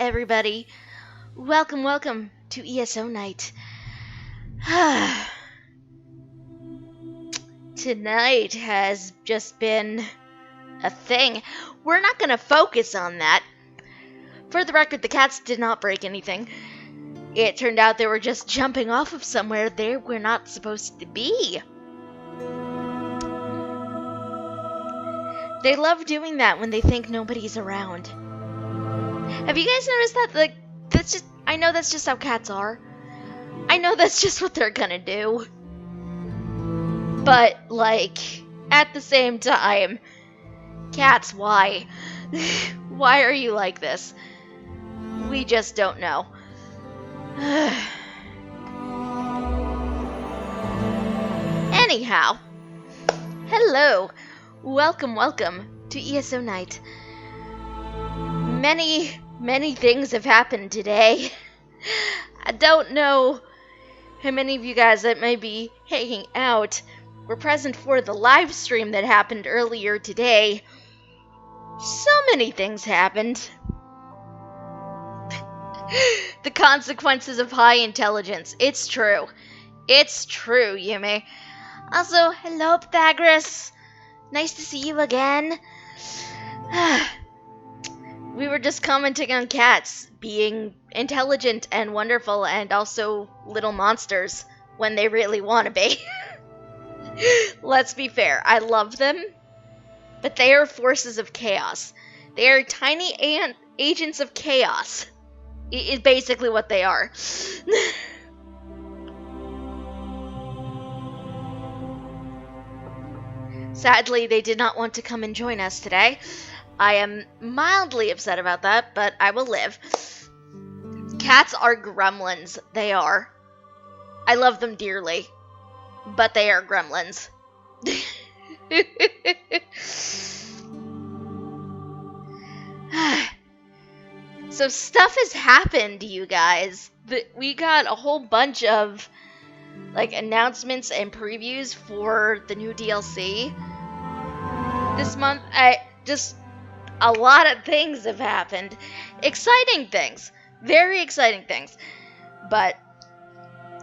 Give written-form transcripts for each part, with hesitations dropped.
everybody. Welcome to ESO night. Tonight has just been a thing. We're not going to focus on that. For the record, the cats did not break anything. It turned out they were just jumping off of somewhere they were not supposed to be. They love doing that when they think nobody's around. Have you guys noticed that? I know that's just how cats are. I know that's just what they're gonna do. But, at the same time, cats, why? Why are you like this? We just don't know. Anyhow, hello. Welcome to ESO night. Many things have happened today. I don't know how many of you guys that may be hanging out were present for the live stream that happened earlier today. So many things happened. The consequences of high intelligence. It's true. It's true, Yumi. Also, hello, Pythagoras. Nice to see you again. We were just commenting on cats being intelligent and wonderful and also little monsters when they really want to be. Let's be fair, I love them, but they are forces of chaos. They are tiny agents of chaos. Is basically what they are. Sadly, they did not want to come and join us today. I am mildly upset about that, but I will live. Cats are gremlins. They are. I love them dearly, but they are gremlins. So stuff has happened, you guys. We got a whole bunch of announcements and previews for the new DLC this month. A lot of things have happened. Exciting things. Very exciting things. But,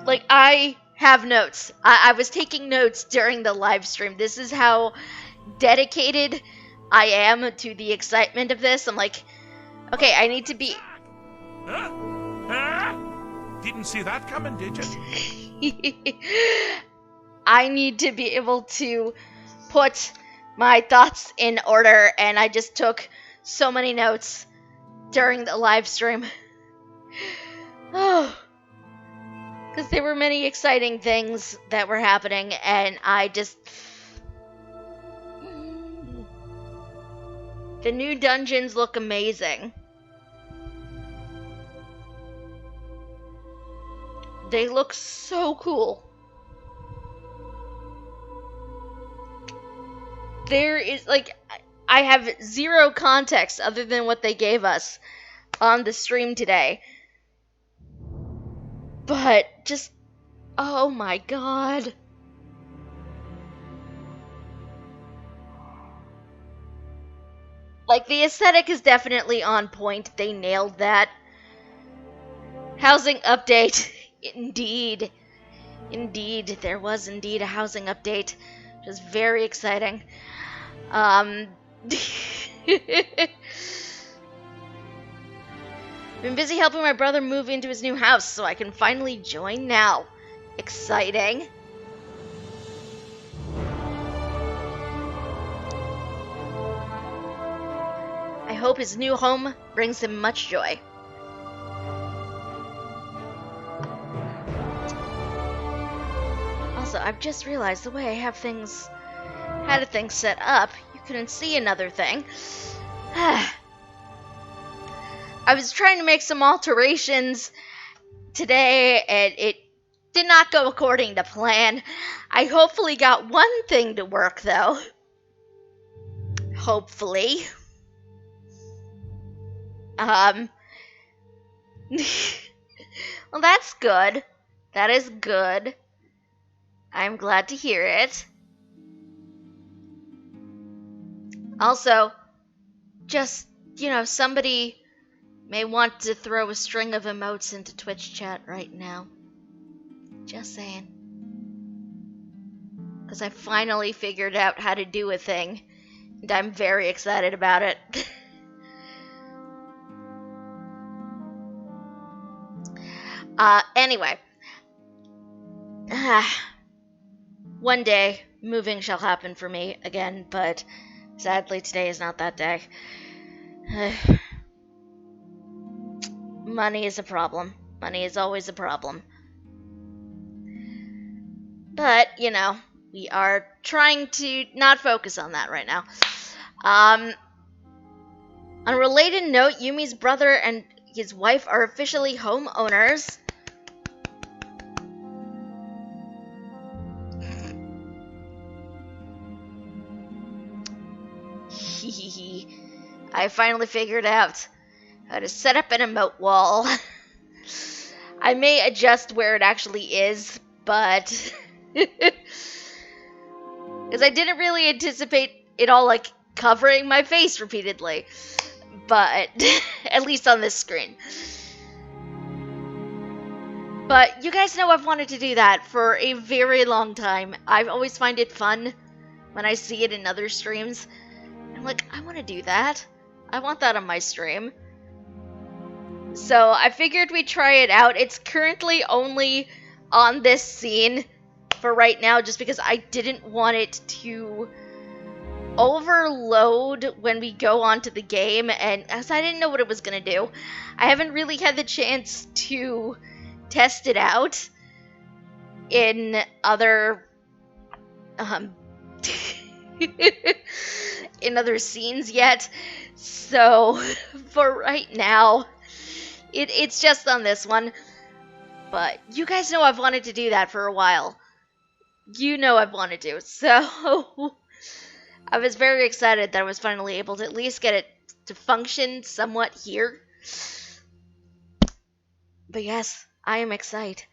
I have notes. I was taking notes during the live stream. This is how dedicated I am to the excitement of this. I'm like, okay, I need to be... Didn't see that coming, did you? I need to be able to put my thoughts in order, and I just took so many notes during the live stream. Oh, because there were many exciting things that were happening, and the new dungeons look amazing. They look so cool. There is, I have zero context other than what they gave us on the stream today. But just, oh my god. The aesthetic is definitely on point. They nailed that. Housing update. Indeed, there was indeed a housing update, which was very exciting. Been busy helping my brother move into his new house, so I can finally join now. Exciting. I hope his new home brings him much joy. Also, I've just realized the way I had things set up, you couldn't see another thing. I was trying to make some alterations today, and it did not go according to plan. I hopefully got one thing to work, though. Hopefully. Well, that's good. That is good. I'm glad to hear it. Also, just, somebody may want to throw a string of emotes into Twitch chat right now. Just saying. Because I finally figured out how to do a thing, and I'm very excited about it. Anyway. One day, moving shall happen for me again, but sadly today is not that day. Money is a problem. Money is always a problem. But, you know, we are trying to not focus on that right now. On a related note, Yumi's brother and his wife are officially homeowners. I finally figured out how to set up an emote wall. I may adjust where it actually is, but because I didn't really anticipate it all like covering my face repeatedly, but at least on this screen. But you guys know I've wanted to do that for a very long time. I always find it fun when I see it in other streams. I'm like, I want to do that. I want that on my stream. So I figured we'd try it out. It's currently only on this scene for right now, just because I didn't want it to overload when we go onto the game, and as I didn't know what it was going to do, I haven't really had the chance to test it out in other in other scenes yet. So for right now, it's just on this one. But you guys know I've wanted to do that for a while. You know I've wanted to. So I was very excited that I was finally able to at least get it to function somewhat here. But yes, I am excited.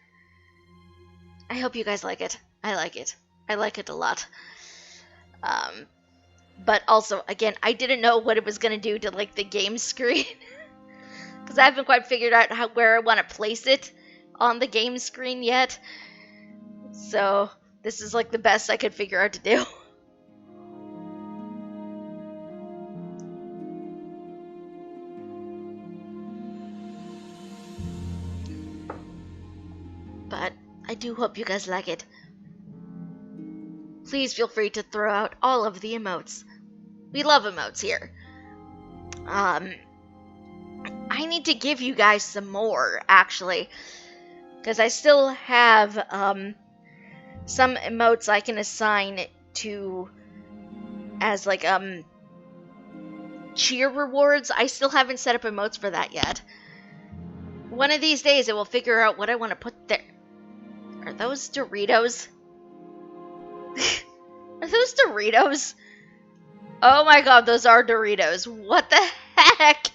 I hope you guys like it. I like it. I like it a lot. But also, again, I didn't know what it was going to do to, like, the game screen. Because I haven't quite figured out where I want to place it on the game screen yet. So, this is, like, the best I could figure out to do. But I do hope you guys like it. Please feel free to throw out all of the emotes. We love emotes here. I need to give you guys some more, actually. Because I still have some emotes I can assign to as like cheer rewards. I still haven't set up emotes for that yet. One of these days I will figure out what I want to put there. Are those Doritos? Are those Doritos? Oh my god, those are Doritos. What the heck?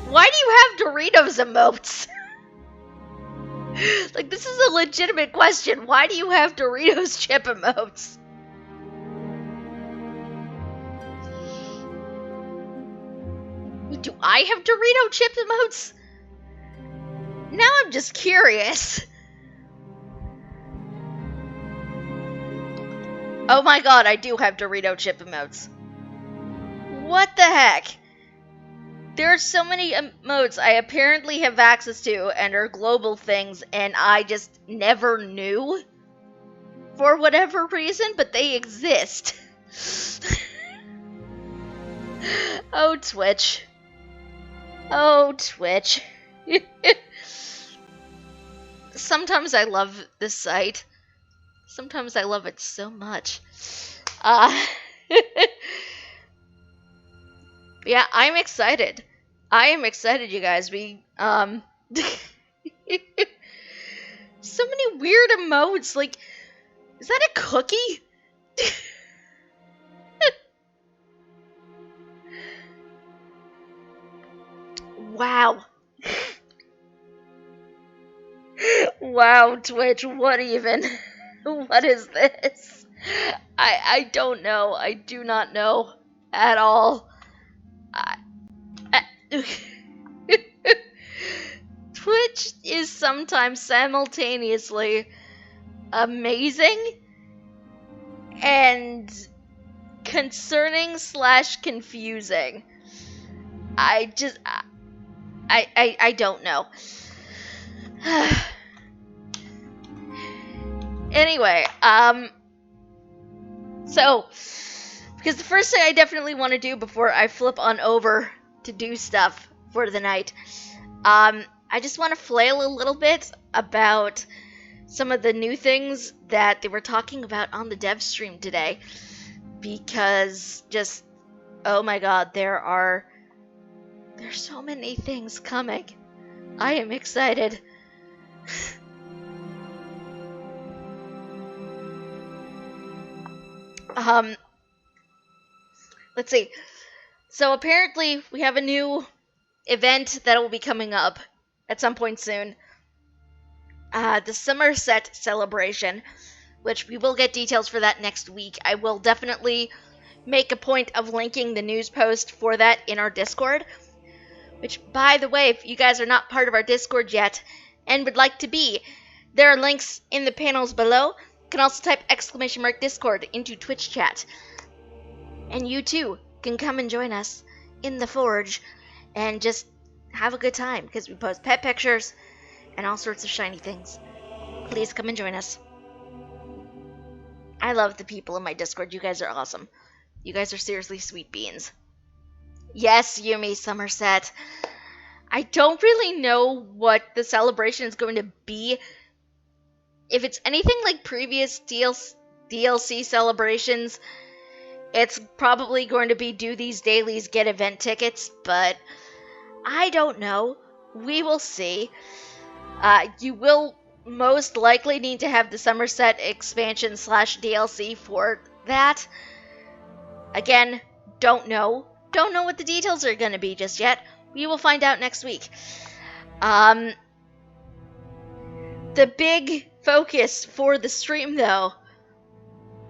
Why do you have Doritos emotes? Like, this is a legitimate question. Why do you have Doritos chip emotes? Do I have Dorito chip emotes? Now I'm just curious. Oh my god, I do have Dorito chip emotes. What the heck? There are so many emotes I apparently have access to and are global things, and I just never knew for whatever reason, but they exist. Oh, Twitch. Oh, Twitch. Sometimes I love this site. Sometimes I love it so much. Yeah, I'm excited. I am excited, you guys. We, so many weird emotes. Like, is that a cookie? Wow. Wow, Twitch, what even? What is this? I don't know. I do not know at all. Twitch is sometimes simultaneously amazing and concerning / confusing. I don't know. Anyway, so, because the first thing I definitely want to do before I flip on over to do stuff for the night, I just want to flail a little bit about some of the new things that they were talking about on the dev stream today, because just, oh my god, there's so many things coming. I am excited. Let's see. So apparently we have a new event that will be coming up at some point soon. The Summerset Celebration, which we will get details for that next week. I will definitely make a point of linking the news post for that in our Discord. Which, by the way, if you guys are not part of our Discord yet and would like to be, there are links in the panels below. You can also type !Discord into Twitch chat. And you too can come and join us in the Forge and just have a good time, because we post pet pictures and all sorts of shiny things. Please come and join us. I love the people in my Discord. You guys are awesome. You guys are seriously sweet beans. Yes, Yumi Summerset. I don't really know what the celebration is going to be. If it's anything like previous DLC celebrations, it's probably going to be do these dailies, get event tickets, but I don't know. We will see. You will most likely need to have the Summerset expansion / DLC for that. Again, don't know. Don't know what the details are going to be just yet. We will find out next week. The big focus for the stream, though,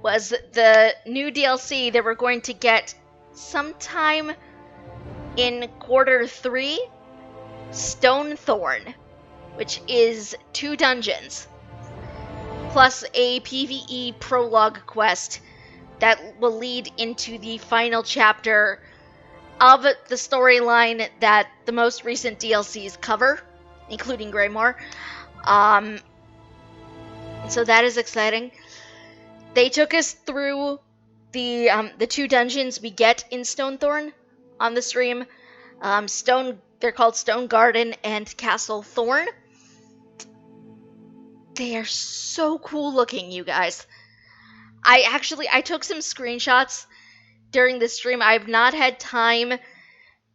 was the new DLC that we're going to get sometime in Q3, Stonethorn, which is 2 dungeons, plus a PvE prologue quest that will lead into the final chapter of the storyline that the most recent DLCs cover, including Greymoor. So that is exciting. They took us through the 2 dungeons we get in Stonethorn on the stream. They're called Stone Garden and Castle Thorn. They are so cool looking, you guys. I took some screenshots during the stream. I've not had time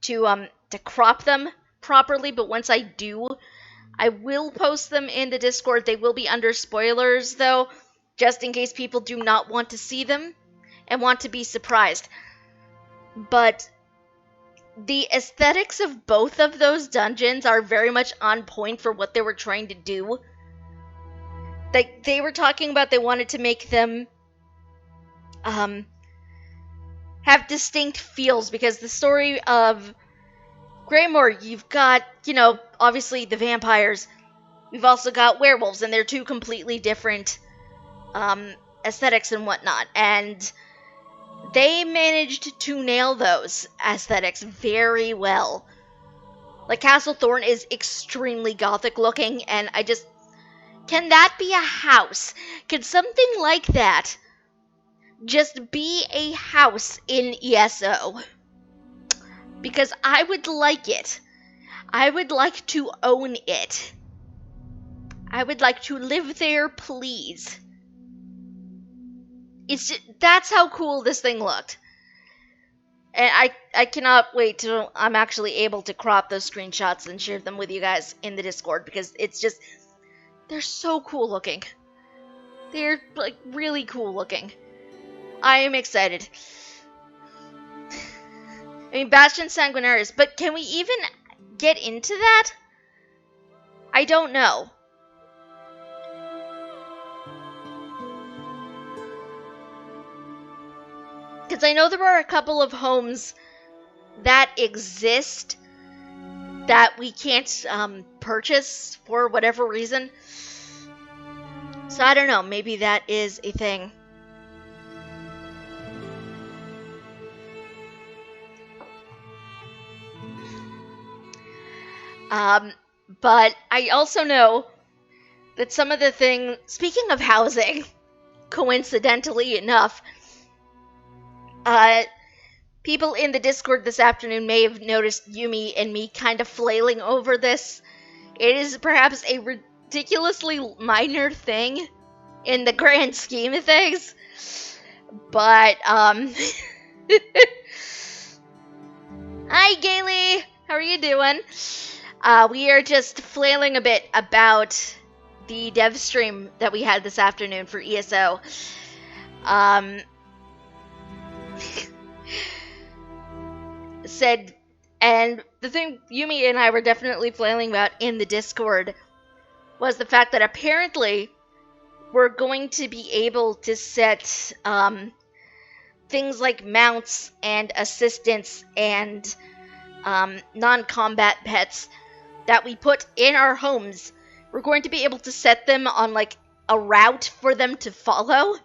to crop them properly, but once I do, I will post them in the Discord. They will be under spoilers, though, just in case people do not want to see them and want to be surprised. But the aesthetics of both of those dungeons are very much on point for what they were trying to do. They were talking about they wanted to make them have distinct feels, because the story of Greymoor, you've got, obviously the vampires. We've also got werewolves, and they're 2 completely different aesthetics and whatnot. And they managed to nail those aesthetics very well. Like, Castle Thorn is extremely gothic looking, and can that be a house? Can something like that just be a house in ESO? Because I would like it. I would like to own it. I would like to live there, please. That's how cool this thing looked. And I cannot wait till I'm actually able to crop those screenshots and share them with you guys in the Discord, because they're so cool looking. They're, really cool looking. I am excited. I mean, Bastion Sanguinaris, but can we even get into that? I don't know. Because I know there are a couple of homes that exist that we can't purchase for whatever reason. So I don't know, maybe that is a thing. But I also know that some of the things, speaking of housing, coincidentally enough, people in the Discord this afternoon may have noticed Yumi and me kind of flailing over this. It is perhaps a ridiculously minor thing in the grand scheme of things, but, Hi, Gaily! How are you doing? We are just flailing a bit about the dev stream that we had this afternoon for ESO. Said, and the thing Yumi and I were definitely flailing about in the Discord was the fact that apparently we're going to be able to set things like mounts and assistants and non-combat pets that we put in our homes. We're going to be able to set them on like a route for them to follow,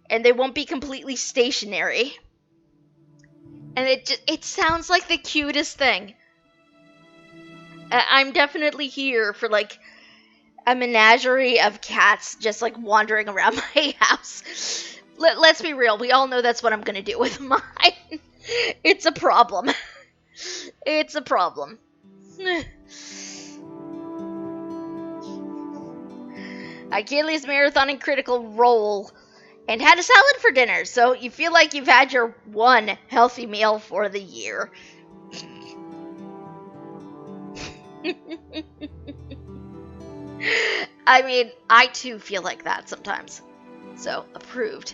and they won't be completely stationary. And it sounds like the cutest thing. I'm definitely here for like a menagerie of cats just like wandering around my house. Let's be real, we all know that's what I'm gonna do with mine. It's a problem. It's a problem. Achilles marathoning Critical Role and had a salad for dinner, so you feel like you've had your one healthy meal for the year. I mean, I too feel like that sometimes. So, approved.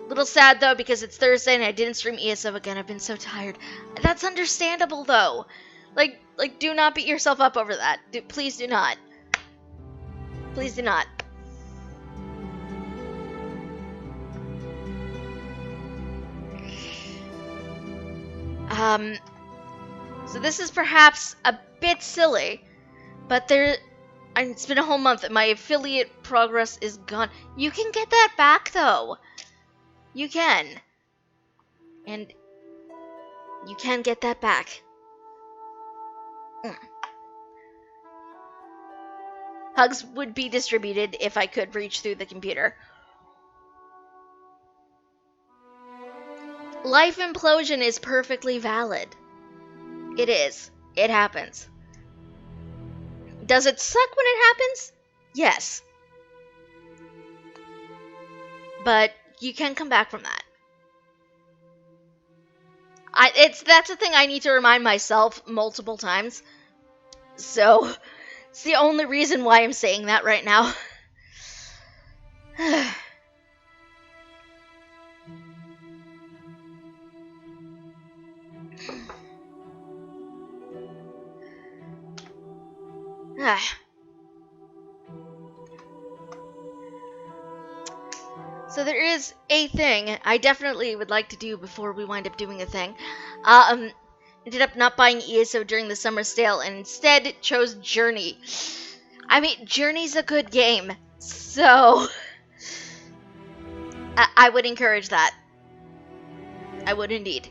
Little sad though because it's Thursday and I didn't stream ESO again. I've been so tired. That's understandable though. Like do not beat yourself up over that. Please do not. Please do not. So this is perhaps a bit silly, but it's been a whole month and my affiliate progress is gone. You can get that back though. You can. And you can get that back. Hugs would be distributed if I could reach through the computer. Life implosion is perfectly valid. It is. It happens. Does it suck when it happens? Yes. But you can come back from that. That's a thing I need to remind myself multiple times. So, it's the only reason why I'm saying that right now. So there is a thing I definitely would like to do before we wind up doing a thing. Ended up not buying ESO during the summer sale and instead chose Journey. I mean, Journey's a good game, so I would encourage that. I would indeed.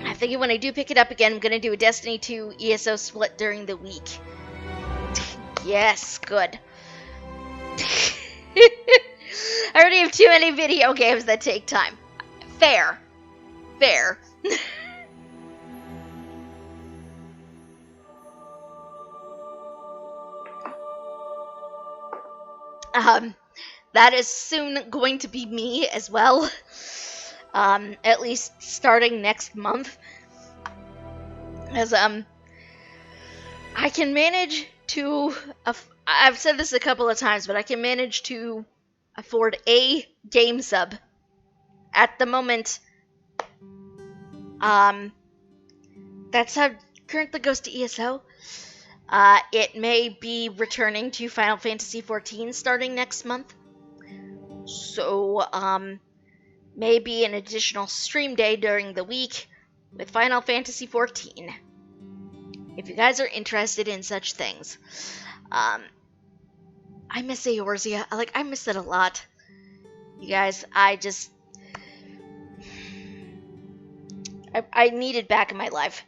I think when I do pick it up again, I'm going to do a Destiny 2 ESO split during the week. Yes, good. I already have too many video games that take time. Fair. Fair. That is soon going to be me as well. At least starting next month. As, I can manage to, I've said this a couple of times, but I can manage to afford a game sub. At the moment, that's how it currently goes to ESO. It may be returning to Final Fantasy XIV starting next month. So, maybe an additional stream day during the week, with Final Fantasy XIV. If you guys are interested in such things. I miss Eorzea. I miss it a lot. You guys, I need it back in my life.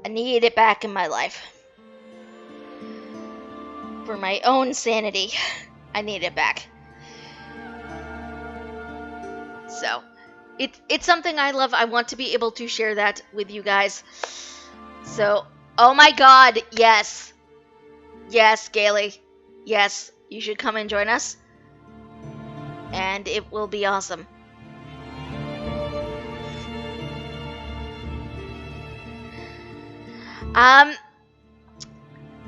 I need it back in my life. For my own sanity, I need it back. So, it's something I love. I want to be able to share that with you guys. So, oh my god, yes. Yes, Gailey. Yes, you should come and join us. And it will be awesome.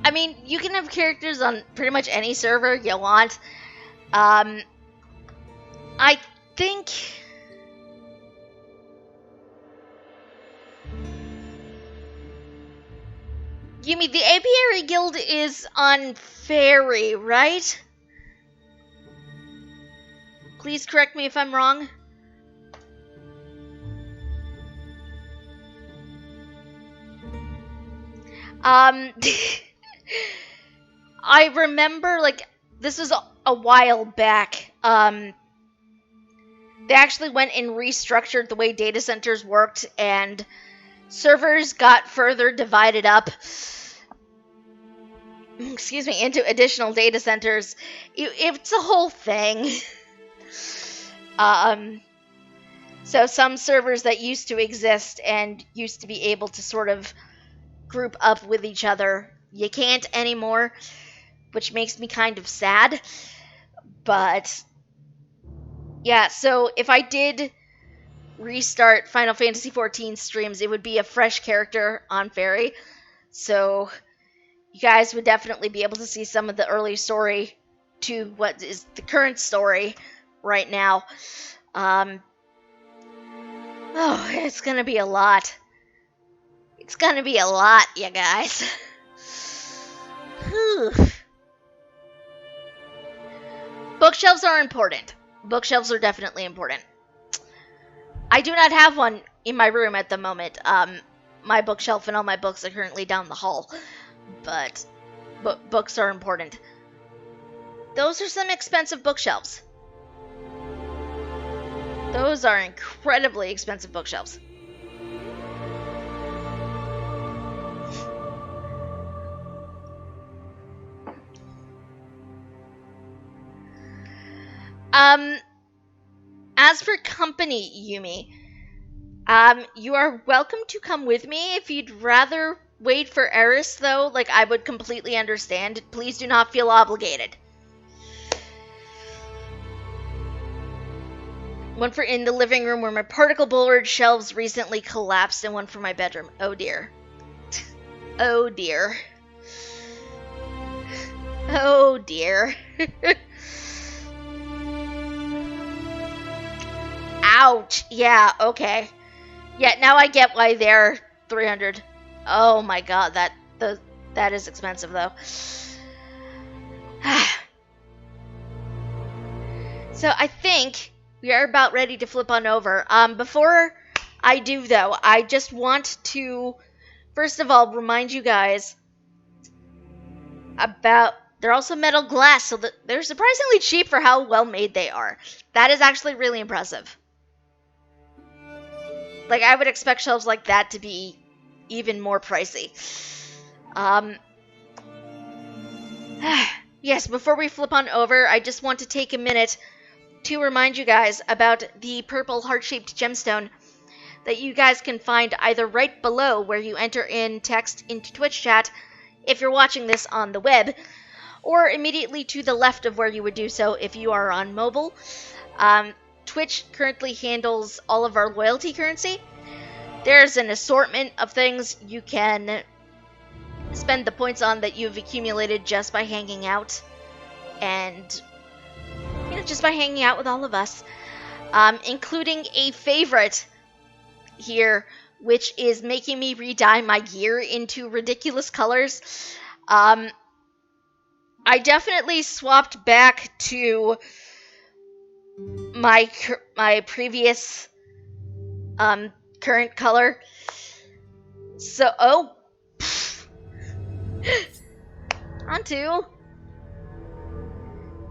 I mean, you can have characters on pretty much any server you want. I think... You mean the Apiary Guild is on Fairy, right? Please correct me if I'm wrong. I remember, this was a while back. They actually went and restructured the way data centers worked, and servers got further divided up, into additional data centers. It's a whole thing. So some servers that used to exist and used to be able to sort of group up with each other, you can't anymore, which makes me kind of sad. But yeah, so if I did restart Final Fantasy XIV streams, it would be a fresh character on Fairy. So you guys would definitely be able to see some of the early story to what is the current story right now. Oh, it's gonna be a lot. It's gonna be a lot, you guys. Bookshelves are important. Bookshelves are definitely important. I do not have one in my room at the moment. My bookshelf and all my books are currently down the hall. But books are important. Those are some expensive bookshelves. Those are incredibly expensive bookshelves. As for company, Yumi, you are welcome to come with me. If you'd rather wait for Eris, though, I would completely understand. Please do not feel obligated. One for in the living room where my particle board shelves recently collapsed, and one for my bedroom. Oh dear. Oh dear. Oh dear. Ouch. Yeah, okay. Yeah, now I get why they're 300. Oh my god, that is expensive though. So I think we are about ready to flip on over. Before I do though, I just want to first of all remind you guys about they're also metal glass, so that they're surprisingly cheap for how well made they are. That is actually really impressive. I would expect shelves like that to be even more pricey. Yes, before we flip on over, I just want to take a minute to remind you guys about the purple heart-shaped gemstone that you guys can find either right below where you enter in text into Twitch chat if you're watching this on the web, or immediately to the left of where you would do so if you are on mobile. Twitch currently handles all of our loyalty currency. There's an assortment of things you can spend the points on that you've accumulated just by hanging out. And, just by hanging out with all of us. Including a favorite here, which is making me re-dye my gear into ridiculous colors. I definitely swapped back to my previous current color. So, oh. Onto.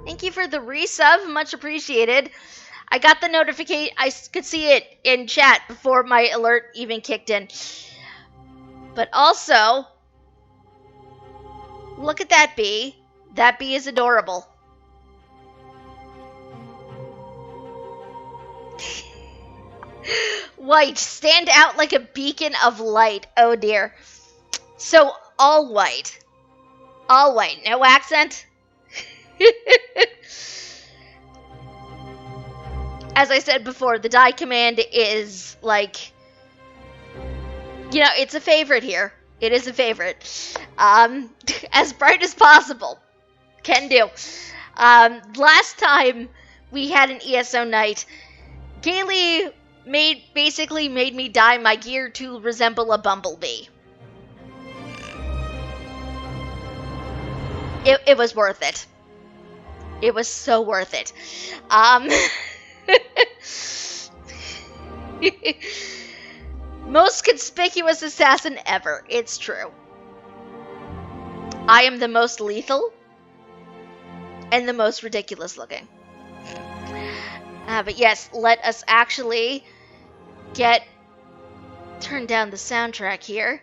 Thank you for the resub, much appreciated. I got the notification, I could see it in chat before my alert even kicked in. But also, look at that bee. That bee is adorable. White, stand out like a beacon of light. Oh dear. So, all white. All white, no accent? As I said before, the dye command is like, you know, it's a favorite here. It is a favorite. As bright as possible. Can do. Last time we had an ESO night, Kaylee basically made me dye my gear to resemble a bumblebee. It was worth it. It was so worth it. Most conspicuous assassin ever. It's true. I am the most lethal and the most ridiculous looking. But yes, let us actually turn down the soundtrack here.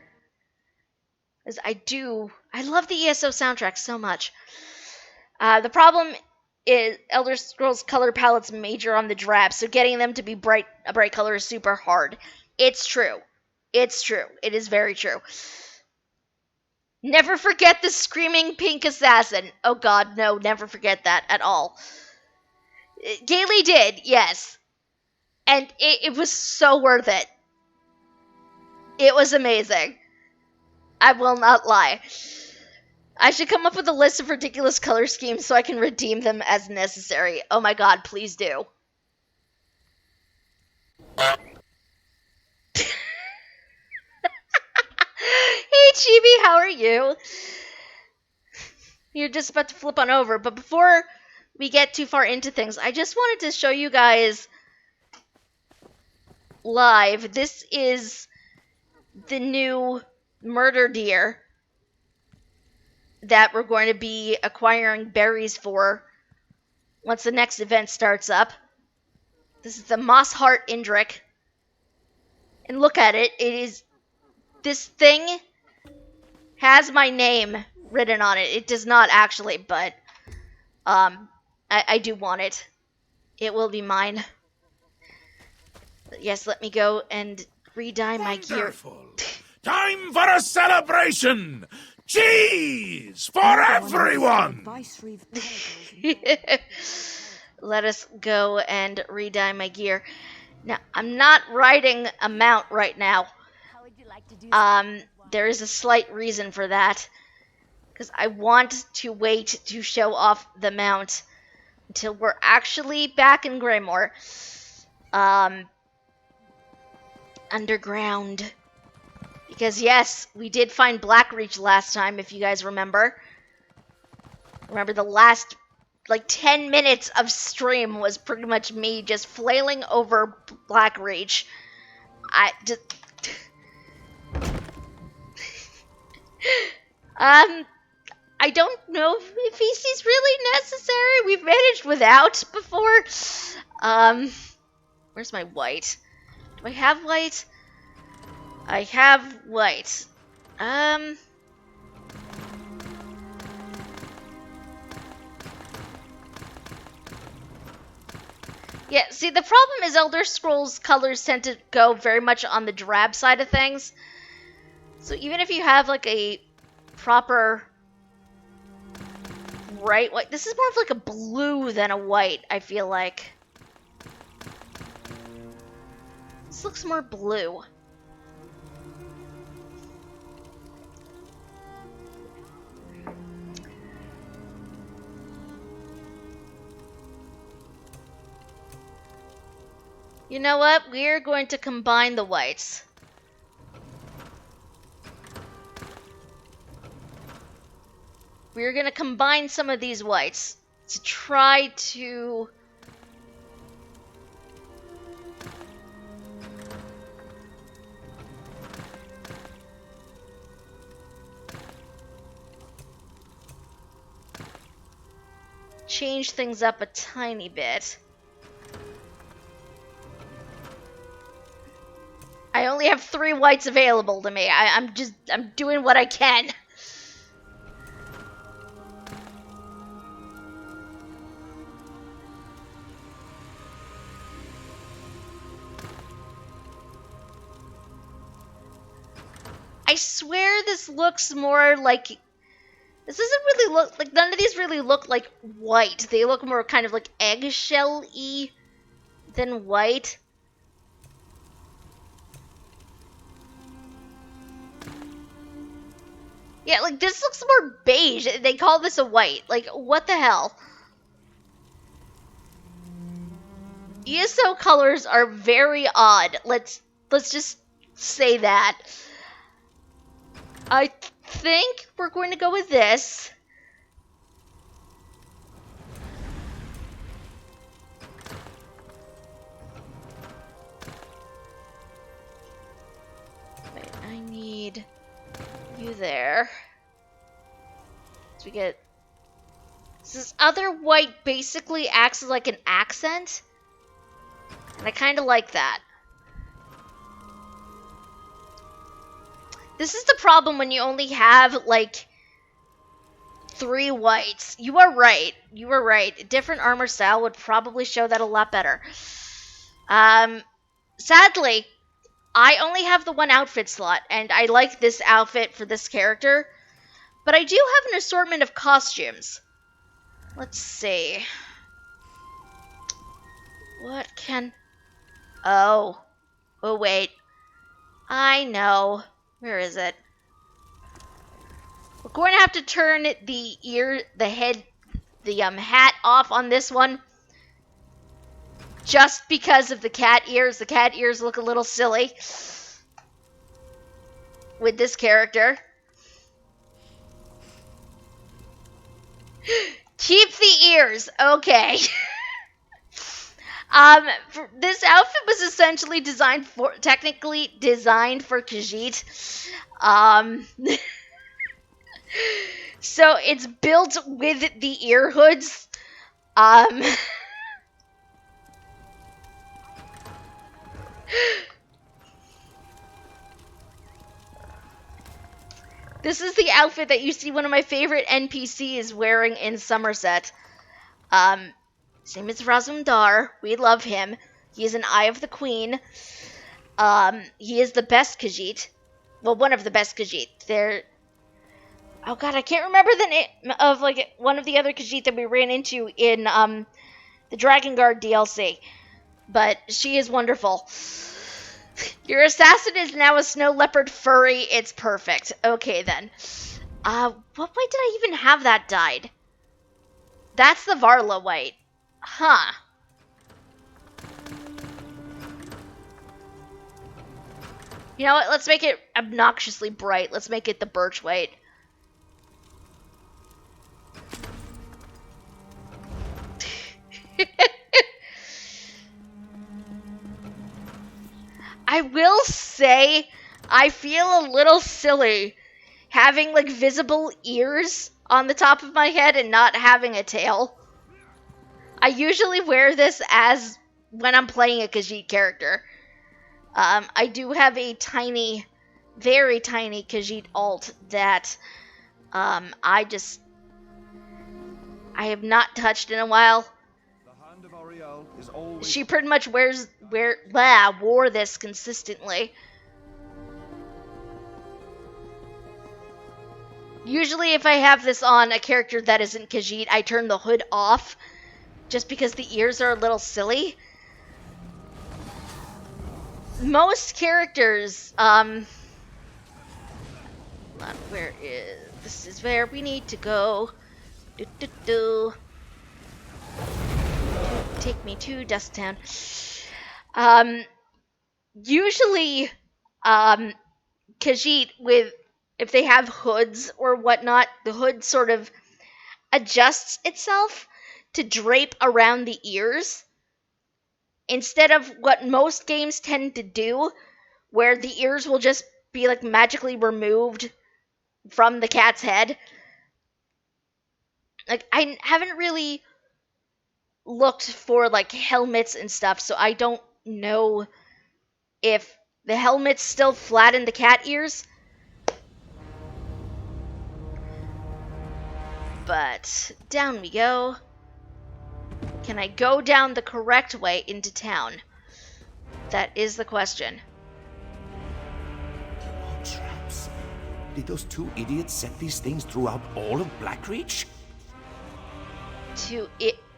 Because I love the ESO soundtrack so much. The problem is Elder Scrolls color palettes major on the drab, so getting them to be a bright color is super hard. It's true. It's true. It is very true. Never forget the screaming pink assassin. Oh god, no, never forget that at all. Gailey did, yes. And it was so worth it. It was amazing. I will not lie. I should come up with a list of ridiculous color schemes so I can redeem them as necessary. Oh my god, please do. Hey Chibi, how are you? You're just about to flip on over, but before we get too far into things, I just wanted to show you guys live. This is the new murder deer that we're going to be acquiring berries for once the next event starts up. This is the Mossheart Indrik. And look at it. This thing has my name written on it. It does not actually, but I do want it. It will be mine. But yes, let me go and re-dye my gear. Time for a celebration! Cheese for everyone! Let us go and re-dye my gear. Now, I'm not riding a mount right now. There is a slight reason for that. Because I want to wait to show off the mount until we're actually back in Greymoor. Underground. Because yes, we did find Blackreach last time, if you guys remember. Remember the last, 10 minutes of stream was pretty much me just flailing over Blackreach. I don't know if VC's really necessary. We've managed without before. Where's my white? Do I have white? I have white. Yeah, see, the problem is Elder Scrolls colors tend to go very much on the drab side of things. So even if you have, a proper bright white, this is more of a blue than a white, I feel like. This looks more blue. You know what? We're going to combine the whites. We're going to combine some of these whites to try to... change things up a tiny bit. I only have 3 whites available to me. I'm doing what I can. I swear this looks more like... This doesn't really look like... None of these really look like white. They look more kind of like eggshell-y than white. Yeah, like this looks more beige. They call this a white. Like, what the hell? ESO colors are very odd. Let's just say that. I think we're going to go with this. Wait, I need you there. So we get... This other white basically acts as like an accent. And I kind of like that. This is the problem when you only have, like, 3 whites. You are right. You were right. A different armor style would probably show that a lot better. Sadly, I only have the 1 outfit slot, and I like this outfit for this character. But I do have an assortment of costumes. Let's see. What can... Oh. Oh, wait. I know. Where is it? We're going to have to turn the hat off on this one. Just because of the cat ears. The cat ears look a little silly with this character. Keep the ears. Okay. This outfit was essentially technically designed for Khajiit. So it's built with the ear hoods. This is the outfit that you see one of my favorite NPCs wearing in Summerset. Same as Razumdar. We love him. He is an Eye of the Queen. He is the best Khajiit. Well, one of the best Khajiit. Oh god, I can't remember the name of, like, one of the other Khajiit that we ran into in, the Dragon Guard DLC. But she is wonderful. Your assassin is now a snow leopard furry. It's perfect. Okay, then. What white did I even have that dyed? That's the Varla white. Huh. You know what? Let's make it obnoxiously bright. Let's make it the birch white. I will say, I feel a little silly having, like, visible ears on the top of my head and not having a tail. I usually wear this as when I'm playing a Khajiit character. I do have a tiny, very tiny Khajiit alt that I have not touched in a while. She pretty much wore this consistently. Usually if I have this on a character that isn't Khajiit, I turn the hood off just because the ears are a little silly. Most characters, this is where we need to go. Take me to Dusttown. Usually, Khajiit, if they have hoods or whatnot, the hood sort of adjusts itself to drape around the ears. Instead of what most games tend to do, where the ears will just be, like, magically removed from the cat's head. Like, I haven't really looked for like helmets and stuff, so I don't know if the helmets still flatten the cat ears. But down we go. Can I go down the correct way into town? That is the question. More traps. Did those two idiots set these things throughout all of Blackreach?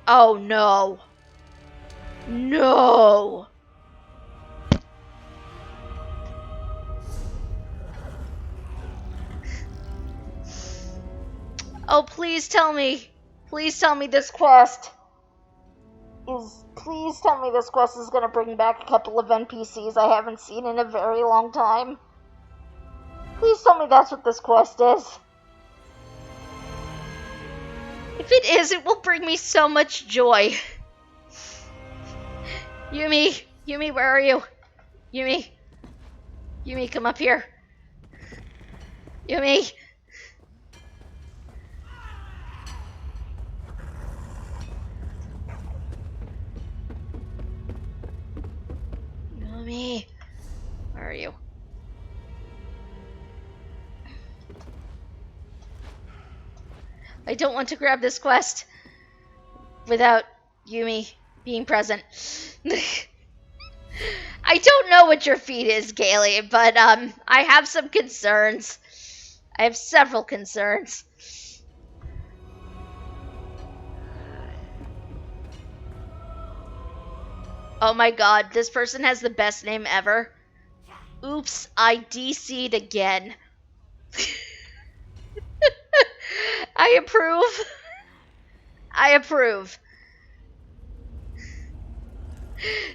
Oh no. No. Oh, please tell me. Please tell me this quest is gonna bring back a couple of NPCs I haven't seen in a very long time. Please tell me that's what this quest is. If it is, it will bring me so much joy. Yumi, where are you? Yumi, come up here. Yumi. Yumi, where are you? I don't want to grab this quest without Yumi being present. I don't know what your feat is, Gaily, but I have some concerns. I have several concerns. Oh my god, this person has the best name ever. Oops, I DC'd again. I approve. I approve.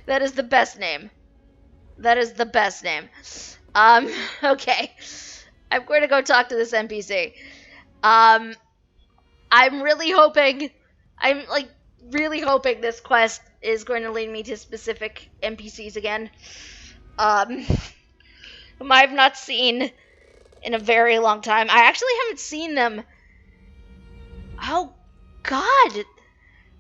That is the best name. That is the best name. Okay. I'm going to go talk to this NPC. I'm really hoping this quest is going to lead me to specific NPCs again. Whom I've not seen in a very long time. I actually haven't seen them. Oh, God.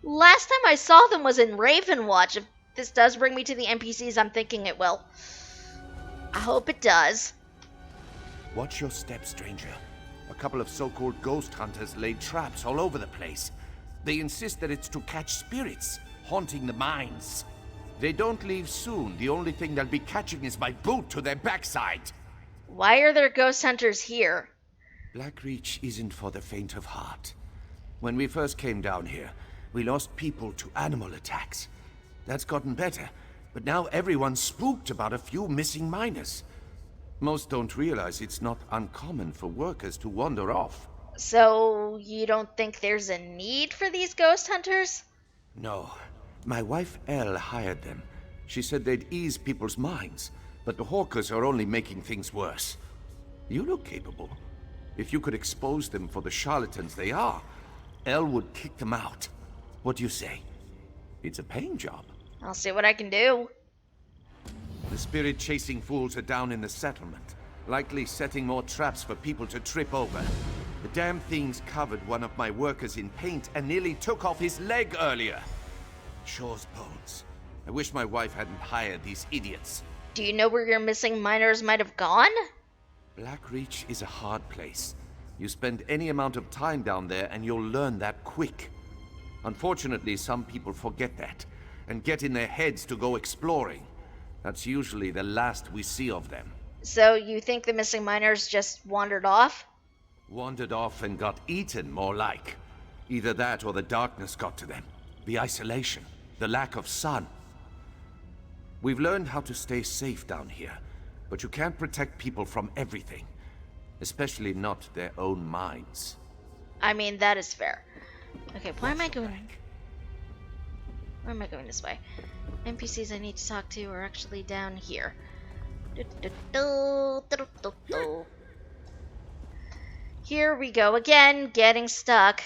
Last time I saw them was in Ravenwatch. If this does bring me to the NPCs I'm thinking it will. I hope it does. Watch your step, stranger. A couple of so-called ghost hunters laid traps all over the place. They insist that it's to catch spirits, haunting the mines. They don't leave soon. The only thing they'll be catching is my boot to their backside. Why are there ghost hunters here? Blackreach isn't for the faint of heart. When we first came down here, we lost people to animal attacks. That's gotten better, but now everyone's spooked about a few missing miners. Most don't realize it's not uncommon for workers to wander off. So, you don't think there's a need for these ghost hunters? No. My wife Elle hired them. She said they'd ease people's minds, but the hawkers are only making things worse. You look capable. If you could expose them for the charlatans they are, Elle would kick them out. What do you say? It's a paying job. I'll see what I can do. The spirit-chasing fools are down in the settlement, likely setting more traps for people to trip over. The damn things covered one of my workers in paint and nearly took off his leg earlier. Shore's bones. I wish my wife hadn't hired these idiots. Do you know where your missing miners might have gone? Blackreach is a hard place. You spend any amount of time down there and you'll learn that quick. Unfortunately, some people forget that and get in their heads to go exploring. That's usually the last we see of them. So you think the missing miners just wandered off? Wandered off and got eaten, more like. Either that or the darkness got to them. The isolation, the lack of sun. We've learned how to stay safe down here, but you can't protect people from everything. Especially not their own minds. I mean, that is fair. Okay, why am I going... Where am I going this way? NPCs I need to talk to are actually down here. Here we go again, getting stuck.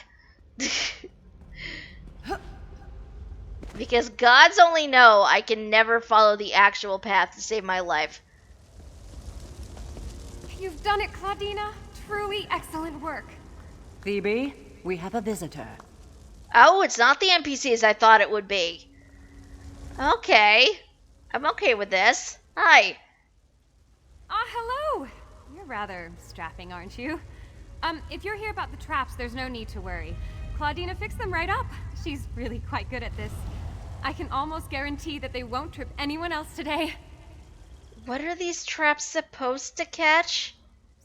Because gods only know I can never follow the actual path to save my life. You've done it, Claudina. Truly excellent work. Phoebe, we have a visitor. Oh, it's not the NPCs I thought it would be. Okay. I'm okay with this. Hi. Ah, hello! You're rather strapping, aren't you? If you're here about the traps, there's no need to worry. Claudina fixed them right up. She's really quite good at this. I can almost guarantee that they won't trip anyone else today. What are these traps supposed to catch?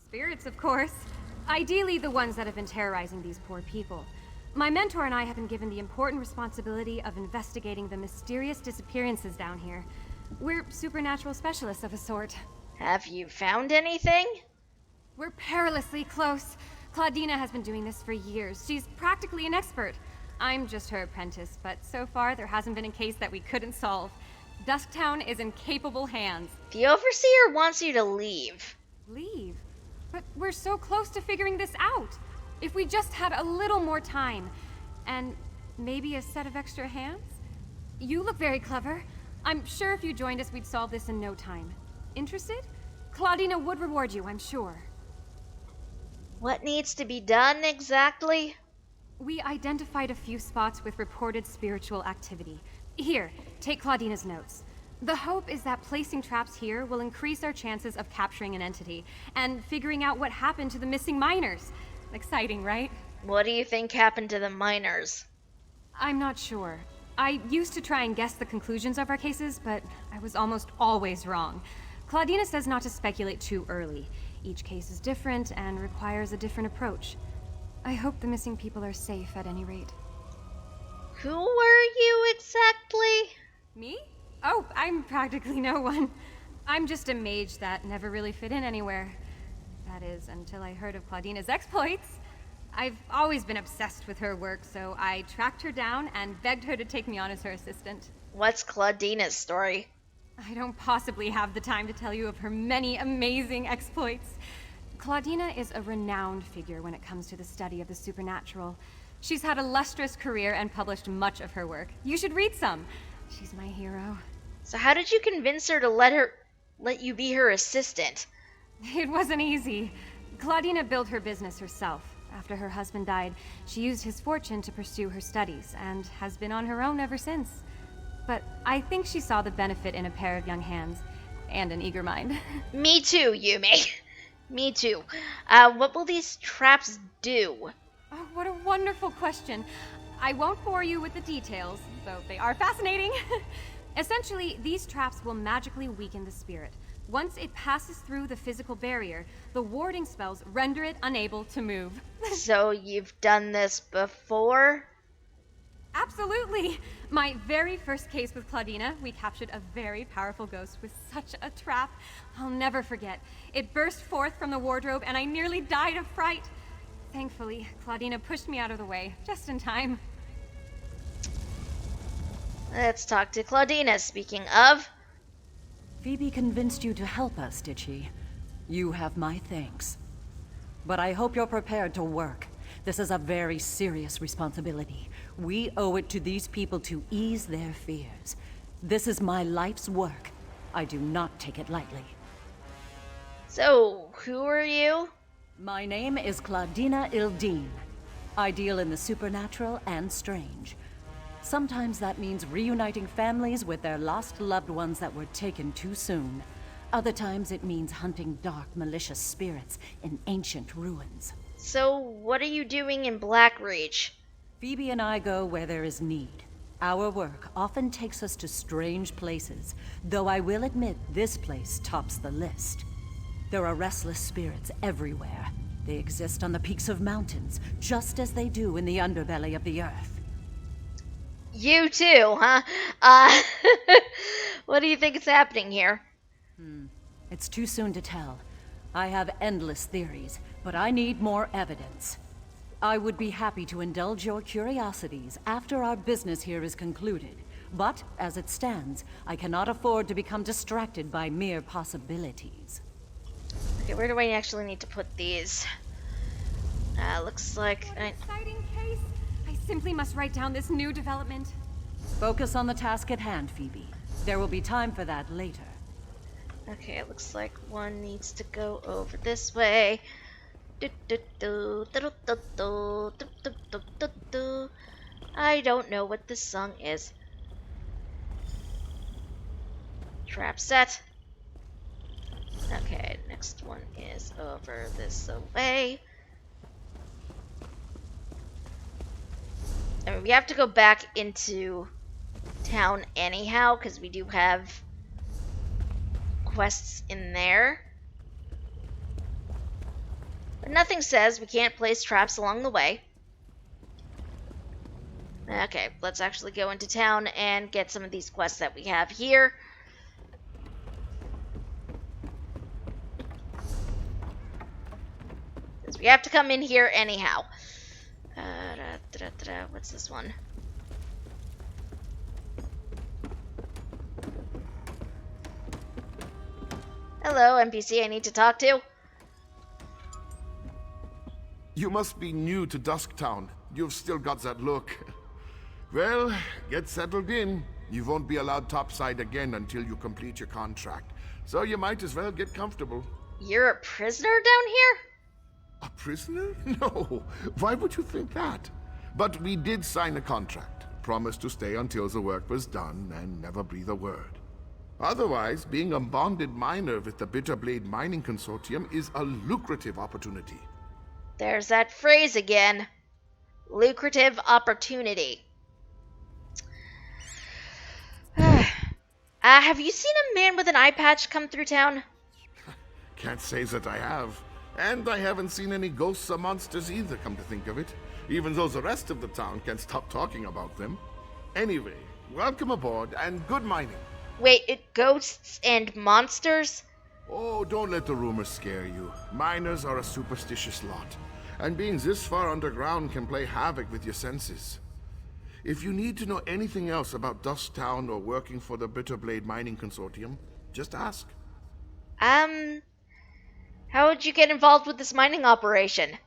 Spirits, of course. Ideally, the ones that have been terrorizing these poor people. My mentor and I have been given the important responsibility of investigating the mysterious disappearances down here. We're supernatural specialists of a sort. Have you found anything? We're perilously close. Claudina has been doing this for years. She's practically an expert. I'm just her apprentice, but so far there hasn't been a case that we couldn't solve. Dusktown is in capable hands. The Overseer wants you to leave. Leave? But we're so close to figuring this out. If we just had a little more time, and maybe a set of extra hands? You look very clever. I'm sure if you joined us, we'd solve this in no time. Interested? Claudina would reward you, I'm sure. What needs to be done exactly? We identified a few spots with reported spiritual activity. Here, take Claudina's notes. The hope is that placing traps here will increase our chances of capturing an entity and figuring out what happened to the missing miners. Exciting, right? What do you think happened to the miners? I'm not sure. I used to try and guess the conclusions of our cases, but I was almost always wrong. Claudina says not to speculate too early. Each case is different and requires a different approach. I hope the missing people are safe at any rate. Who were you exactly? Me? Oh, I'm practically no one. I'm just a mage that never really fit in anywhere. That is, until I heard of Claudina's exploits. I've always been obsessed with her work, so I tracked her down and begged her to take me on as her assistant. What's Claudina's story? I don't possibly have the time to tell you of her many amazing exploits. Claudina is a renowned figure when it comes to the study of the supernatural. She's had a lustrous career and published much of her work. You should read some. She's my hero. So how did you convince her to let you be her assistant? It wasn't easy. Claudina built her business herself. After her husband died, she used his fortune to pursue her studies and has been on her own ever since. But I think she saw the benefit in a pair of young hands and an eager mind. Me too, Yumi. Me too. What will these traps do? Oh, what a wonderful question. I won't bore you with the details, though they are fascinating. Essentially, these traps will magically weaken the spirit. Once it passes through the physical barrier, the warding spells render it unable to move. So you've done this before? Absolutely! My very first case with Claudina, we captured a very powerful ghost with such a trap. I'll never forget. It burst forth from the wardrobe and I nearly died of fright. Thankfully, Claudina pushed me out of the way, just in time. Let's talk to Claudina, speaking of. Phoebe convinced you to help us, did she? You have my thanks. But I hope you're prepared to work. This is a very serious responsibility. We owe it to these people to ease their fears. This is my life's work. I do not take it lightly. So, who are you? My name is Claudina Ildine. I deal in the supernatural and strange. Sometimes that means reuniting families with their lost loved ones that were taken too soon. Other times it means hunting dark, malicious spirits in ancient ruins. So, what are you doing in Blackreach? Phoebe and I go where there is need. Our work often takes us to strange places, though I will admit this place tops the list. There are restless spirits everywhere. They exist on the peaks of mountains, just as they do in the underbelly of the earth. You too, huh? What do you think is happening here? It's too soon to tell. I have endless theories, but I need more evidence. I would be happy to indulge your curiosities after our business here is concluded. But, as it stands, I cannot afford to become distracted by mere possibilities. Okay, where do I actually need to put these? Looks like... What an exciting case! I simply must write down this new development. Focus on the task at hand, Phoebe. There will be time for that later. Okay, it looks like one needs to go over this way. I don't know what this song is. Trap set. Okay, next one is over this way. I mean, we have to go back into town anyhow, because we do have quests in there. But nothing says we can't place traps along the way. Okay, let's actually go into town and get some of these quests that we have here. Because we have to come in here anyhow. What's this one? Hello, NPC I need to talk to. You must be new to Dusktown. You've still got that look. Well, get settled in. You won't be allowed topside again until you complete your contract. So you might as well get comfortable. You're a prisoner down here? A prisoner? No. Why would you think that? But we did sign a contract. Promised to stay until the work was done and never breathe a word. Otherwise, being a bonded miner with the Bitterblade Mining Consortium is a lucrative opportunity. There's that phrase again. Lucrative opportunity. Have you seen a man with an eye patch come through town? Can't say that I have. And I haven't seen any ghosts or monsters either, come to think of it. Even though the rest of the town can't stop talking about them. Anyway, welcome aboard and good mining. Wait, ghosts and monsters? Oh, don't let the rumors scare you. Miners are a superstitious lot. And being this far underground can play havoc with your senses. If you need to know anything else about Dusktown or working for the Bitterblade Mining Consortium, just ask. How would you get involved with this mining operation?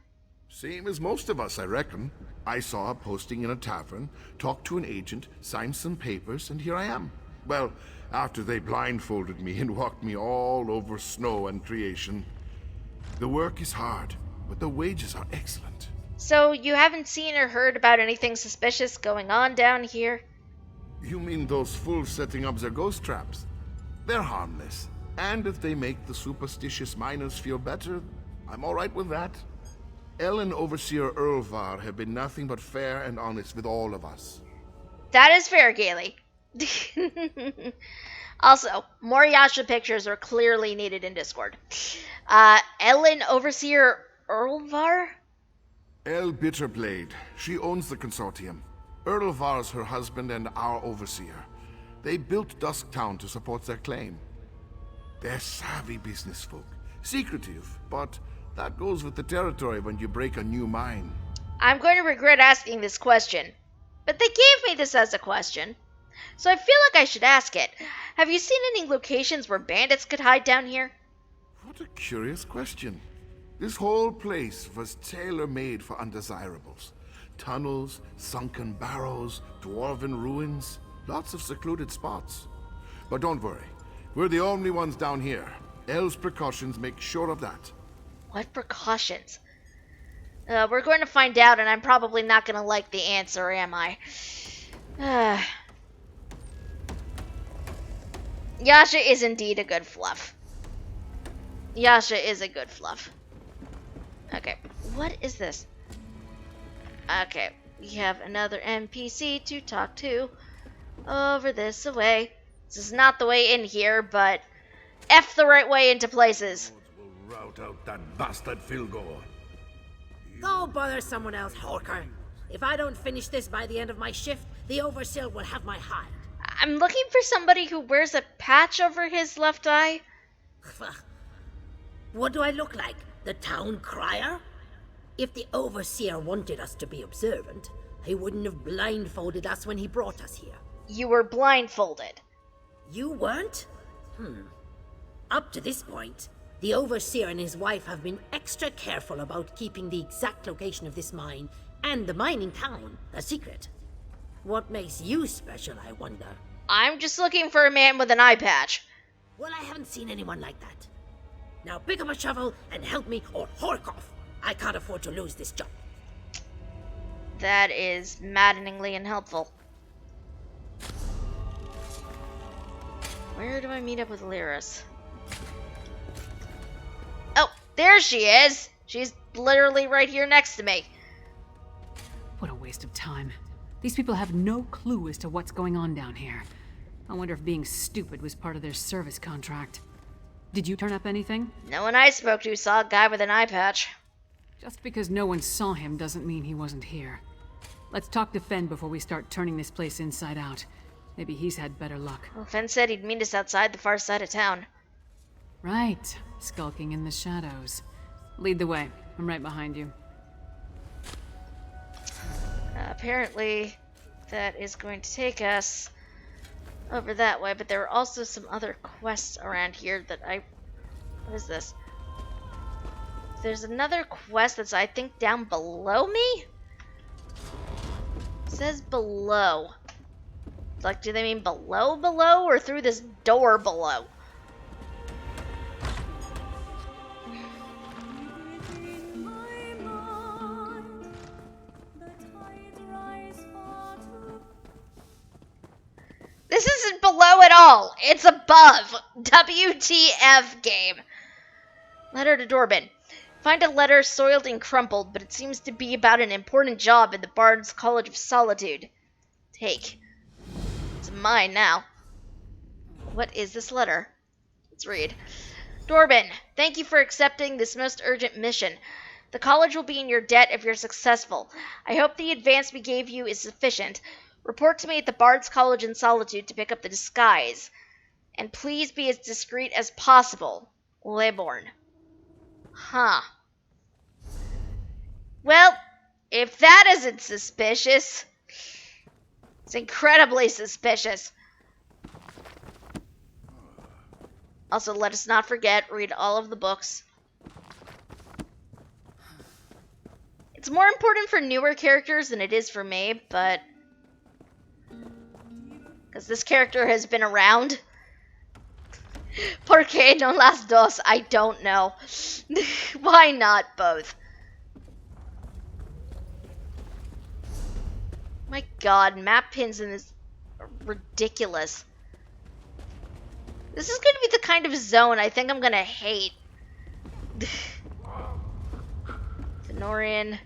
Same as most of us, I reckon. I saw a posting in a tavern, talked to an agent, signed some papers, and here I am. Well, after they blindfolded me and walked me all over snow and creation. The work is hard, but the wages are excellent. So you haven't seen or heard about anything suspicious going on down here? You mean those fools setting up their ghost traps? They're harmless. And if they make the superstitious miners feel better, I'm all right with that. Elle and Overseer Earlvar have been nothing but fair and honest with all of us. That is fair, Gailey. Also, more Yasha pictures are clearly needed in Discord. Ellen Overseer Earlvar? Elle Bitterblade. She owns the consortium. Earlvar's her husband and our overseer. They built Dusktown to support their claim. They're savvy business folk. Secretive, but that goes with the territory when you break a new mine. I'm going to regret asking this question, but they gave me this as a question, so I feel like I should ask it. Have you seen any locations where bandits could hide down here? What a curious question. This whole place was tailor-made for undesirables. Tunnels, sunken barrows, dwarven ruins, lots of secluded spots. But don't worry, we're the only ones down here. Elle's precautions make sure of that. What precautions? We're going to find out, and I'm probably not going to like the answer, am I? Yasha is indeed a good fluff. Yasha is a good fluff. Okay, what is this? Okay, we have another NPC to talk to. Over this way. This is not the way in here, but F the right way into places. We'll rout out that bastard Filgor. Go bother someone else, Hawker. If I don't finish this by the end of my shift, the Overseer will have my hide. I'm looking for somebody who wears a patch over his left eye. What do I look like? The town crier? If the Overseer wanted us to be observant, he wouldn't have blindfolded us when he brought us here. You were blindfolded. You weren't? Up to this point, the Overseer and his wife have been extra careful about keeping the exact location of this mine and the mining town a secret. What makes you special, I wonder? I'm just looking for a man with an eye patch. Well, I haven't seen anyone like that. Now pick up a shovel and help me or hork off. I can't afford to lose this job. That is maddeningly unhelpful. Where do I meet up with Lyris? Oh, there she is! She's literally right here next to me. What a waste of time. These people have no clue as to what's going on down here. I wonder if being stupid was part of their service contract. Did you turn up anything? No one I spoke to saw a guy with an eye patch. Just because no one saw him doesn't mean he wasn't here. Let's talk to Fen before we start turning this place inside out. Maybe he's had better luck. Well, Fen said he'd meet us outside the far side of town. Right. Skulking in the shadows. Lead the way. I'm right behind you. Apparently, that is going to take us over that way, but there are also some other quests around here that What is this? There's another quest that's, I think, down below me? It says below. Like, do they mean below or through this door below? This isn't below at all. It's above. WTF game. Letter to Dorban. Find a letter soiled and crumpled, but it seems to be about an important job in the Bard's College of Solitude. Take. It's mine now. What is this letter? Let's read. Dorban, thank you for accepting this most urgent mission. The college will be in your debt if you're successful. I hope the advance we gave you is sufficient. Report to me at the Bard's College in Solitude to pick up the disguise. And please be as discreet as possible. Leborn. Huh. Well, if that isn't suspicious, it's incredibly suspicious. Also, let us not forget, read all of the books. It's more important for newer characters than it is for me, but because this character has been around. Por qué no las dos? I don't know. Why not both? My god, map pins in this are ridiculous. This is going to be the kind of zone I think I'm going to hate. Fenorian.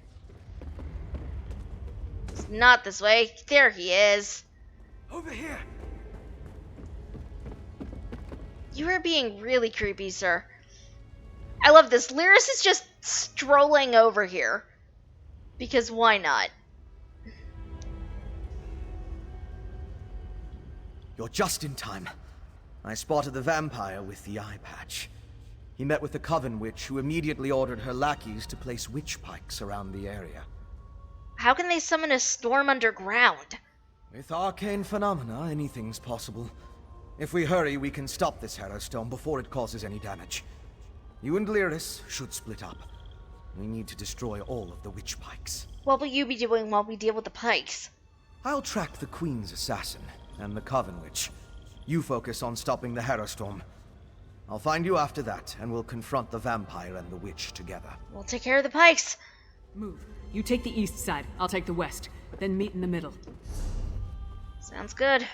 It's not this way. There he is. Over here. You are being really creepy, sir. I love this. Lyris is just strolling over here. Because why not? You're just in time. I spotted the vampire with the eye patch. He met with the Coven Witch, who immediately ordered her lackeys to place witch pikes around the area. How can they summon a storm underground? With arcane phenomena, anything's possible. If we hurry, we can stop this Harrowstone before it causes any damage. You and Lyris should split up. We need to destroy all of the witch pikes. What will you be doing while we deal with the pikes? I'll track the Queen's assassin and the Coven Witch. You focus on stopping the Harrowstorm. I'll find you after that, and we'll confront the vampire and the witch together. We'll take care of the pikes. Move. You take the east side, I'll take the west. Then meet in the middle. Sounds good.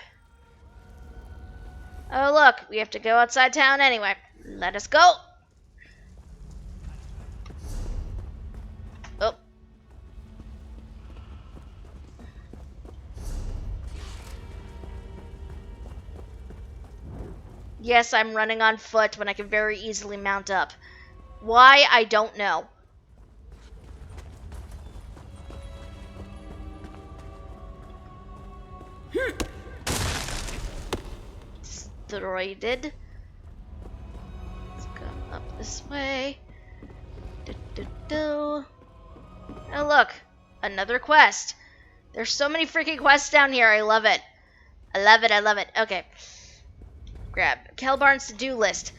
Oh look, we have to go outside town anyway. Let us go. Oh. Yes, I'm running on foot when I can very easily mount up. Why, I don't know. Destroyed. Let's go up this way. Oh look, another quest. There's so many freaking quests down here. I love it. I love it. I love it. Okay. Grab Kelbarn's to-do list.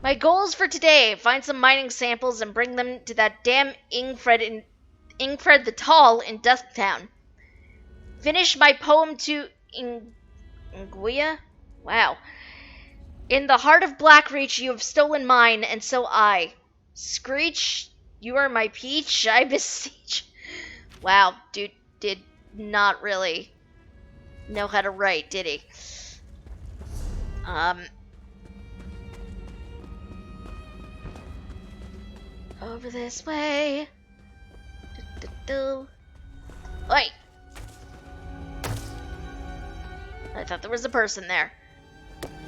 My goals for today: find some mining samples and bring them to that damn Ingfred the Tall in Dusktown. Finish my poem to Inguia? Wow. In the heart of Blackreach, you have stolen mine, and so I. Screech, you are my peach, I beseech. Wow, dude did not really know how to write, did he? Over this way. Wait. I thought there was a person there.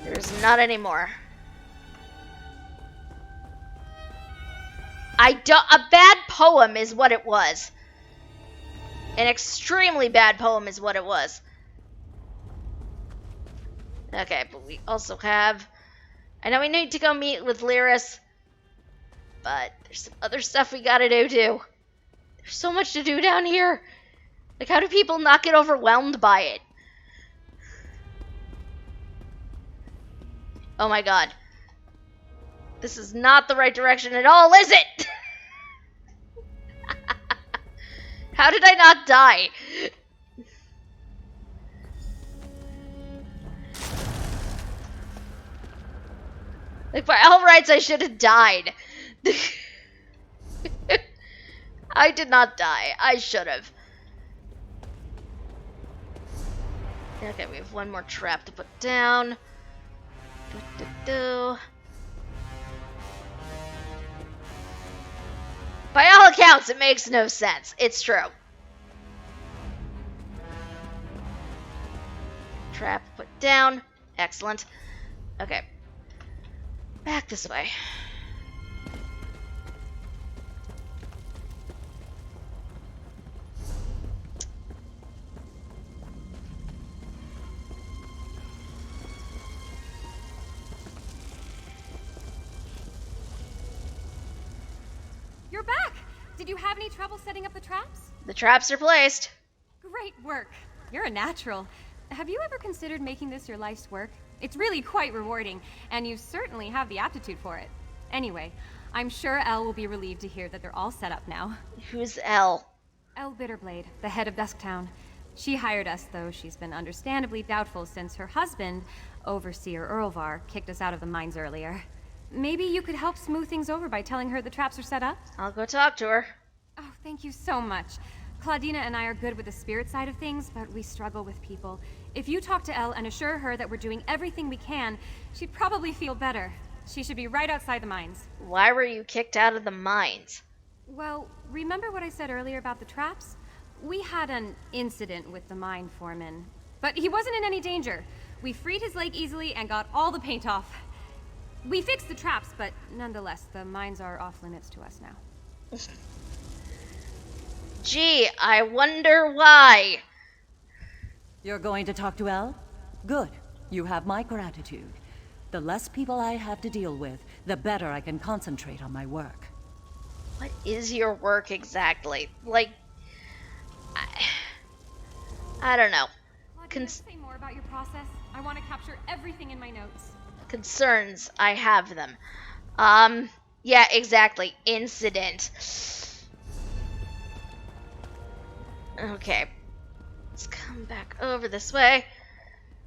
There's not anymore. A bad poem is what it was. An extremely bad poem is what it was. Okay, but we also have... I know we need to go meet with Lyris, but there's some other stuff we gotta do too. There's so much to do down here. Like, how do people not get overwhelmed by it? Oh my god. This is not the right direction at all, is it? How did I not die? Like, by all rights, I should have died. I did not die. I should have. Okay, we have one more trap to put down. By all accounts, it makes no sense. It's true. Trap put down. Excellent. Okay. Back this way. You're back! Did you have any trouble setting up the traps? The traps are placed. Great work. You're a natural. Have you ever considered making this your life's work? It's really quite rewarding, and you certainly have the aptitude for it. Anyway, I'm sure Elle will be relieved to hear that they're all set up now. Who's Elle? Elle Bitterblade, the head of Dusktown. She hired us, though she's been understandably doubtful since her husband, Overseer Earlvar, kicked us out of the mines earlier. Maybe you could help smooth things over by telling her the traps are set up? I'll go talk to her. Oh, thank you so much. Claudina and I are good with the spirit side of things, but we struggle with people. If you talk to Elle and assure her that we're doing everything we can, she'd probably feel better. She should be right outside the mines. Why were you kicked out of the mines? Well, remember what I said earlier about the traps? We had an incident with the mine foreman, but he wasn't in any danger. We freed his leg easily and got all the paint off. We fixed the traps, but nonetheless, the mines are off limits to us now. Gee, I wonder why. You're going to talk to Elle? Good. You have my gratitude. The less people I have to deal with, the better I can concentrate on my work. What is your work exactly? Like, I don't know. Can you say more about your process? I want to capture everything in my notes. Concerns, I have them. Yeah, exactly. Incident. Okay. Let's come back over this way.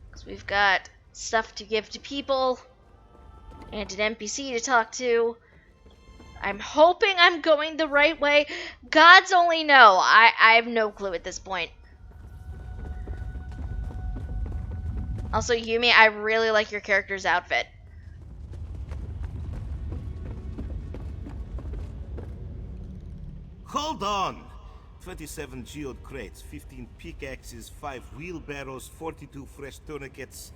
Because we've got stuff to give to people. And an NPC to talk to. I'm hoping I'm going the right way. Gods only know. I have no clue at this point. Also, Yumi, I really like your character's outfit. Hold on! 27 geode crates, 15 pickaxes, 5 wheelbarrows, 42 fresh tourniquets.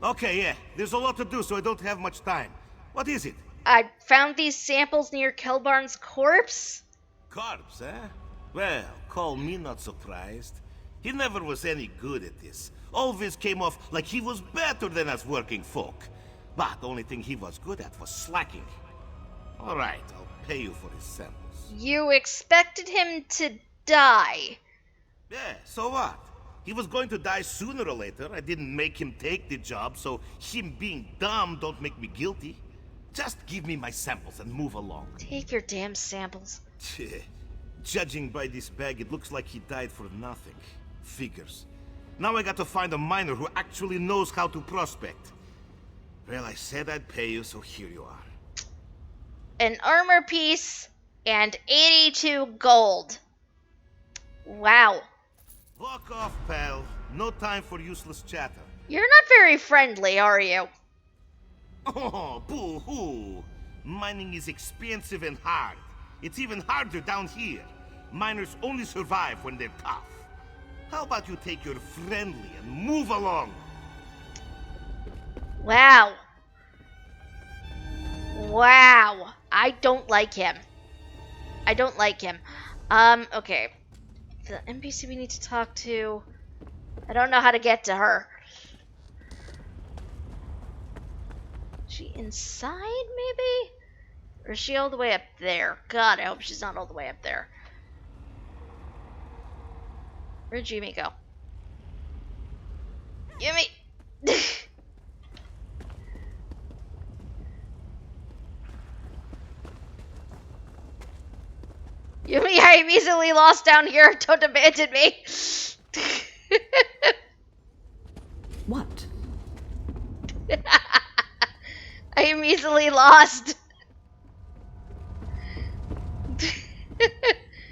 Okay, yeah, there's a lot to do, so I don't have much time. What is it? I found these samples near Kelbarn's corpse. Corpse, eh? Well, call me not surprised. He never was any good at this. Always came off like he was better than us working folk. But the only thing he was good at was slacking. Alright, I'll pay you for his samples. You expected him to die. Yeah, so what? He was going to die sooner or later. I didn't make him take the job, so him being dumb don't make me guilty. Just give me my samples and move along. Take your damn samples. Judging by this bag, it looks like he died for nothing. Figures. Now I got to find a miner who actually knows how to prospect. Well, I said I'd pay you, so here you are. An armor piece and 82 gold. Wow. Walk off, pal. No time for useless chatter. You're not very friendly, are you? Oh, boo-hoo. Mining is expensive and hard. It's even harder down here. Miners only survive when they're tough. How about you take your friendly and move along? Wow. Wow. I don't like him. I don't like him. Okay. The NPC we need to talk to. I don't know how to get to her. Is she inside, maybe? Or is she all the way up there? God, I hope she's not all the way up there. Where'd Jimmy go? Jimmy! Yumi, I am easily lost down here. Don't abandon me. What? I am easily lost.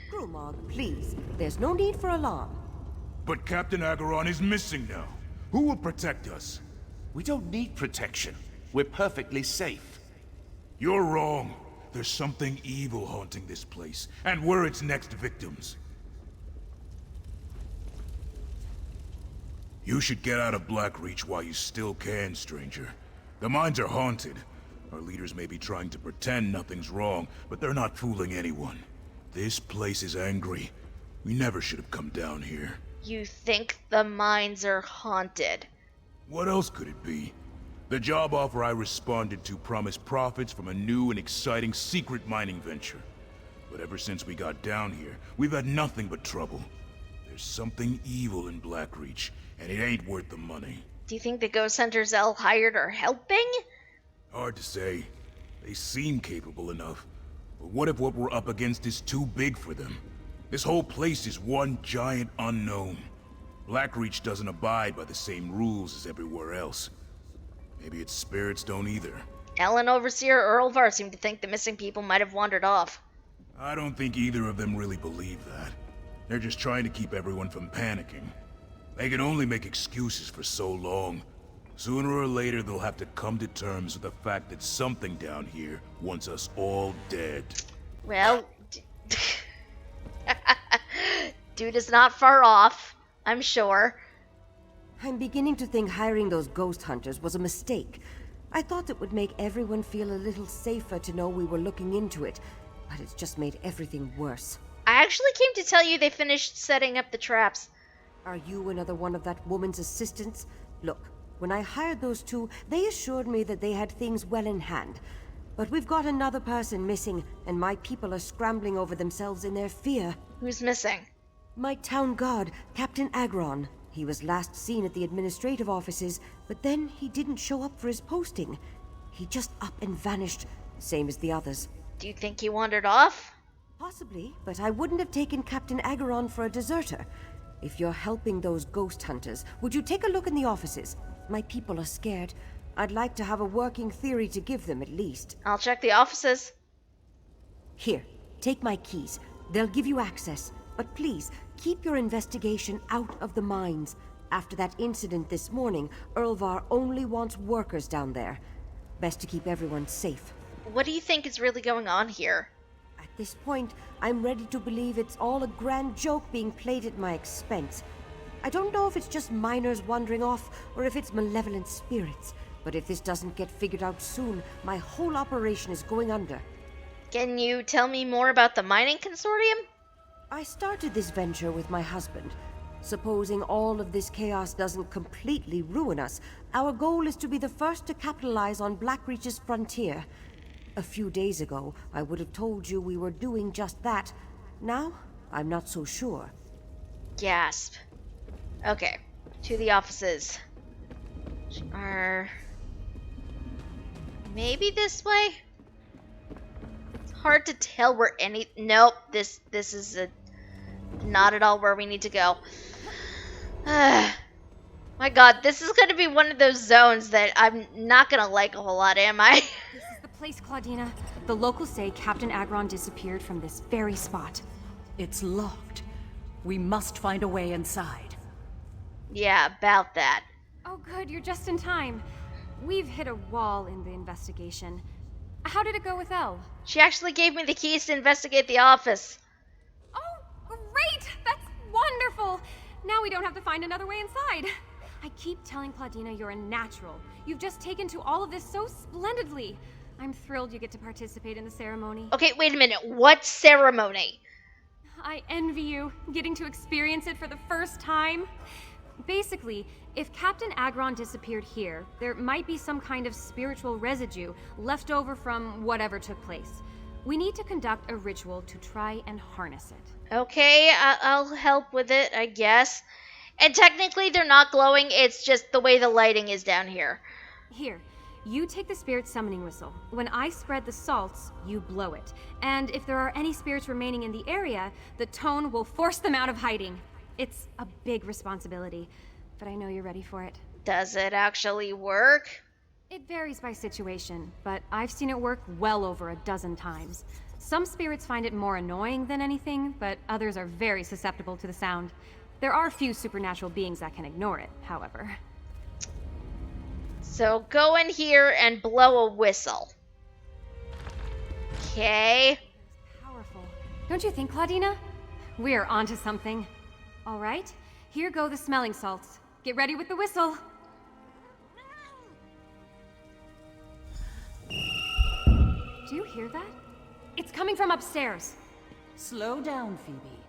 Greymoor, please. There's no need for alarm. But Captain Agaron is missing now. Who will protect us? We don't need protection. We're perfectly safe. You're wrong. There's something evil haunting this place, and we're its next victims. You should get out of Blackreach while you still can, stranger. The mines are haunted. Our leaders may be trying to pretend nothing's wrong, but they're not fooling anyone. This place is angry. We never should have come down here. You think the mines are haunted? What else could it be? The job offer I responded to promised profits from a new and exciting secret mining venture. But ever since we got down here, we've had nothing but trouble. There's something evil in Blackreach, and it ain't worth the money. Do you think the ghost hunters El hired are helping? Hard to say. They seem capable enough. But what if what we're up against is too big for them? This whole place is one giant unknown. Blackreach doesn't abide by the same rules as everywhere else. Maybe its spirits don't either. El and Overseer Earlvar seem to think the missing people might have wandered off. I don't think either of them really believe that. They're just trying to keep everyone from panicking. They can only make excuses for so long. Sooner or later, they'll have to come to terms with the fact that something down here wants us all dead. Well, dude is not far off, I'm sure. I'm beginning to think hiring those ghost hunters was a mistake. I thought it would make everyone feel a little safer to know we were looking into it, but it's just made everything worse. I actually came to tell you they finished setting up the traps. Are you another one of that woman's assistants? Look, when I hired those two, they assured me that they had things well in hand. But we've got another person missing, and my people are scrambling over themselves in their fear. Who's missing? My town guard, Captain Agaron. He was last seen at the administrative offices, but then he didn't show up for his posting. He just up and vanished, same as the others. Do you think he wandered off? Possibly, but I wouldn't have taken Captain Agaron for a deserter. If you're helping those ghost hunters, would you take a look in the offices? My people are scared. I'd like to have a working theory to give them, at least. I'll check the offices. Here, take my keys. They'll give you access. But please, keep your investigation out of the mines. After that incident this morning, Earlvar only wants workers down there. Best to keep everyone safe. What do you think is really going on here? At this point, I'm ready to believe it's all a grand joke being played at my expense. I don't know if it's just miners wandering off, or if it's malevolent spirits. But if this doesn't get figured out soon, my whole operation is going under. Can you tell me more about the mining consortium? I started this venture with my husband. Supposing all of this chaos doesn't completely ruin us, our goal is to be the first to capitalize on Blackreach's frontier. A few days ago, I would have told you we were doing just that. Now, I'm not so sure. Gasp. Okay, to the offices. Which are... maybe this way? It's hard to tell where any... Nope, this is not at all where we need to go. My god, this is going to be one of those zones that I'm not going to like a whole lot, am I? This is the place, Claudina. The locals say Captain Agaron disappeared from this very spot. It's locked. We must find a way inside. Yeah, about that. Oh, good, you're just in time. We've hit a wall in the investigation. How did it go with Elle? She actually gave me the keys to investigate the office. Oh, great! That's wonderful! Now we don't have to find another way inside. I keep telling Claudina you're a natural. You've just taken to all of this so splendidly. I'm thrilled you get to participate in the ceremony. Okay, wait a minute. What ceremony? I envy you, getting to experience it for the first time. Basically, if Captain Agron disappeared here, there might be some kind of spiritual residue left over from whatever took place. We need to conduct a ritual to try and harness it. Okay, I'll help with it, I guess. And technically they're not glowing, it's just the way the lighting is down here. Here, you take the spirit summoning whistle. When I spread the salts, you blow it. And if there are any spirits remaining in the area, the tone will force them out of hiding. It's a big responsibility, but I know you're ready for it. Does it actually work? It varies by situation, but I've seen it work well over a dozen times. Some spirits find it more annoying than anything, but others are very susceptible to the sound. There are few supernatural beings that can ignore it, however. So go in here and blow a whistle. Okay. Powerful. Don't you think, Claudina? We're onto something. All right, here go the smelling salts. Get ready with the whistle. Do you hear that? It's coming from upstairs. Slow down, Phoebe.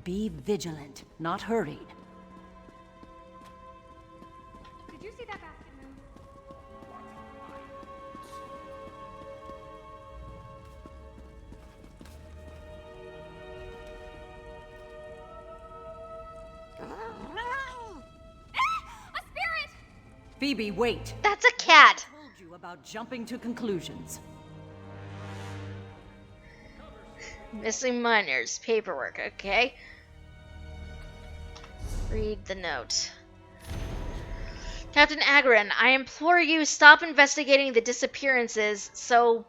Be vigilant, not hurried. Did you see that basket move? A spirit! Phoebe, wait. That's a cat. I told you about jumping to conclusions. Missing miners, paperwork, okay. Read the note. Captain Agron, I implore you, stop investigating the disappearances so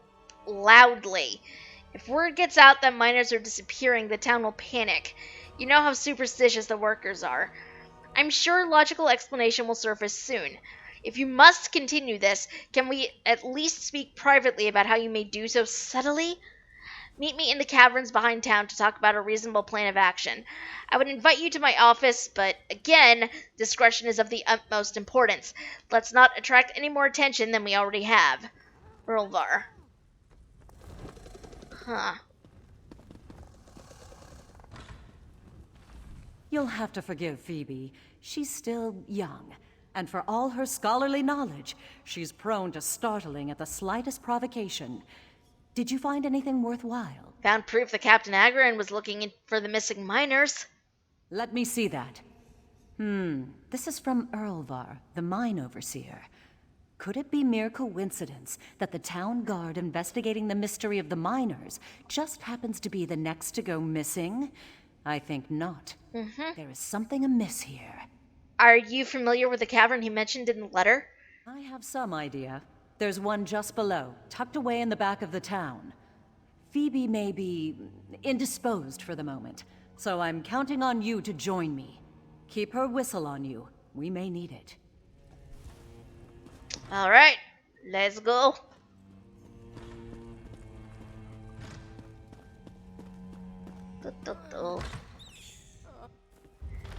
loudly. If word gets out that miners are disappearing, the town will panic. You know how superstitious the workers are. I'm sure logical explanation will surface soon. If you must continue this, can we at least speak privately about how you may do so subtly? Meet me in the caverns behind town to talk about a reasonable plan of action. I would invite you to my office, but again, discretion is of the utmost importance. Let's not attract any more attention than we already have. Earlvar. Huh. You'll have to forgive Phoebe. She's still young, and for all her scholarly knowledge, she's prone to startling at the slightest provocation. Did you find anything worthwhile? Found proof that Captain Agron was looking for the missing miners. Let me see that. This is from Earlvar, the mine overseer. Could it be mere coincidence that the town guard investigating the mystery of the miners just happens to be the next to go missing? I think not. There is something amiss here. Are you familiar with the cavern he mentioned in the letter? I have some idea. There's one just below, tucked away in the back of the town. Phoebe may be indisposed for the moment, so I'm counting on you to join me. Keep her whistle on you. We may need it. All right, let's go.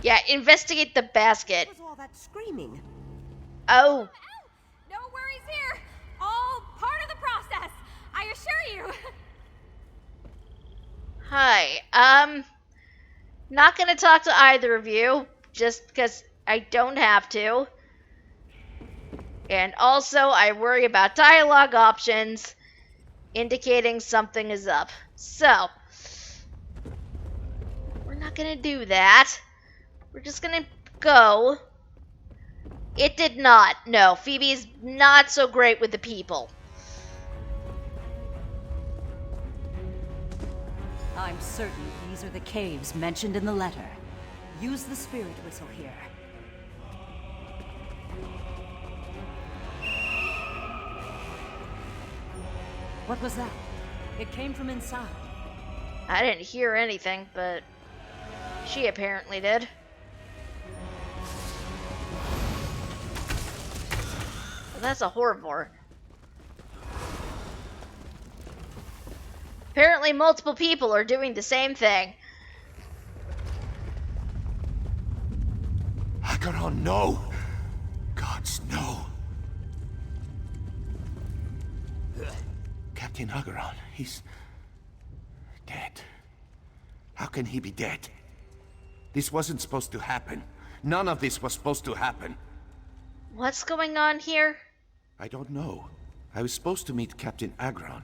Yeah, investigate the basket. What was all that screaming? Oh, No worries here. All part of the process. I assure you. hi. Not gonna talk to either of you, just because I don't have to. And also, I worry about dialogue options indicating something is up. So, we're not gonna do that. We're just gonna go. It did not. No, Phoebe's not so great with the people. I'm certain these are the caves mentioned in the letter. Use the spirit whistle here. What was that? It came from inside. I didn't hear anything, but She apparently did. That's a Horvor. Apparently multiple people are doing the same thing. Acheron, no! Gods, no! Captain Acheron, he's... dead. How can he be dead? This wasn't supposed to happen. None of this was supposed to happen. What's going on here? I don't know. I was supposed to meet Captain Acheron,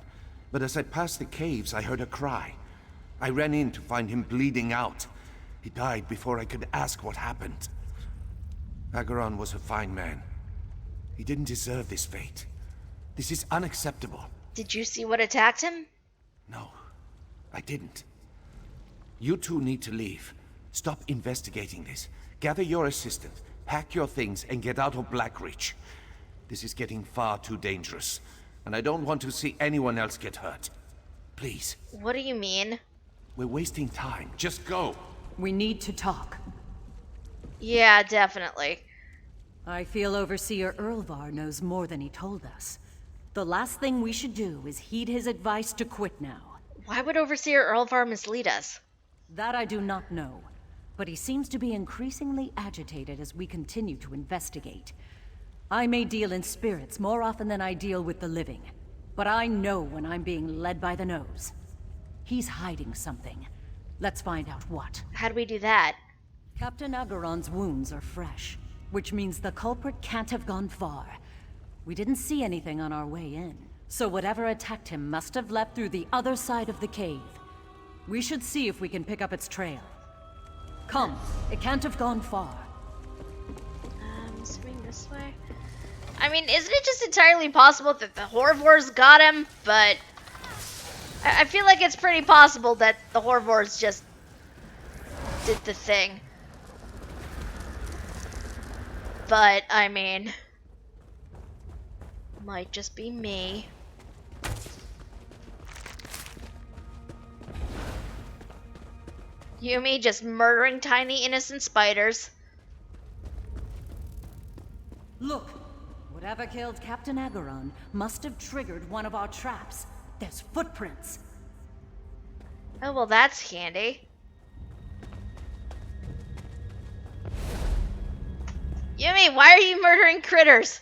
but as I passed the caves, I heard a cry. I ran in to find him bleeding out. He died before I could ask what happened. Acheron was a fine man. He didn't deserve this fate. This is unacceptable. Did you see what attacked him? No, I didn't. You two need to leave. Stop investigating this. Gather your assistant, pack your things, and get out of Blackreach. This is getting far too dangerous, and I don't want to see anyone else get hurt. Please. What do you mean? We're wasting time. Just go. We need to talk. Yeah, definitely. I feel Overseer Erlvar knows more than he told us. The last thing we should do is heed his advice to quit now. Why would Overseer Erlvar mislead us? That I do not know, but he seems to be increasingly agitated as we continue to investigate. I may deal in spirits more often than I deal with the living, but I know when I'm being led by the nose. He's hiding something. Let's find out what. How do we do that? Captain Acheron's wounds are fresh, which means the culprit can't have gone far. We didn't see anything on our way in, so whatever attacked him must have left through the other side of the cave. We should see if we can pick up its trail. Come, it can't have gone far. Swing this way. I mean, isn't it just entirely possible that the Horvors got him? But I feel like it's pretty possible that the Horvors just did the thing. But, I mean, might just be me. Yumi just murdering tiny innocent spiders. Look! Whatever killed Captain Acheron must have triggered one of our traps. There's footprints. Oh, well, that's handy. Yumi, why are you murdering critters?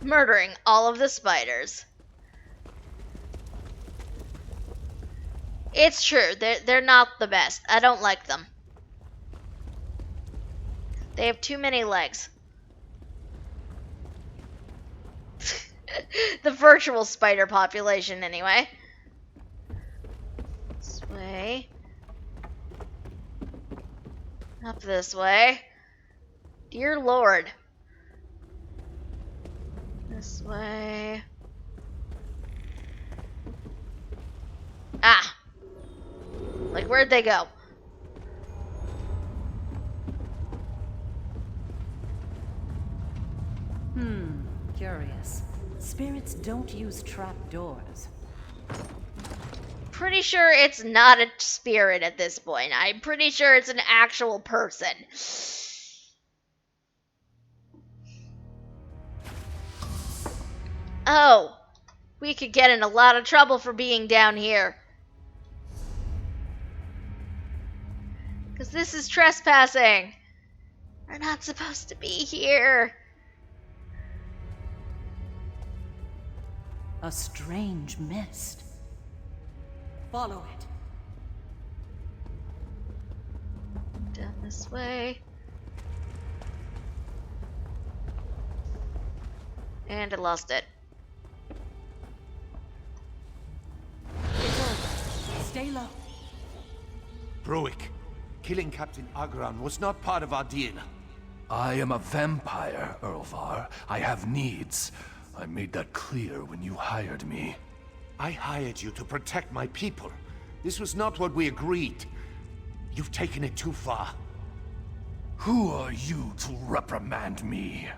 Murdering all of the spiders. It's true, they're not the best. I don't like them. They have too many legs. The virtual spider population, anyway. This way. Up this way. Dear Lord. This way. Ah! Like, where'd they go? Curious. Spirits don't use trapdoors. Pretty sure it's not a spirit at this point. I'm pretty sure it's an actual person. Oh, we could get in a lot of trouble for being down here. Because this is trespassing. We're not supposed to be here. A strange mist. Follow it. Down this way. And I lost it. Stay low. Bruick, killing Captain Acheron was not part of our deal. I am a vampire, Erlvar. I have needs. I made that clear when you hired me. I hired you to protect my people. This was not what we agreed. You've taken it too far. Who are you to reprimand me?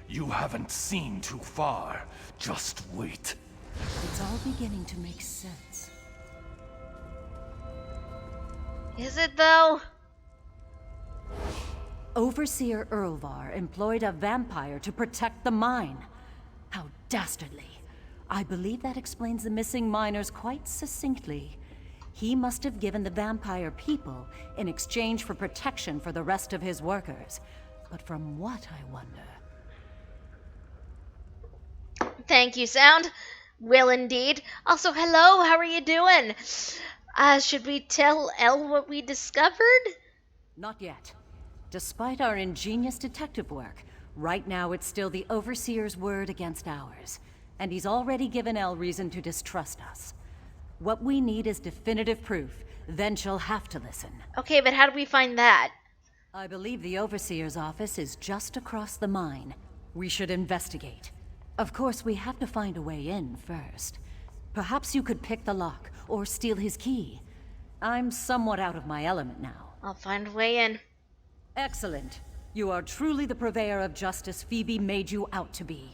You haven't seen too far. Just wait. It's all beginning to make sense. Is it though? Overseer Earlvar employed a vampire to protect the mine. How dastardly. I believe that explains the missing miners quite succinctly. He must have given the vampire people in exchange for protection for the rest of his workers. But from what, I wonder? Thank you, Sound. Will indeed. Also, hello, how are you doing? Should we tell Elle what we discovered? Not yet. Despite our ingenious detective work, right now it's still the Overseer's word against ours. And he's already given Elle reason to distrust us. What we need is definitive proof. Then she'll have to listen. Okay, but how do we find that? I believe the Overseer's office is just across the mine. We should investigate. Of course, we have to find a way in first. Perhaps you could pick the lock, or steal his key. I'm somewhat out of my element now. I'll find a way in. Excellent. You are truly the purveyor of justice Phoebe made you out to be.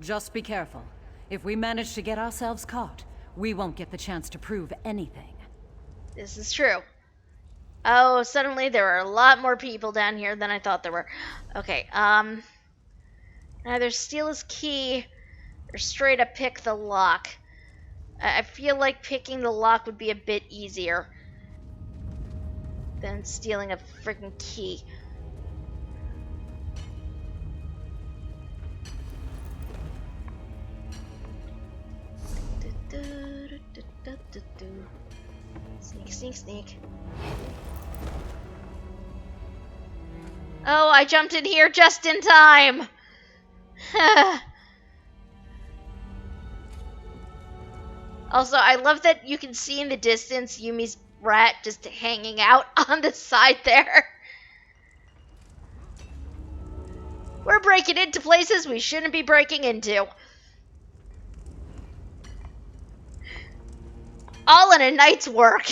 Just be careful. If we manage to get ourselves caught, we won't get the chance to prove anything. This is true. Oh, suddenly there are a lot more people down here than I thought there were. Okay, either steal his key or straight up pick the lock. I feel like picking the lock would be a bit easier than stealing a freaking key. Sneak, sneak, sneak. Oh, I jumped in here just in time! Also, I love that you can see in the distance Yumi's rat just hanging out on the side there. We're breaking into places we shouldn't be breaking into. All in a night's work.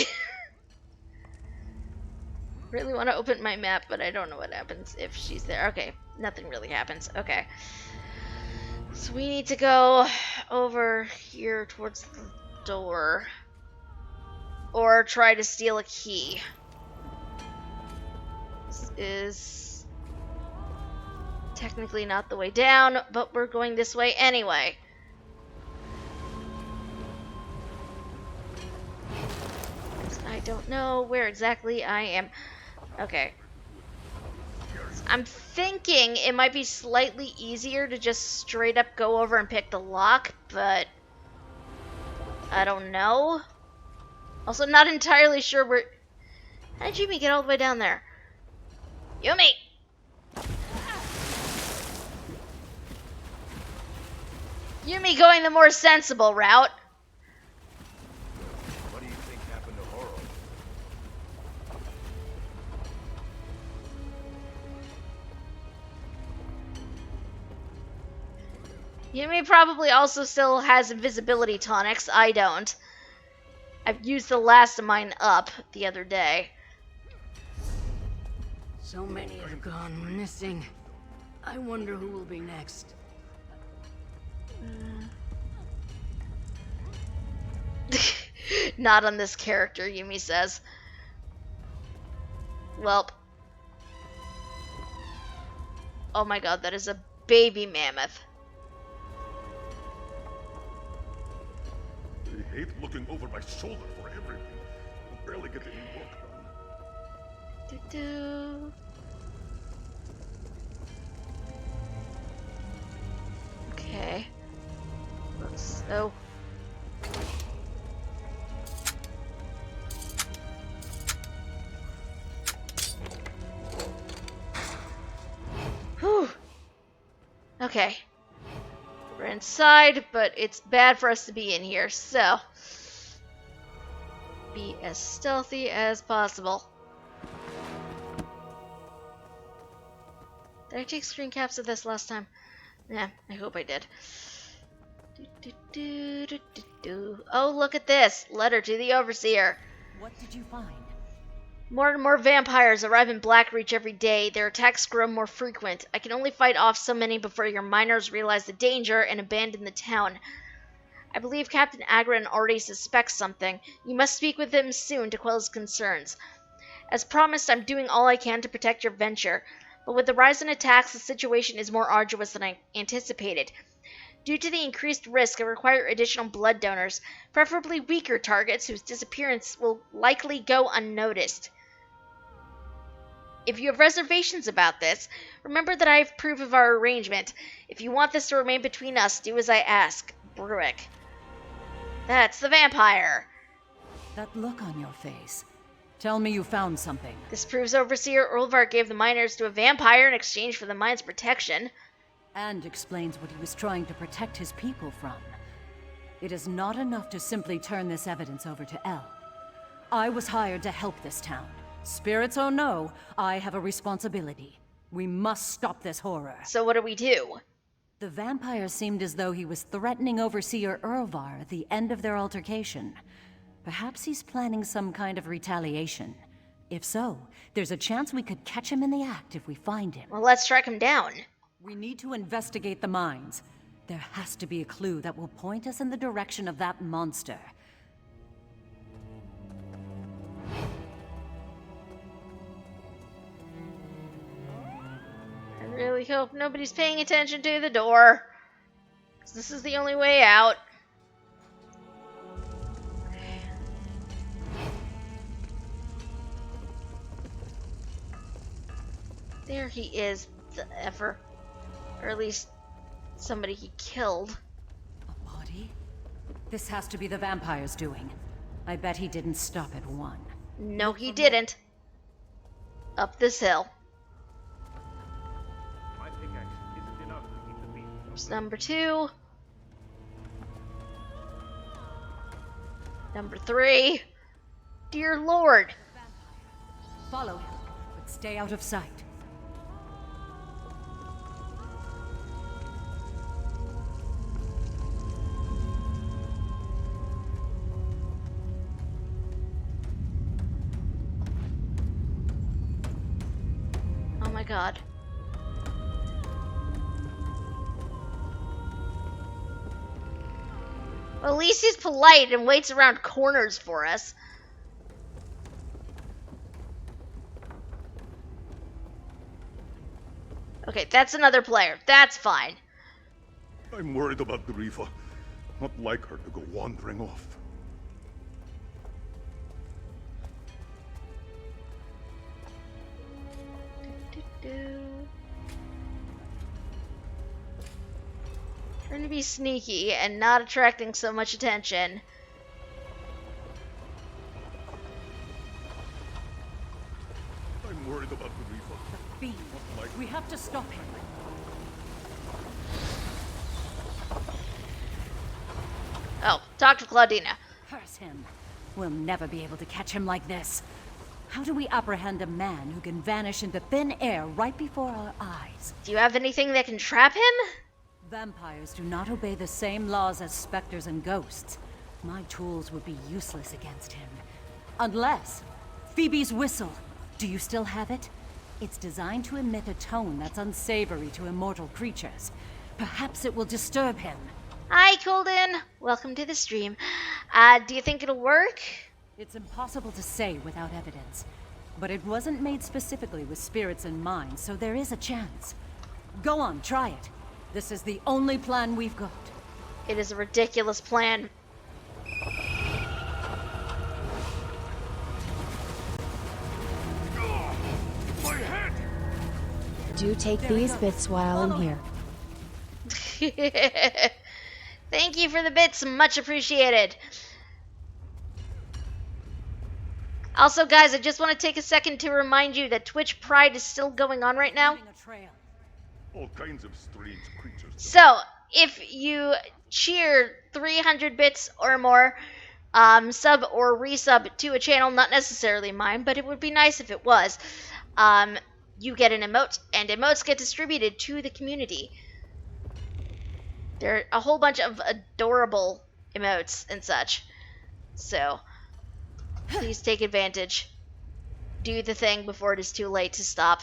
Really want to open my map, but I don't know what happens if she's there. Okay, nothing really happens. Okay. So we need to go over here towards the door. Or try to steal a key. This is technically not the way down, but we're going this way anyway. I don't know where exactly I am. Okay. I'm thinking it might be slightly easier to just straight up go over and pick the lock, but I don't know. Also, not entirely sure where... How did Yumi get all the way down there? Yumi! Yumi going the more sensible route. What do you think happened to Horo? Yumi probably also still has invisibility tonics. I don't. I've used the last of mine up the other day. So many have gone missing. I wonder who will be next. Not on this character, Yumi says. Welp. Oh my god, that is a baby mammoth. I hate looking over my shoulder for everything. I barely get any work done. Doo-doo. Okay. Looks so. Whew. Okay. We're inside, but it's bad for us to be in here, so be as stealthy as possible. Did I take screen caps of this last time? Yeah, I hope I did. Do. Oh, look at this! Letter to the Overseer. What did you find? More and more vampires arrive in Blackreach every day. Their attacks grow more frequent. I can only fight off so many before your miners realize the danger and abandon the town. I believe Captain Agron already suspects something. You must speak with him soon to quell his concerns. As promised, I'm doing all I can to protect your venture, but with the rise in attacks, the situation is more arduous than I anticipated. Due to the increased risk, I require additional blood donors, preferably weaker targets whose disappearance will likely go unnoticed. If you have reservations about this, remember that I have proof of our arrangement. If you want this to remain between us, do as I ask. Bruick. That's the vampire. That look on your face. Tell me you found something. This proves Overseer Ulvar gave the miners to a vampire in exchange for the mine's protection. And explains what he was trying to protect his people from. It is not enough to simply turn this evidence over to El. I was hired to help this town. Spirits or no, I have a responsibility. We must stop this horror. So what do we do? The vampire seemed as though he was threatening Overseer Ulvar at the end of their altercation. Perhaps he's planning some kind of retaliation. If so, there's a chance we could catch him in the act if we find him. Well, let's track him down. We need to investigate the mines. There has to be a clue that will point us in the direction of that monster. I really hope nobody's paying attention to the door, 'cause this is the only way out. There he is, the effer. Or at least somebody he killed. A body? This has to be the vampire's doing. I bet he didn't stop at one. No, he didn't. Up this hill. There's number 2. Number 3. Dear Lord. Follow him, but stay out of sight. Oh my god. Well, at least he's polite and waits around corners for us. Okay, that's another player. That's fine. I'm worried about Griefa. Not like her to go wandering off. Trying to be sneaky and not attracting so much attention. I'm worried about Griefa. The fiend. We have to stop him. Oh, talk to Claudina. Curse him. We'll never be able to catch him like this. How do we apprehend a man who can vanish into thin air right before our eyes? Do you have anything that can trap him? Vampires do not obey the same laws as specters and ghosts. My tools would be useless against him. Unless... Phoebe's whistle. Do you still have it? It's designed to emit a tone that's unsavory to immortal creatures. Perhaps it will disturb him. Hi, Colden. Welcome to the stream. Do you think it'll work? It's impossible to say without evidence. But it wasn't made specifically with spirits in mind, so there is a chance. Go on, try it. This is the only plan we've got. It is a ridiculous plan. My head! Do take these bits while I'm here. Thank you for the bits, much appreciated. Also, guys, I just want to take a second to remind you that Twitch Pride is still going on right now. All kinds of strange creatures. So, if you cheer 300 bits or more, sub or resub to a channel, not necessarily mine, but it would be nice if it was, you get an emote, and emotes get distributed to the community. There are a whole bunch of adorable emotes and such. So, please take advantage. do the thing before it is too late to stop.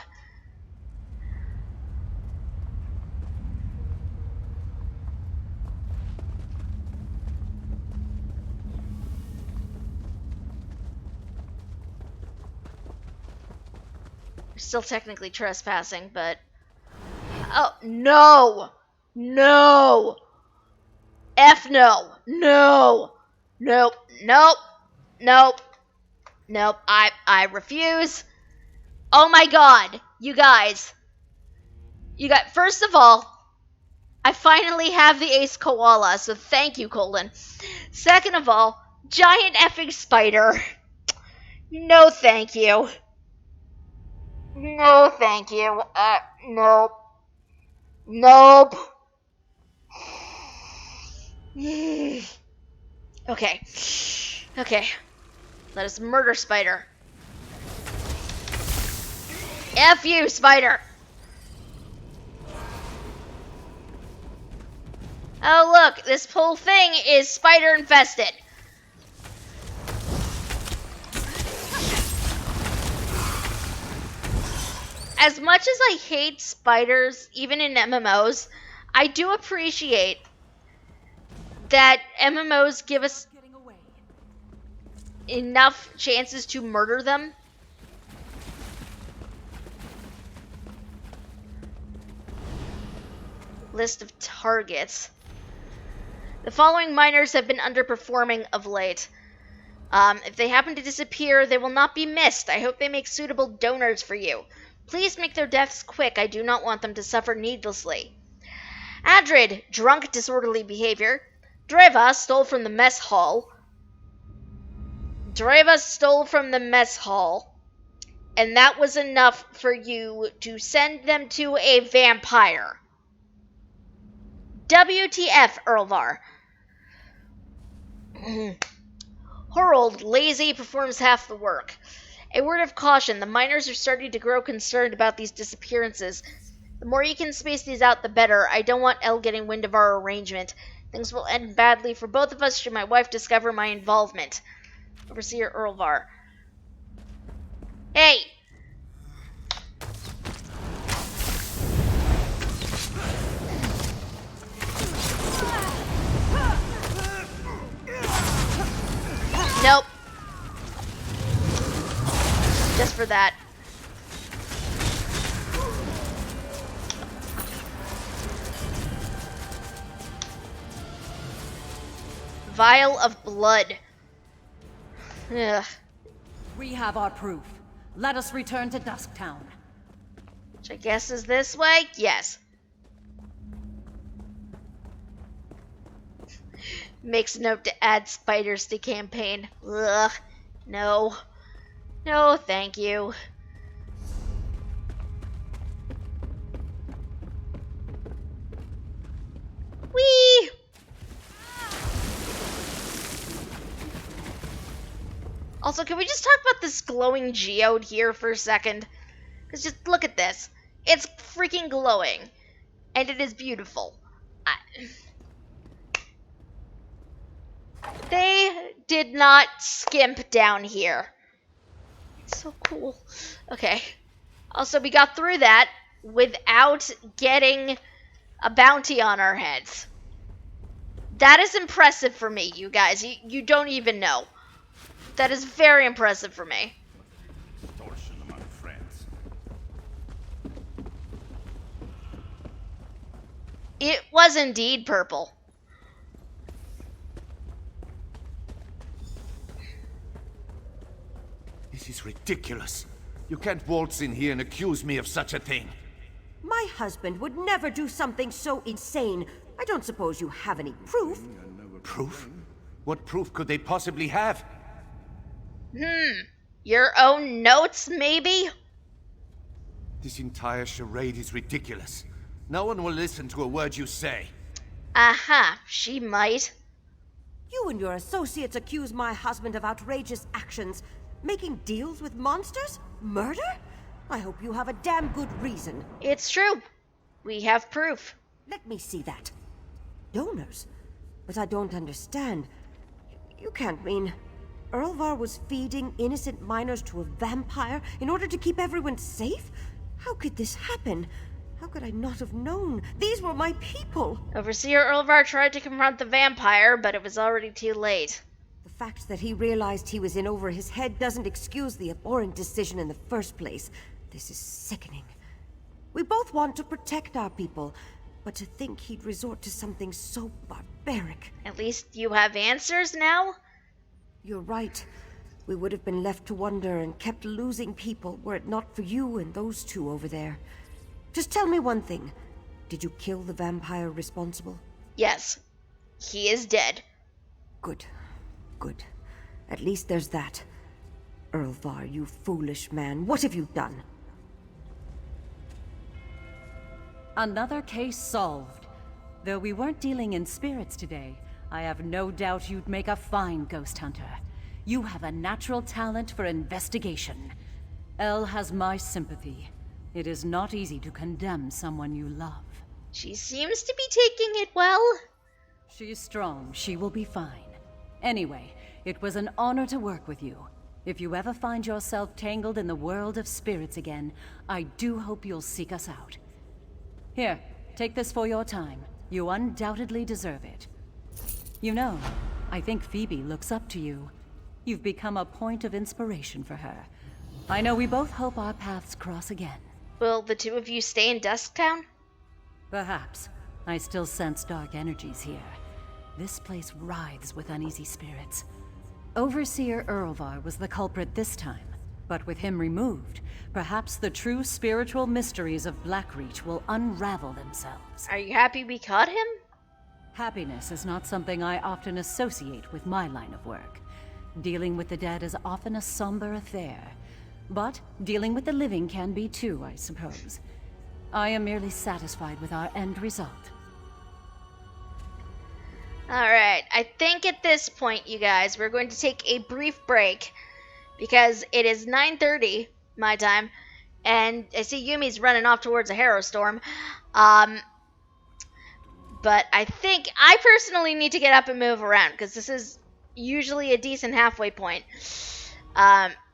We're still technically trespassing, but... Oh, no! No! F no! No! Nope. Nope. Nope. Nope. I refuse. Oh my god. You guys. First of all, I finally have the ace koala, so thank you, Colin. Second of all, giant effing spider. No thank you. No thank you. Nope. Nope. Okay. Okay. Let us murder Spider. F you, Spider! Oh look, this whole thing is spider infested. As much as I hate spiders, even in MMOs, I do appreciate that MMOs give us enough chances to murder them. List of targets. The following miners have been underperforming of late. If they happen to disappear, they will not be missed. I hope they make suitable donors for you. Please make their deaths quick. I do not want them to suffer needlessly. Adrid, drunk, disorderly behavior. Dreva stole from the mess hall. And that was enough for you to send them to a vampire. WTF, Erlvar. Harold, lazy, performs half the work. A word of caution, the miners are starting to grow concerned about these disappearances. The more you can space these out, the better. I don't want Elle getting wind of our arrangement. Things will end badly for both of us should my wife discover my involvement. Overseer Erlvar. Hey! Nope. Just for that. Vial of blood. Ugh. We have our proof. Let us return to Dusktown. Which I guess is this way? Yes. Makes note to add spiders to campaign. Ugh. No. No, thank you. Whee! Also, can we just talk about this glowing geode here for a second? Because just look at this. It's freaking glowing. And it is beautiful. They did not skimp down here. It's so cool. Okay. Also, we got through that without getting a bounty on our heads. That is impressive for me, you guys. You don't even know. That is very impressive for me. It was indeed purple. This is ridiculous. You can't waltz in here and accuse me of such a thing. My husband would never do something so insane. I don't suppose you have any proof. Proof? What proof could they possibly have? Your own notes, maybe? This entire charade is ridiculous. No one will listen to a word you say. Aha, she might. You and your associates accuse my husband of outrageous actions. Making deals with monsters? Murder? I hope you have a damn good reason. It's true. We have proof. Let me see that. Donors? But I don't understand. You can't mean... Erlvar was feeding innocent miners to a vampire in order to keep everyone safe? How could this happen? How could I not have known? These were my people! Overseer Erlvar tried to confront the vampire, but it was already too late. The fact that he realized he was in over his head doesn't excuse the abhorrent decision in the first place. This is sickening. We both want to protect our people, but to think he'd resort to something so barbaric. At least you have answers now? You're right. We would have been left to wonder and kept losing people were it not for you and those two over there. Just tell me one thing. Did you kill the vampire responsible? Yes. He is dead. Good. Good. At least there's that. Erlvar, you foolish man. What have you done? Another case solved. Though we weren't dealing in spirits today, I have no doubt you'd make a fine ghost hunter. You have a natural talent for investigation. Elle has my sympathy. It is not easy to condemn someone you love. She seems to be taking it well. She's strong. She will be fine. Anyway, it was an honor to work with you. If you ever find yourself tangled in the world of spirits again, I do hope you'll seek us out. Here, take this for your time. You undoubtedly deserve it. You know, I think Phoebe looks up to you. You've become a point of inspiration for her. I know we both hope our paths cross again. Will the two of you stay in Dusktown? Perhaps. I still sense dark energies here. This place writhes with uneasy spirits. Overseer Erlvar was the culprit this time, but with him removed, perhaps the true spiritual mysteries of Blackreach will unravel themselves. Are you happy we caught him? Happiness is not something I often associate with my line of work. Dealing with the dead is often a somber affair. But dealing with the living can be too, I suppose. I am merely satisfied with our end result. Alright, I think at this point, you guys, we're going to take a brief break because it is 9:30 my time, and I see Yumi's running off towards a Harrow Storm. But I think I personally need to get up and move around because this is usually a decent halfway point.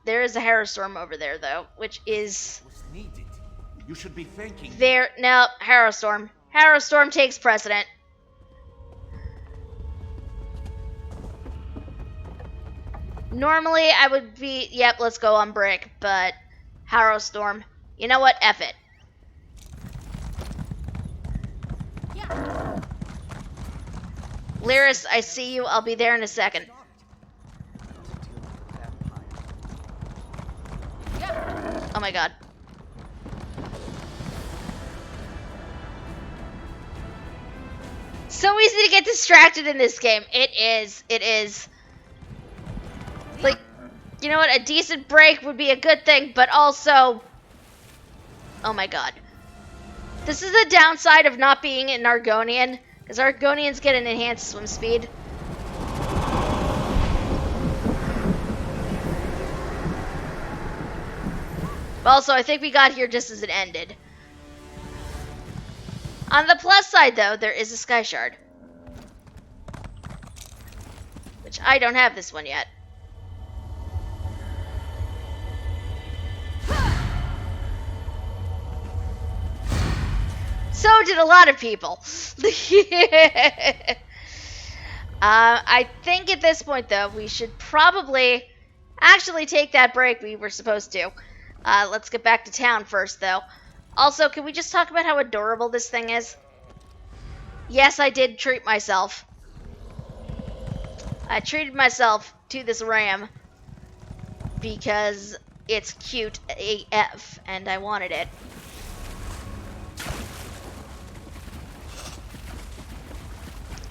There is a Harrow Storm over there, though, which is Needed. You should be thanking there. No, Harrow Storm. Harrow Storm takes precedent. Normally, I would be, yep, let's go on brick, but Harrow Storm. You know what? F it. Lyris, I see you. I'll be there in a second. Oh my god. So easy to get distracted in this game. It is. Like, you know what? A decent break would be a good thing, but also... Oh my god. This is the downside of not being an Argonian, because Argonians get an enhanced swim speed. Also, I think we got here just as it ended. On the plus side, though, there is a Sky Shard. Which I don't have this one yet. So did a lot of people. I think at this point, though, we should probably actually take that break we were supposed to. Let's get back to town first, though. Also, can we just talk about how adorable this thing is? Yes, I did treat myself. I treated myself to this ram because it's cute AF and I wanted it.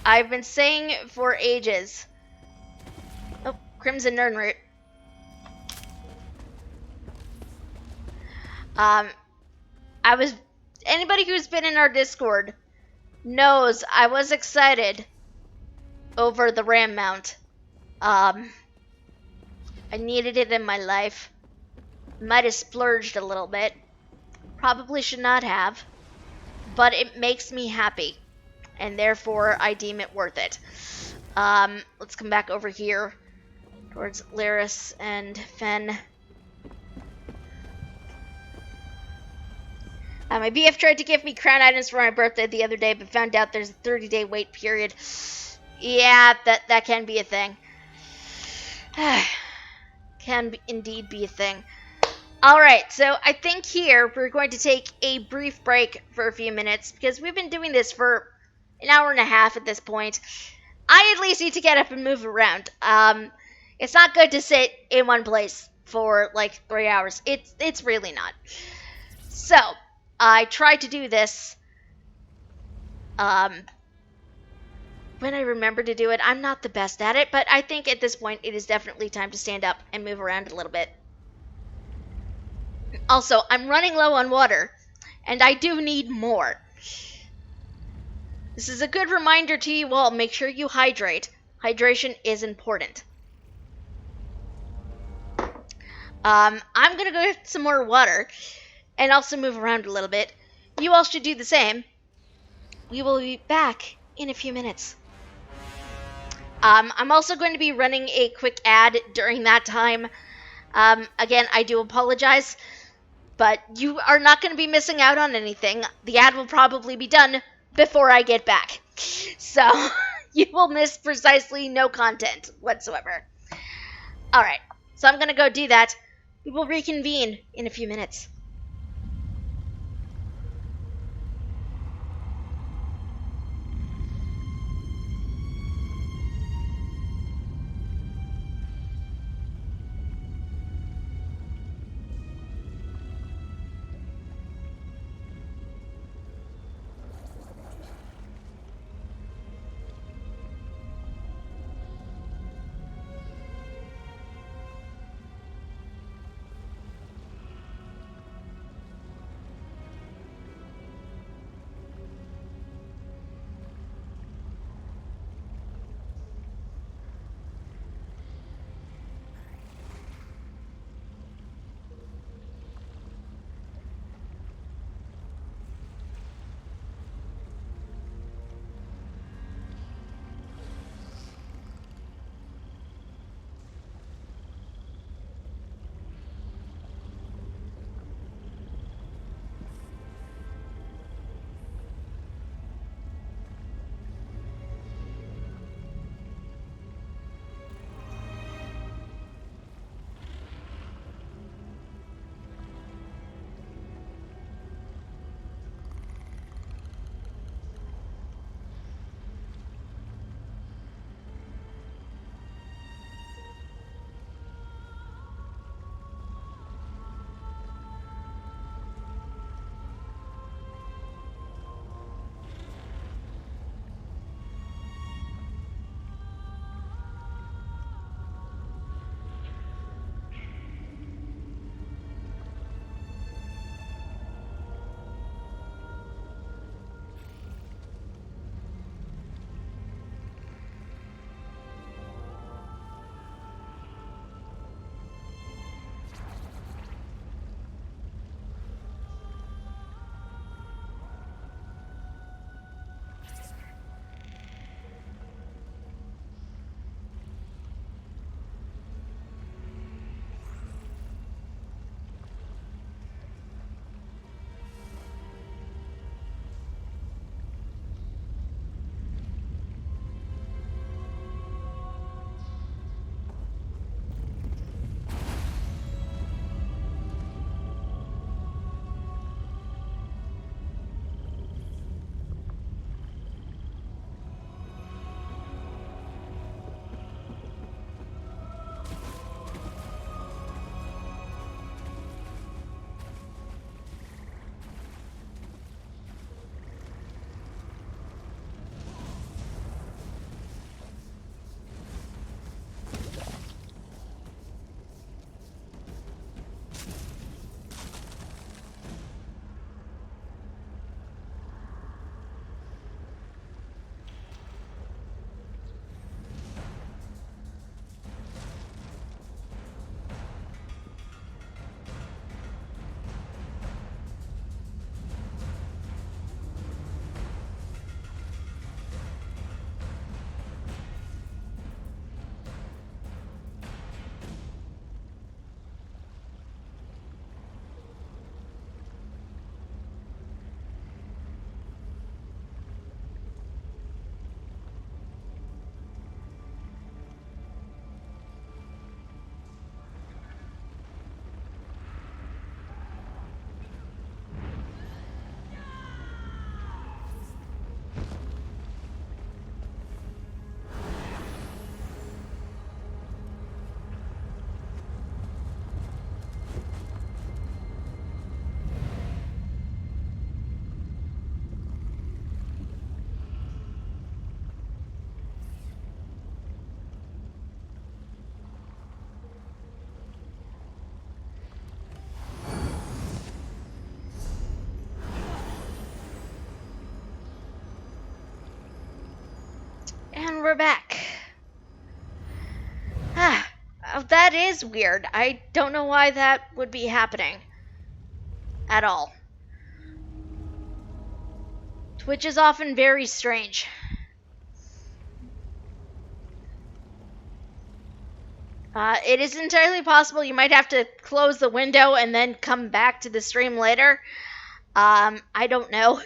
I've been saying for ages. Oh, Crimson Nernroot. Anybody who's been in our Discord knows I was excited over the ram mount. I needed it in my life. Might have splurged a little bit. Probably should not have. But it makes me happy. And therefore, I deem it worth it. Let's come back over here. towards Lyris and Fen. My BF tried to give me crown items for my birthday the other day, but found out there's a 30-day wait period. Yeah, that can be a thing. Indeed be a thing. Alright, so I think here we're going to take a brief break for a few minutes, because we've been doing this for an hour and a half at this point. I at least need to get up and move around. It's not good to sit in one place for like 3 hours. It's really not. So, I tried to do this when I remember to do it. I'm not the best at it, but I think at this point it is definitely time to stand up and move around a little bit. Also, I'm running low on water, and I do need more. This is a good reminder to you all. Make sure you hydrate. Hydration is important. I'm gonna go get some more water, and also move around a little bit. You all should do the same. We will be back in a few minutes. I'm also going to be running a quick ad during that time. Again, I do apologize, but you are not going to be missing out on anything. The ad will probably be done before I get back. So, you will miss precisely no content whatsoever. Alright, so I'm going to go do that. We will reconvene in a few minutes. we're back. Ah, that is weird. I don't know why that would be happening. At all. Twitch is often very strange. It is entirely possible you might have to close the window and then come back to the stream later. I don't know.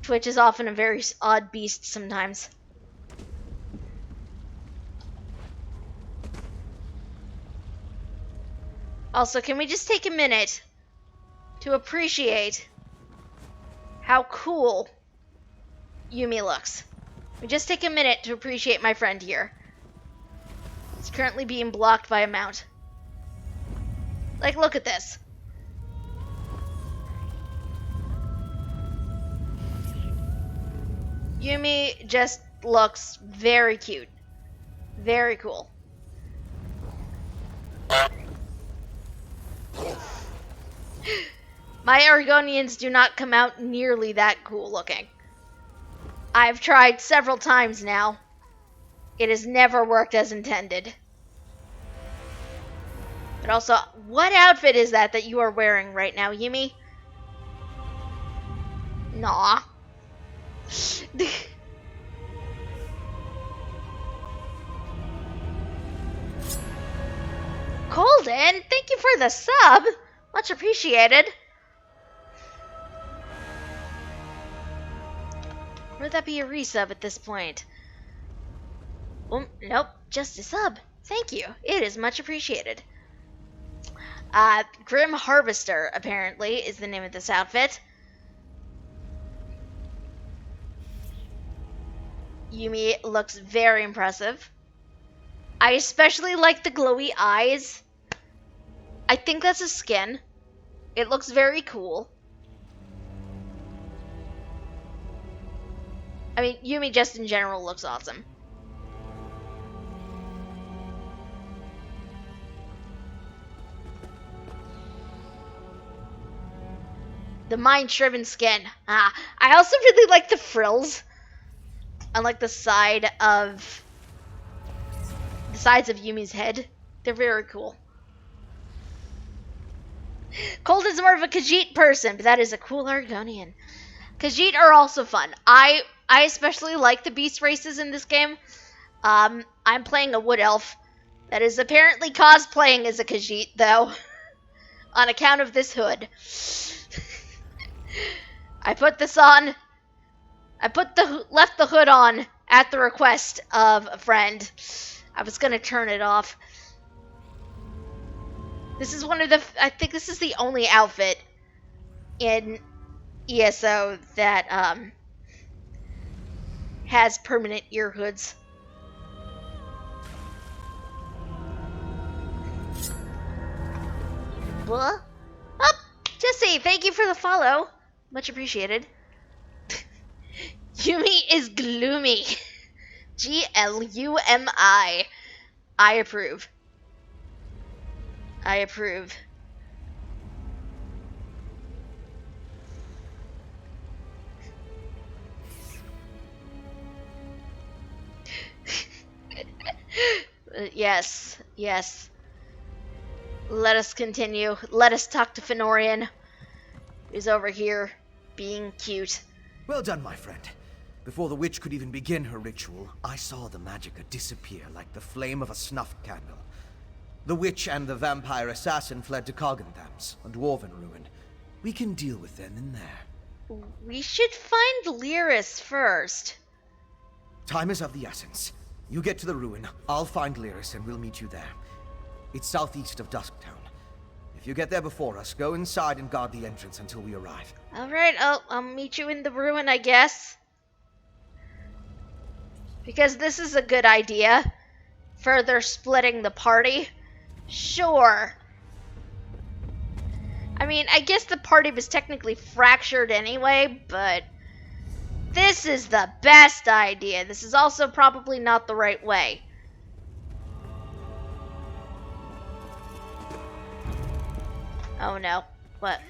Twitch is often a very odd beast sometimes. Also, can we just take a minute to appreciate how cool Yumi looks? We just take a minute to appreciate my friend here. It's currently being blocked by a mount. Like, look at this. Yumi just looks very cute. Very cool. My Argonians do not come out nearly that cool looking. I've tried several times now. It has never worked as intended. But also, what outfit is that you are wearing right now, Yumi? Nah. Colden, thank you for the sub. Much appreciated. Would that be a resub at this point? Nope, just a sub. Thank you. It is much appreciated. Grim Harvester, apparently, is the name of this outfit. Yumi looks very impressive. I especially like the glowy eyes. I think that's a skin. It looks very cool. I mean, Yumi just in general looks awesome. The mind-shriven skin. I also really like the frills on like the sides of Yumi's head. They're very cool. Cold is more of a Khajiit person, but that is a cool Argonian. Khajiit are also fun. I especially like the beast races in this game. I'm playing a wood elf that is apparently cosplaying as a Khajiit, though, on account of this hood. I put this on. Left the hood on at the request of a friend. I was gonna turn it off. This is I think this is the only outfit in ESO that has permanent ear hoods. What? Oh, Jesse, thank you for the follow. Much appreciated. Yumi is gloomy. Glumi. I approve. I approve. Yes, yes. Let us continue. Let us talk to Fenorian, who's over here being cute. Well done, my friend. Before the witch could even begin her ritual, I saw the magicka disappear like the flame of a snuffed candle. The witch and the vampire assassin fled to Coggentham's, a dwarven ruin. We can deal with them in there. We should find Lyris first. Time is of the essence. You get to the ruin, I'll find Lyris and we'll meet you there. It's southeast of Dusktown. If you get there before us, go inside and guard the entrance until we arrive. Alright, I'll meet you in the ruin, I guess. Because this is a good idea. Further splitting the party. Sure. I mean, I guess the party was technically fractured anyway, but this is the best idea. This is also probably not the right way. Oh no. What?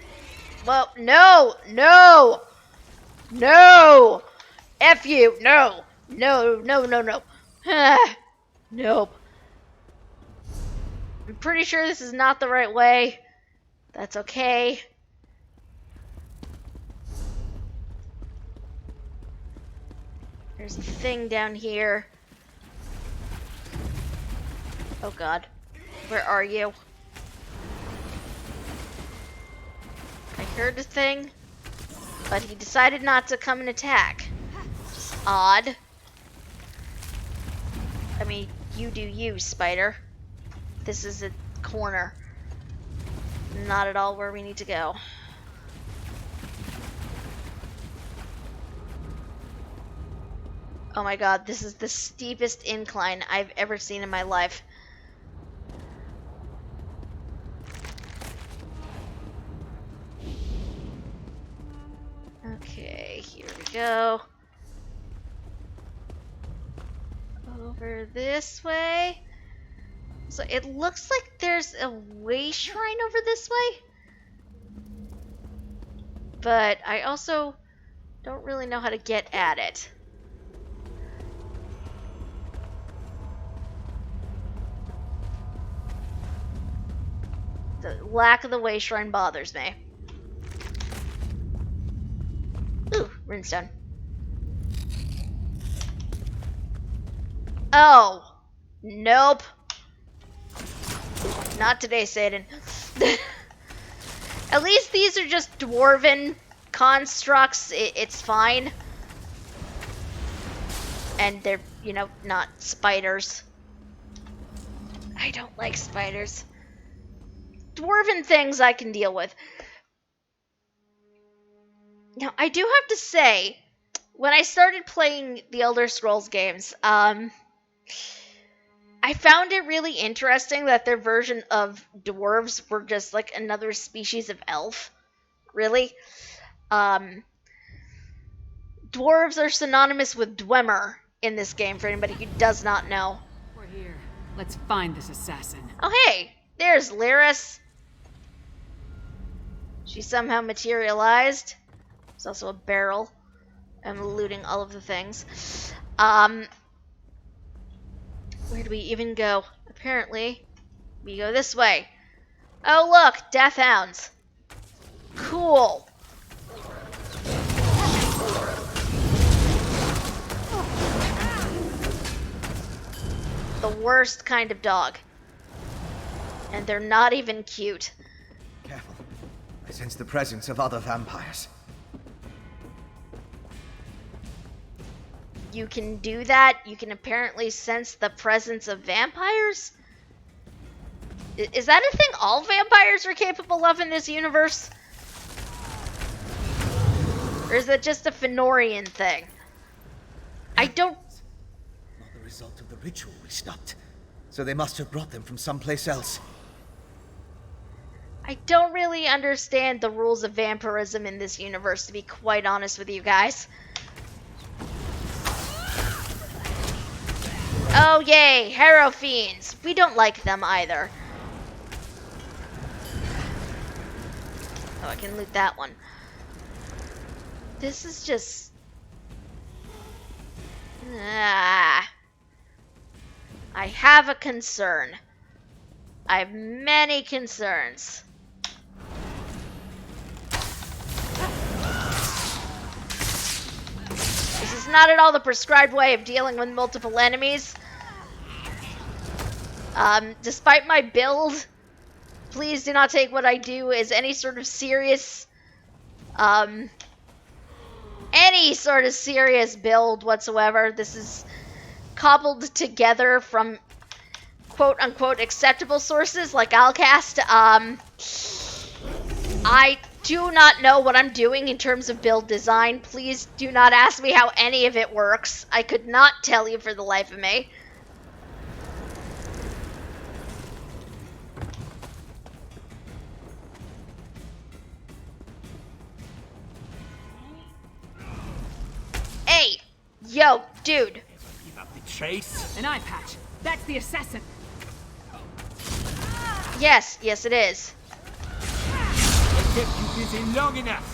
Well, no! No! No! F you! No! No, no, no, no. Nope. I'm pretty sure this is not the right way. That's okay. There's a thing down here. Oh god. Where are you? I heard a thing, but he decided not to come and attack. Just odd. I mean, you do you, spider. This is a corner. Not at all where we need to go. Oh my god, this is the steepest incline I've ever seen in my life. Okay, here we go. Over this way. So it looks like there's a way shrine over this way. But I also don't really know how to get at it. The lack of the way shrine bothers me. Ooh, runestone. Oh, nope. Not today, Satan. At least these are just dwarven constructs. It's fine. And they're, you know, not spiders. I don't like spiders. Dwarven things I can deal with. Now, I do have to say, when I started playing the Elder Scrolls games, I found it really interesting that their version of dwarves were just like another species of elf. Really? Dwarves are synonymous with Dwemer in this game, for anybody who does not know. We're here. Let's find this assassin. Oh hey, there's Lyris. She somehow materialized. There's also a barrel. I'm looting all of the things. Where do we even go? Apparently, we go this way. Oh look, death hounds. Cool. The worst kind of dog. And they're not even cute. Careful. I sense the presence of other vampires. You can do that? You can apparently sense the presence of vampires? Is that a thing all vampires are capable of in this universe? Or is that just a Fenorian thing? I don't... Not the result of the ritual we stopped. So they must have brought them from someplace else. I don't really understand the rules of vampirism in this universe, to be quite honest with you guys. Oh yay, Harrow Fiends. We don't like them either. Oh, I can loot that one. This is just... I have a concern. I have many concerns. This is not at all the prescribed way of dealing with multiple enemies. Despite my build, please do not take what I do as any sort of serious, build whatsoever. This is cobbled together from quote-unquote acceptable sources like Alcast. I do not know what I'm doing in terms of build design. Please do not ask me how any of it works. I could not tell you for the life of me. Hey! Yo, dude! Keep up the chase. An eye patch. That's the assassin. Yes, yes it is. I kept you busy long enough.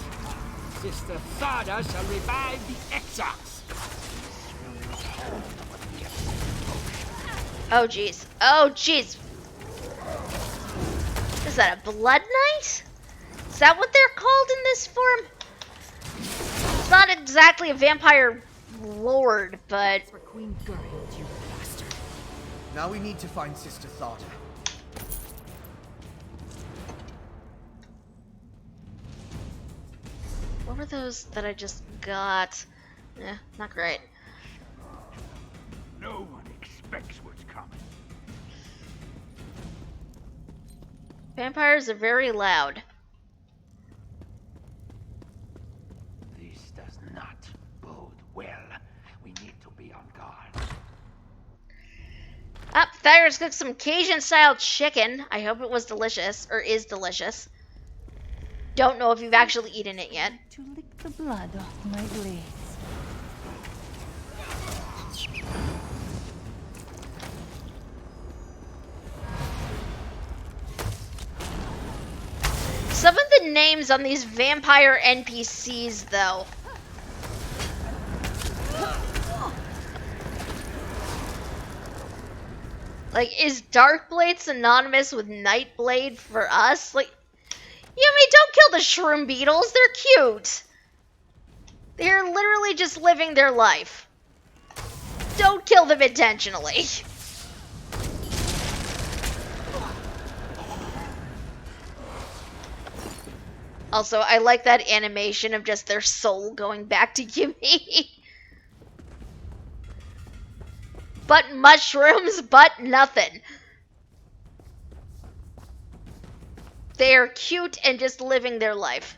Sister Sada shall revive the Exarchs. Oh jeez. Oh jeez. Is that a blood knight? Is that what they're called in this form? It's not exactly a vampire lord, but... Now we need to find Sister Thada. What were those that I just got? Not great. No one expects what's coming. Vampires are very loud. This does not bode well. We need to be on guard. Thyra's cooked some Cajun-style chicken. I hope it was delicious, or is delicious. Don't know if you've actually eaten it yet. To lick the blood off my blades. Some of the names on these vampire NPCs, though. Like, is Darkblade synonymous with Nightblade for us? Like, you mean, don't kill the shroom beetles. They're cute. They're literally just living their life. Don't kill them intentionally. Also, I like that animation of just their soul going back to Yumi. But mushrooms, but nothing. They are cute and just living their life.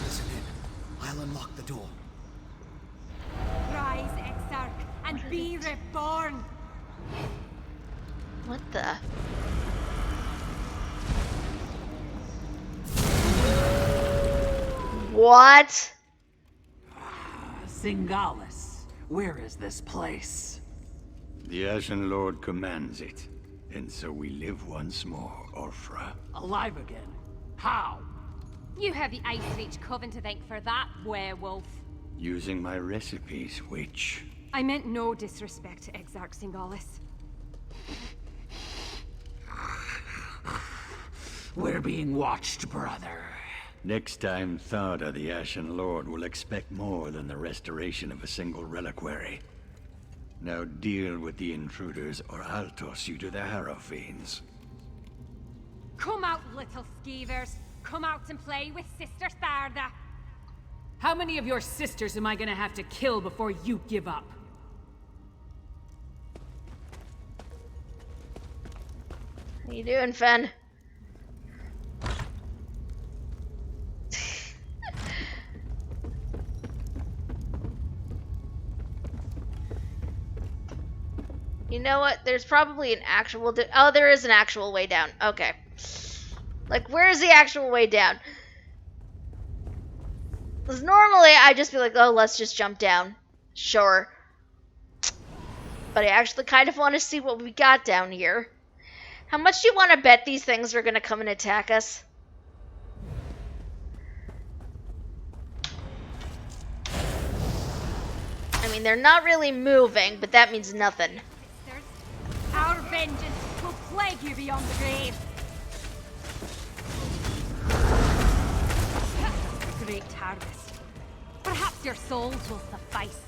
Listen in. I'll unlock the door. Rise, Exarch, and be reborn. What the? What? Singalis, where is this place? The Ashen Lord commands it, and so we live once more, Orfra. Alive again? How? You have the Ice Reach Coven to thank for that, werewolf. Using my recipes, which... I meant no disrespect to Exarch Singalis. We're being watched, brother. Next time, Thada, the Ashen Lord, will expect more than the restoration of a single reliquary. Now deal with the intruders, or I'll toss you to the Harrow Fiends. Come out, little skeevers. Come out and play with Sister Tharda. How many of your sisters am I gonna have to kill before you give up? How you doing, Fen? You know what? There's probably an actual... Oh, there is an actual way down. Okay. Like, where is the actual way down? Because normally I'd just be like, oh, let's just jump down. Sure. But I actually kind of want to see what we got down here. How much do you want to bet these things are going to come and attack us? I mean, they're not really moving, but that means nothing. Our vengeance will plague you beyond the grave. Great harvest. Perhaps your souls will suffice.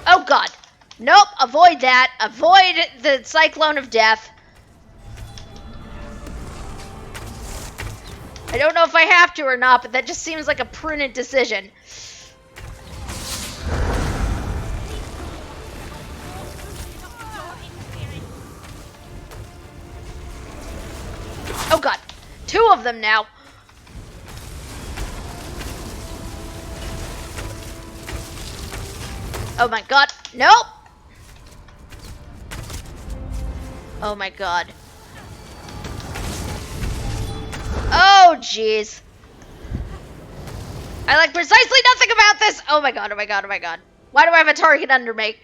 Oh god. Nope, avoid that. Avoid the cyclone of death. I don't know if I have to or not, but that just seems like a prudent decision. Oh god, 2 of them now. Oh my god, nope. Oh my god. Oh jeez. I like precisely nothing about this. Oh my god, oh my god, oh my god. Why do I have a target under me?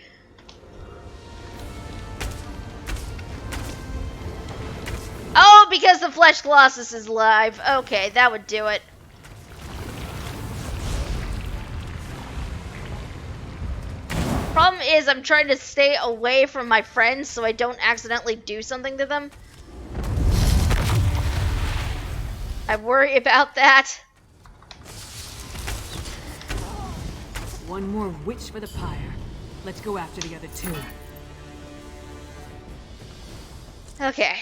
Oh, because the Flesh Colossus is live. Okay, that would do it. Problem is, I'm trying to stay away from my friends so I don't accidentally do something to them. I worry about that. One more witch for the pyre. Let's go after the other two. Okay.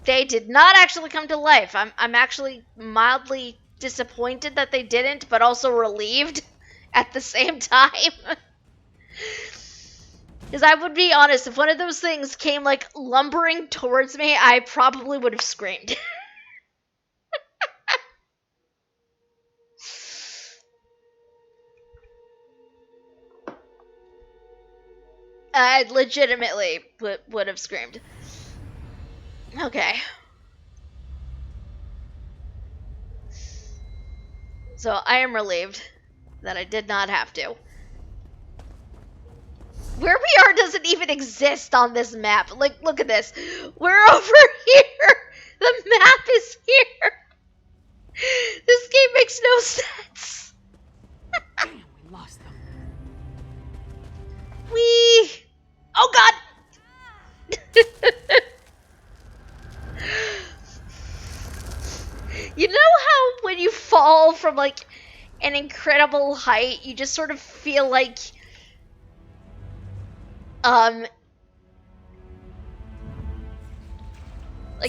They did not actually come to life. I'm actually mildly disappointed that they didn't, but also relieved at the same time. Because I would be honest, if one of those things came like lumbering towards me, I probably would have screamed. I legitimately would have screamed. Okay. So I am relieved that I did not have to. Where we are doesn't even exist on this map. Like, look at this. We're over here. The map is here. This game makes no sense. Damn, we lost them. Whee! Oh god! You know how when you fall from like an incredible height, you just sort of feel like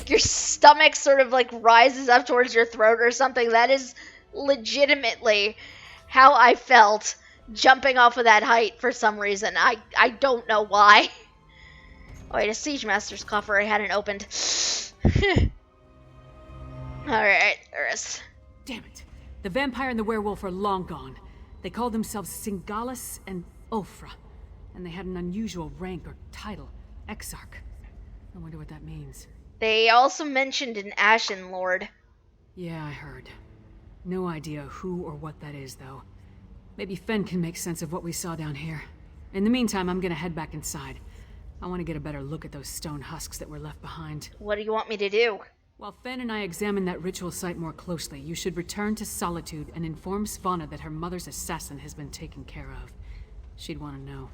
your stomach sort of like rises up towards your throat or something? That is legitimately how I felt jumping off of that height for some reason. I don't know why. Oh wait, a Siege Master's coffer I hadn't opened. Alright, Eris. Damn it. The vampire and the werewolf are long gone. They called themselves Singalis and Ulfra, and they had an unusual rank or title, Exarch. I wonder what that means. They also mentioned an Ashen Lord. Yeah, I heard. No idea who or what that is, though. Maybe Fen can make sense of what we saw down here. In the meantime, I'm gonna head back inside. I want to get a better look at those stone husks that were left behind. What do you want me to do? While Fen and I examine that ritual site more closely, you should return to Solitude and inform Svanna that her mother's assassin has been taken care of. She'd want to know.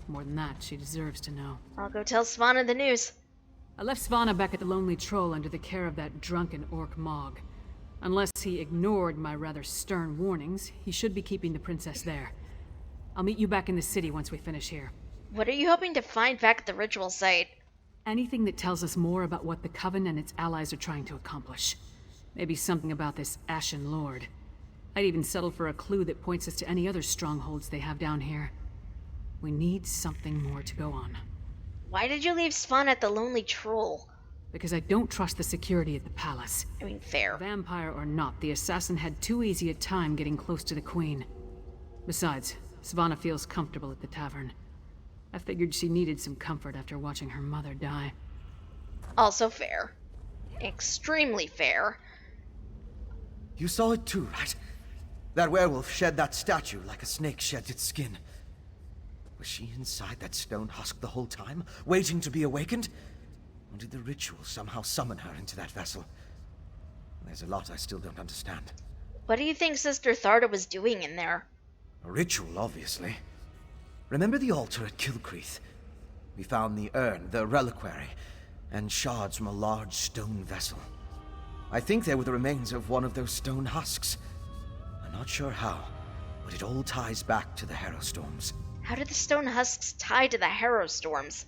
More than that, she deserves to know. I'll go tell Svanna the news. I left Svanna back at the Lonely Troll under the care of that drunken orc Mog. Unless he ignored my rather stern warnings, he should be keeping the princess there. I'll meet you back in the city once we finish here. What are you hoping to find back at the ritual site? Anything that tells us more about what the Coven and its allies are trying to accomplish. Maybe something about this Ashen Lord. I'd even settle for a clue that points us to any other strongholds they have down here. We need something more to go on. Why did you leave Svanna at the Lonely Troll? Because I don't trust the security at the palace. I mean, fair. Vampire or not, the assassin had too easy a time getting close to the Queen. Besides, Svanna feels comfortable at the tavern. I figured she needed some comfort after watching her mother die. Also fair. Extremely fair. You saw it too, right? That werewolf shed that statue like a snake sheds its skin. Was she inside that stone husk the whole time, waiting to be awakened? Or did the ritual somehow summon her into that vessel? There's a lot I still don't understand. What do you think Sister Tharda was doing in there? A ritual, obviously. Remember the altar at Kilcreath? We found the urn, the reliquary, and shards from a large stone vessel. I think they were the remains of one of those stone husks. I'm not sure how, but it all ties back to the Harrowstorms. How did the stone husks tie to the Harrowstorms?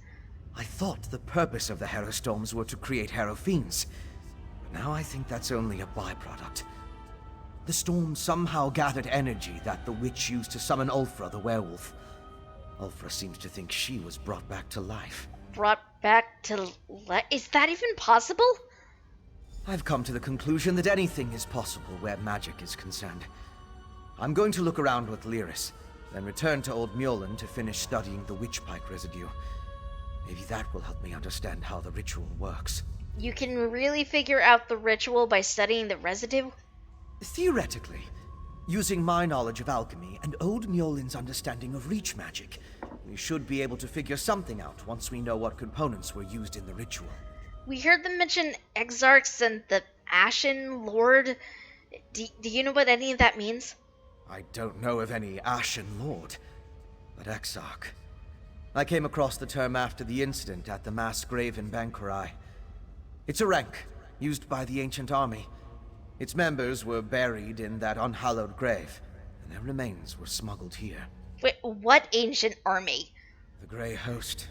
I thought the purpose of the Harrowstorms were to create Harrow Fiends, but now I think that's only a byproduct. The storm somehow gathered energy that the witch used to summon Ulfra the werewolf. Ulfra seems to think she was brought back to life. Brought back to life? Is that even possible? I've come to the conclusion that anything is possible where magic is concerned. I'm going to look around with Lyris, then return to Old Mjolnir to finish studying the witchpike residue. Maybe that will help me understand how the ritual works. You can really figure out the ritual by studying the residue? Theoretically. Using my knowledge of alchemy and Old Mjolin's understanding of reach magic, we should be able to figure something out once we know what components were used in the ritual. We heard them mention Exarchs and the Ashen Lord. Do you know what any of that means? I don't know of any Ashen Lord, but Exarch. I came across the term after the incident at the mass grave in Bankurai. It's a rank, used by the ancient army. Its members were buried in that unhallowed grave, and their remains were smuggled here. Wait, what ancient army? The Grey Host.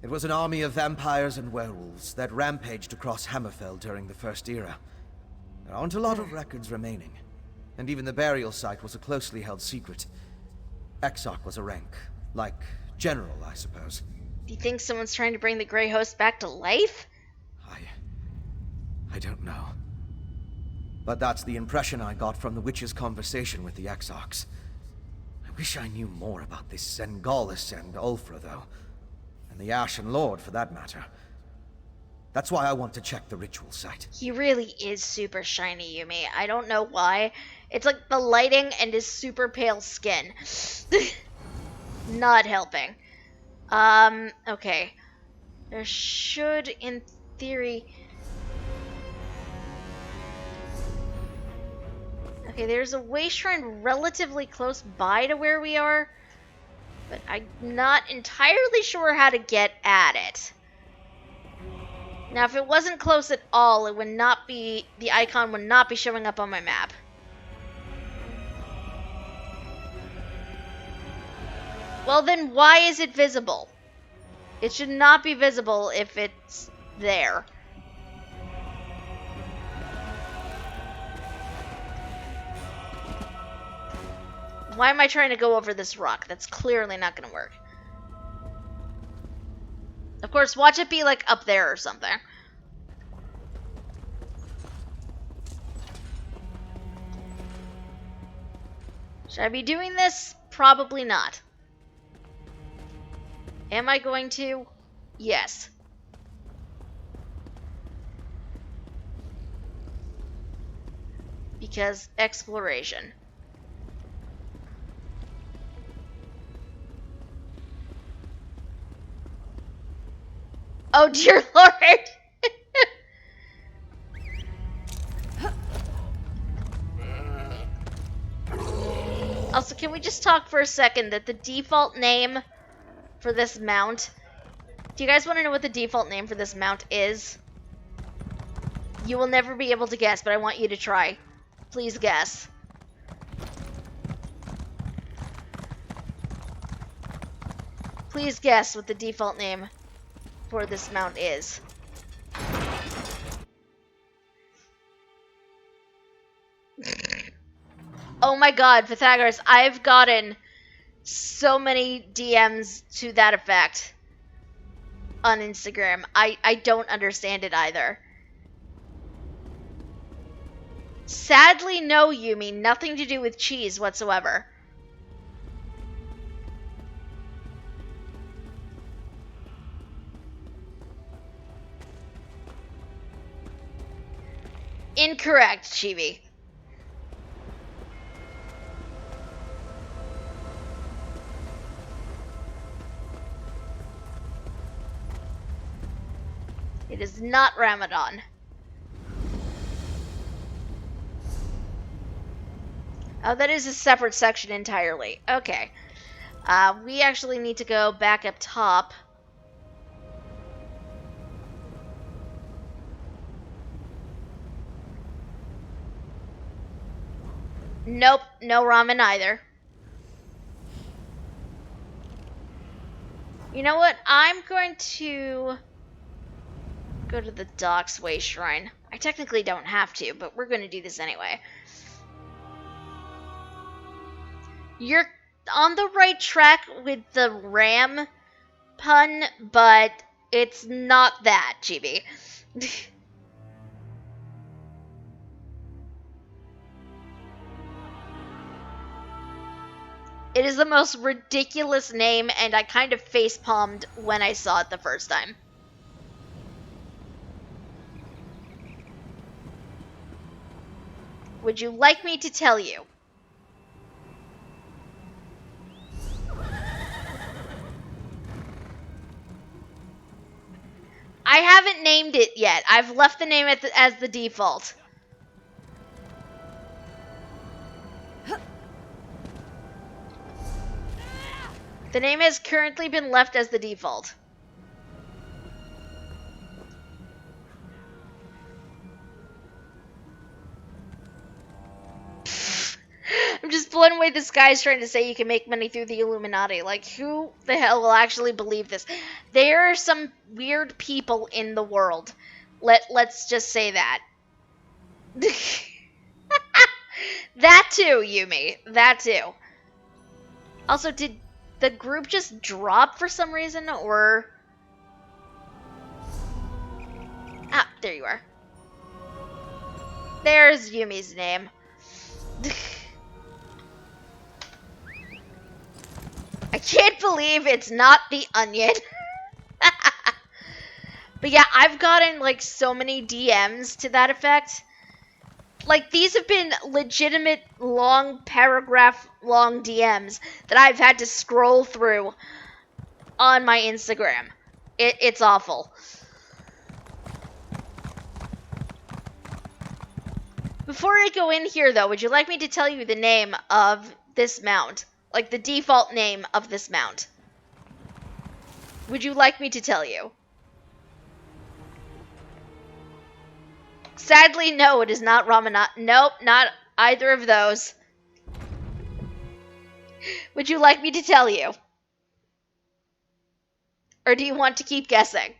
It was an army of vampires and werewolves that rampaged across Hammerfell during the First Era. There aren't a lot of records remaining, and even the burial site was a closely held secret. Exarch was a rank, like General, I suppose. Do you think someone's trying to bring the Grey Host back to life? I don't know. But that's the impression I got from the witch's conversation with the Exarchs. I wish I knew more about this Sengalis and Ulfra, though. And the Ashen Lord, for that matter. That's why I want to check the ritual site. He really is super shiny, Yumi. I don't know why. It's like the lighting and his super pale skin. Not helping. Okay. There should, in theory... Okay, there's a way shrine relatively close by to where we are, but I'm not entirely sure how to get at it. Now, if it wasn't close at all, it would not be, the icon would not be showing up on my map. Well, then why is it visible? It should not be visible if it's there. Why am I trying to go over this rock? That's clearly not going to work. Of course, watch it be like up there or something. Should I be doing this? Probably not. Am I going to? Yes. Because exploration. Oh dear Lord! Also, can we just talk for a second that the default name for this mount... Do you guys want to know what the default name for this mount is? You will never be able to guess, but I want you to try. Please guess. Please guess what the default name for this mount is. Oh my god, Pythagoras, I've gotten so many DMs to that effect on Instagram. I don't understand it either. Sadly, no, Yumi. Nothing to do with cheese whatsoever. Incorrect, Chibi. It is not Ramadan. Oh, that is a separate section entirely. Okay. We actually need to go back up top. Nope, no ramen either. You know what? I'm going to go to the Docks Way Shrine. I technically don't have to, but we're going to do this anyway. You're on the right track with the ram pun, but it's not that, Chibi. It is the most ridiculous name, and I kind of facepalmed when I saw it the first time. Would you like me to tell you? I haven't named it yet. I've left the name as the default. The name has currently been left as the default. I'm just blown away this guy's trying to say you can make money through the Illuminati. Like, who the hell will actually believe this? There are some weird people in the world. Let's just say that. That too, Yumi. That too. Also, did the group just drop for some reason, or... Ah, there you are. There's Yumi's name. I can't believe it's not the Onion. But yeah, I've gotten like so many DMs to that effect. Like, these have been legitimate long paragraph long DMs that I've had to scroll through on my Instagram. It's awful. Before I go in here though, would you like me to tell you the name of this mount? Like the default name of this mount? Would you like me to tell you? Sadly, no, it is not Ramanat. Nope, not either of those. Would you like me to tell you? Or do you want to keep guessing?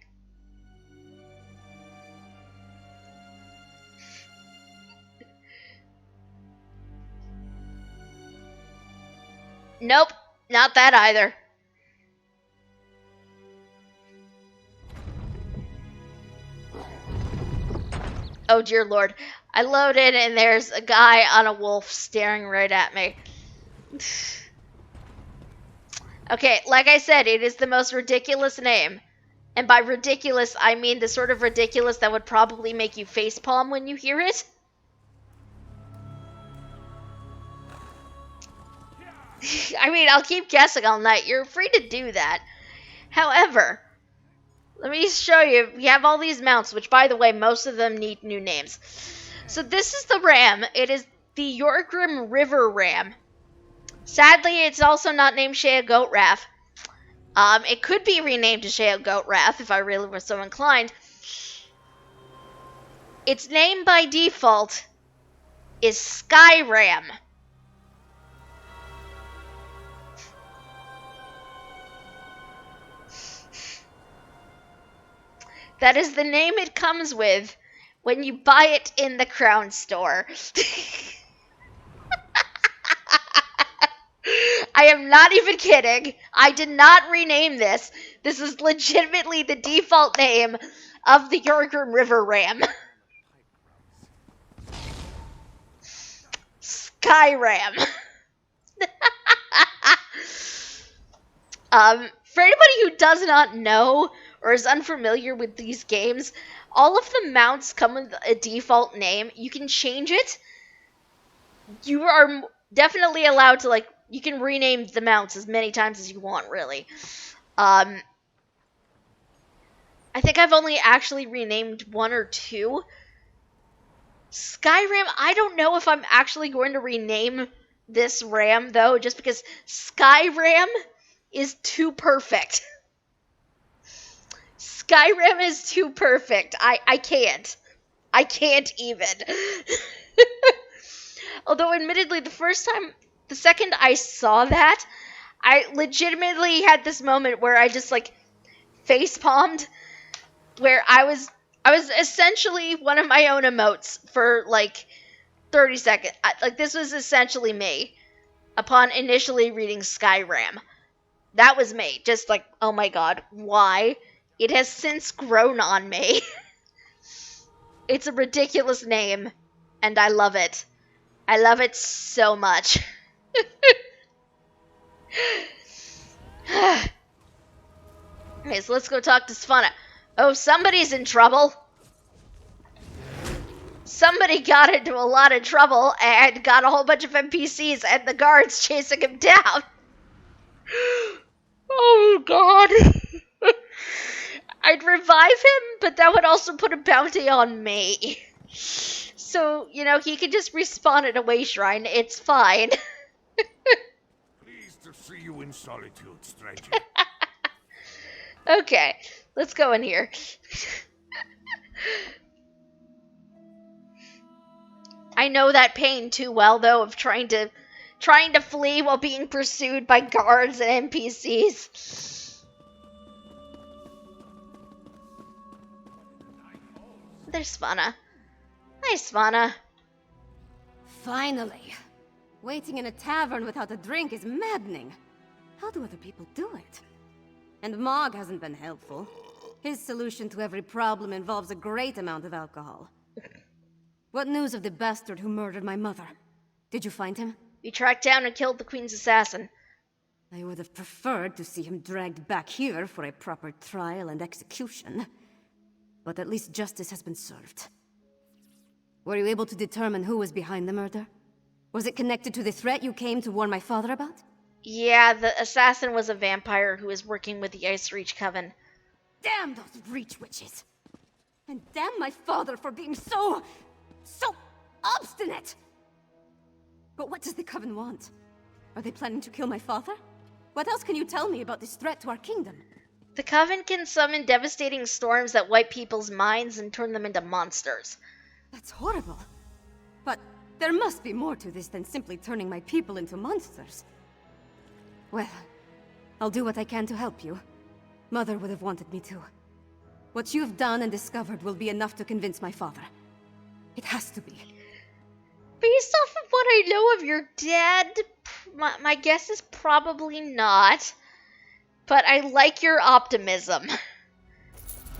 Nope, not that either. Oh dear lord. I load in and there's a guy on a wolf staring right at me. Okay, like I said, it is the most ridiculous name. And by ridiculous, I mean the sort of ridiculous that would probably make you facepalm when you hear it. I mean, I'll keep guessing all night. You're free to do that. However, let me show you. We have all these mounts, which, by the way, most of them need new names. So this is the ram. It is the Yorgrim River Ram. Sadly, it's also not named Shea Goat Wrath. It could be renamed to Shea Goat Wrath if I really were so inclined. Its name by default is Sky Ram. That is the name it comes with when you buy it in the Crown store. I am not even kidding. I did not rename this. This is legitimately the default name of the Yorgrim River Ram. Sky Ram. For anybody who does not know or is unfamiliar with these games, all of the mounts come with a default name. You can change it. You are definitely allowed to, like, you can rename the mounts as many times as you want, really. I think I've only actually renamed one or two. Skyram, I don't know if I'm actually going to rename this ram, though, just because Skyram is too perfect. Skyrim is too perfect. I can't. I can't even. Although, admittedly, the second I saw that, I legitimately had this moment where I just, like, facepalmed, where I was essentially one of my own emotes for, like, 30 seconds. Like, this was essentially me upon initially reading Skyrim. That was me. Just like, oh my god, why? It has since grown on me. It's a ridiculous name, and I love it. I love it so much. Okay, so let's go talk to Svanna. Oh, somebody's in trouble. Somebody got into a lot of trouble and got a whole bunch of NPCs and the guards chasing him down. Oh, God. I'd revive him, but that would also put a bounty on me. So, you know, he could just respawn at a way shrine. It's fine. Pleased to see you in solitude, stranger. Okay, let's go in here. I know that pain too well, though, of trying to flee while being pursued by guards and NPCs. There's Svana. Hi, Svana. Finally. Waiting in a tavern without a drink is maddening. How do other people do it? And Mog hasn't been helpful. His solution to every problem involves a great amount of alcohol. What news of the bastard who murdered my mother? Did you find him? We tracked down and killed the Queen's assassin. I would have preferred to see him dragged back here for a proper trial and execution. But at least justice has been served. Were you able to determine who was behind the murder? Was it connected to the threat you came to warn my father about? Yeah, the assassin was a vampire who was working with the Ice Reach Coven. Damn those Reach witches! And damn my father for being so obstinate! But what does the Coven want? Are they planning to kill my father? What else can you tell me about this threat to our kingdom? The Coven can summon devastating storms that wipe people's minds and turn them into monsters. That's horrible. But there must be more to this than simply turning my people into monsters. Well, I'll do what I can to help you. Mother would have wanted me to. What you've done and discovered will be enough to convince my father. It has to be. Based off of what I know of your dad, my guess is probably not. But I like your optimism.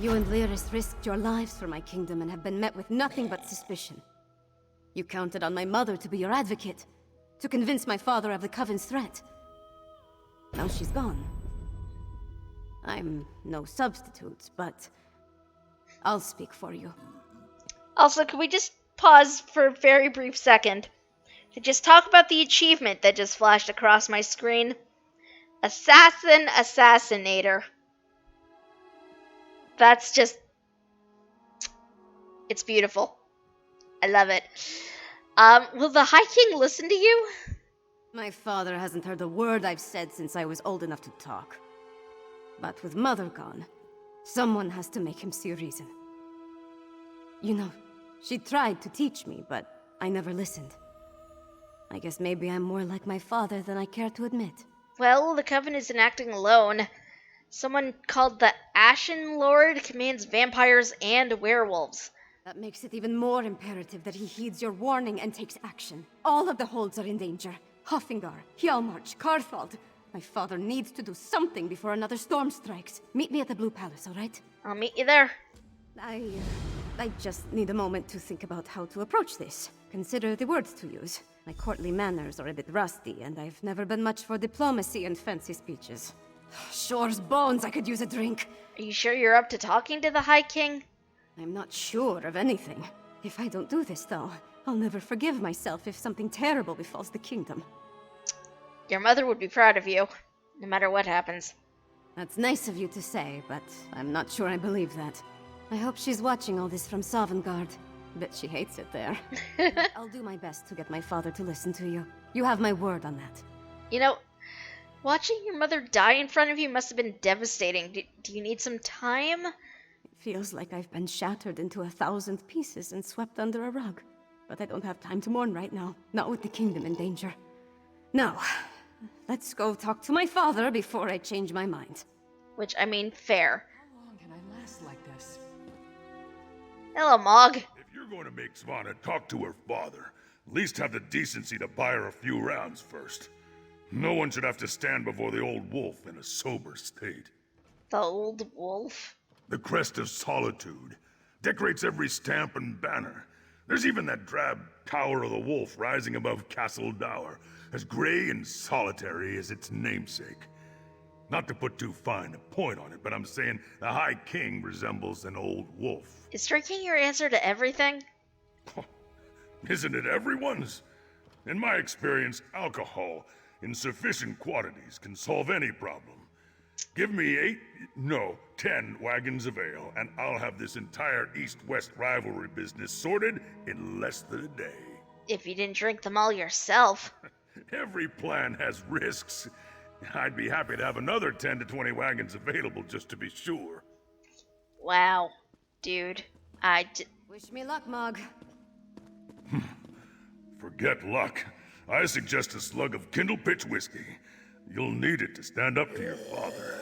You and Lyris risked your lives for my kingdom and have been met with nothing but suspicion. You counted on my mother to be your advocate, to convince my father of the Coven's threat. Now she's gone. I'm no substitute, but I'll speak for you. Also, can we just pause for a very brief second to just talk about the achievement that just flashed across my screen? Assassin Assassinator. That's just... it's beautiful. I love it. Will the High King listen to you? My father hasn't heard a word I've said since I was old enough to talk. But with Mother gone, someone has to make him see reason. You know, she tried to teach me, but I never listened. I guess maybe I'm more like my father than I care to admit. Well, the Coven isn't acting alone. Someone called the Ashen Lord commands vampires and werewolves. That makes it even more imperative that he heeds your warning and takes action. All of the holds are in danger. Hoffingar, Hjalmarch, Karthald. My father needs to do something before another storm strikes. Meet me at the Blue Palace, all right? I'll meet you there. I just need a moment to think about how to approach this. Consider the words to use. My courtly manners are a bit rusty, and I've never been much for diplomacy and fancy speeches. Shore's bones, I could use a drink. Are you sure you're up to talking to the High King? I'm not sure of anything. If I don't do this, though, I'll never forgive myself if something terrible befalls the kingdom. Your mother would be proud of you, no matter what happens. That's nice of you to say, but I'm not sure I believe that. I hope she's watching all this from Sovngarde. Bet she hates it there. I'll do my best to get my father to listen to you. You have my word on that. You know, watching your mother die in front of you must have been devastating. Do you need some time? It feels like I've been shattered into 1,000 pieces and swept under a rug. But I don't have time to mourn right now, not with the kingdom in danger. Now, let's go talk to my father before I change my mind. Which, I mean, fair. How long can I last like this? Hello, Mog. If you're going to make Svana talk to her father, at least have the decency to buy her a few rounds first. No one should have to stand before the old wolf in a sober state. The old wolf? The crest of solitude decorates every stamp and banner. There's even that drab Tower of the Wolf rising above Castle Dower, as gray and solitary as its namesake. Not to put too fine a point on it, but I'm saying the High King resembles an old wolf. Is drinking your answer to everything? Isn't it everyone's? In my experience, alcohol in sufficient quantities can solve any problem. Give me 10 wagons of ale, and I'll have this entire East-West rivalry business sorted in less than a day. If you didn't drink them all yourself. Every plan has risks, I'd be happy to have another 10 to 20 wagons available just to be sure. Wow, dude. Wish me luck, Mog. Forget luck. I suggest a slug of Kindle Pitch whiskey. You'll need it to stand up to your father.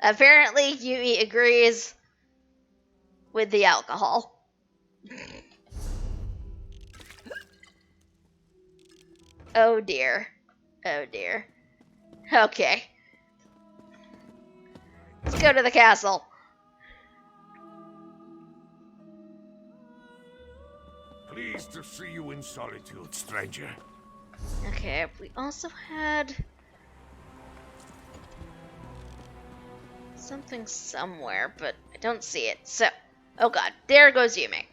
Apparently, Yumi agrees with the alcohol. Oh dear. Oh dear. Okay. Let's go to the castle. Pleased to see you in solitude, stranger. Okay, we also had something somewhere, but I don't see it. So, oh god, there goes Yumi.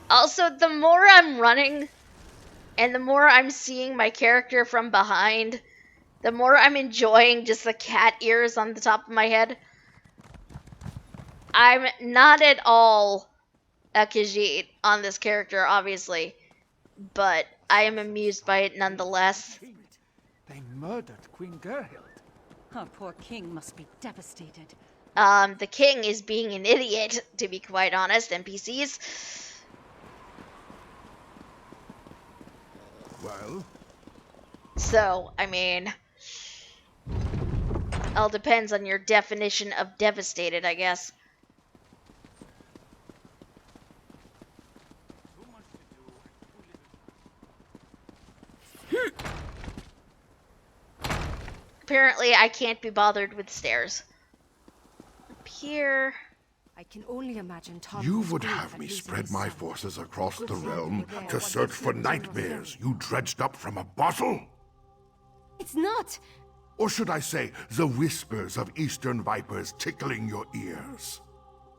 Also, the more I'm running, and the more I'm seeing my character from behind, the more I'm enjoying just the cat ears on the top of my head. I'm not at all a Khajiit on this character, obviously, but I am amused by it nonetheless. They murdered Queen Gerhild. Our poor king must be devastated. The king is being an idiot, to be quite honest, NPCs. Well? So, I mean, all depends on your definition of devastated, I guess. Apparently, I can't be bothered with stairs. Up here. I can only imagine Tom. You would have me spread my forces across the realm to search for nightmares you dredged up from a bottle? It's not. Or should I say, the whispers of eastern vipers tickling your ears?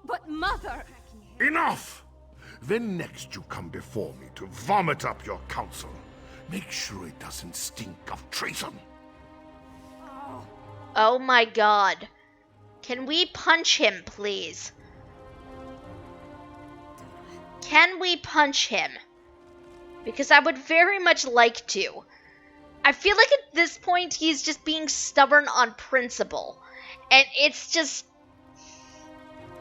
But Mother! Enough! Then next you come before me to vomit up your counsel. Make sure it doesn't stink of treason. Oh my god. Can we punch him, please? Can we punch him? Because I would very much like to. I feel like at this point he's just being stubborn on principle. And it's just...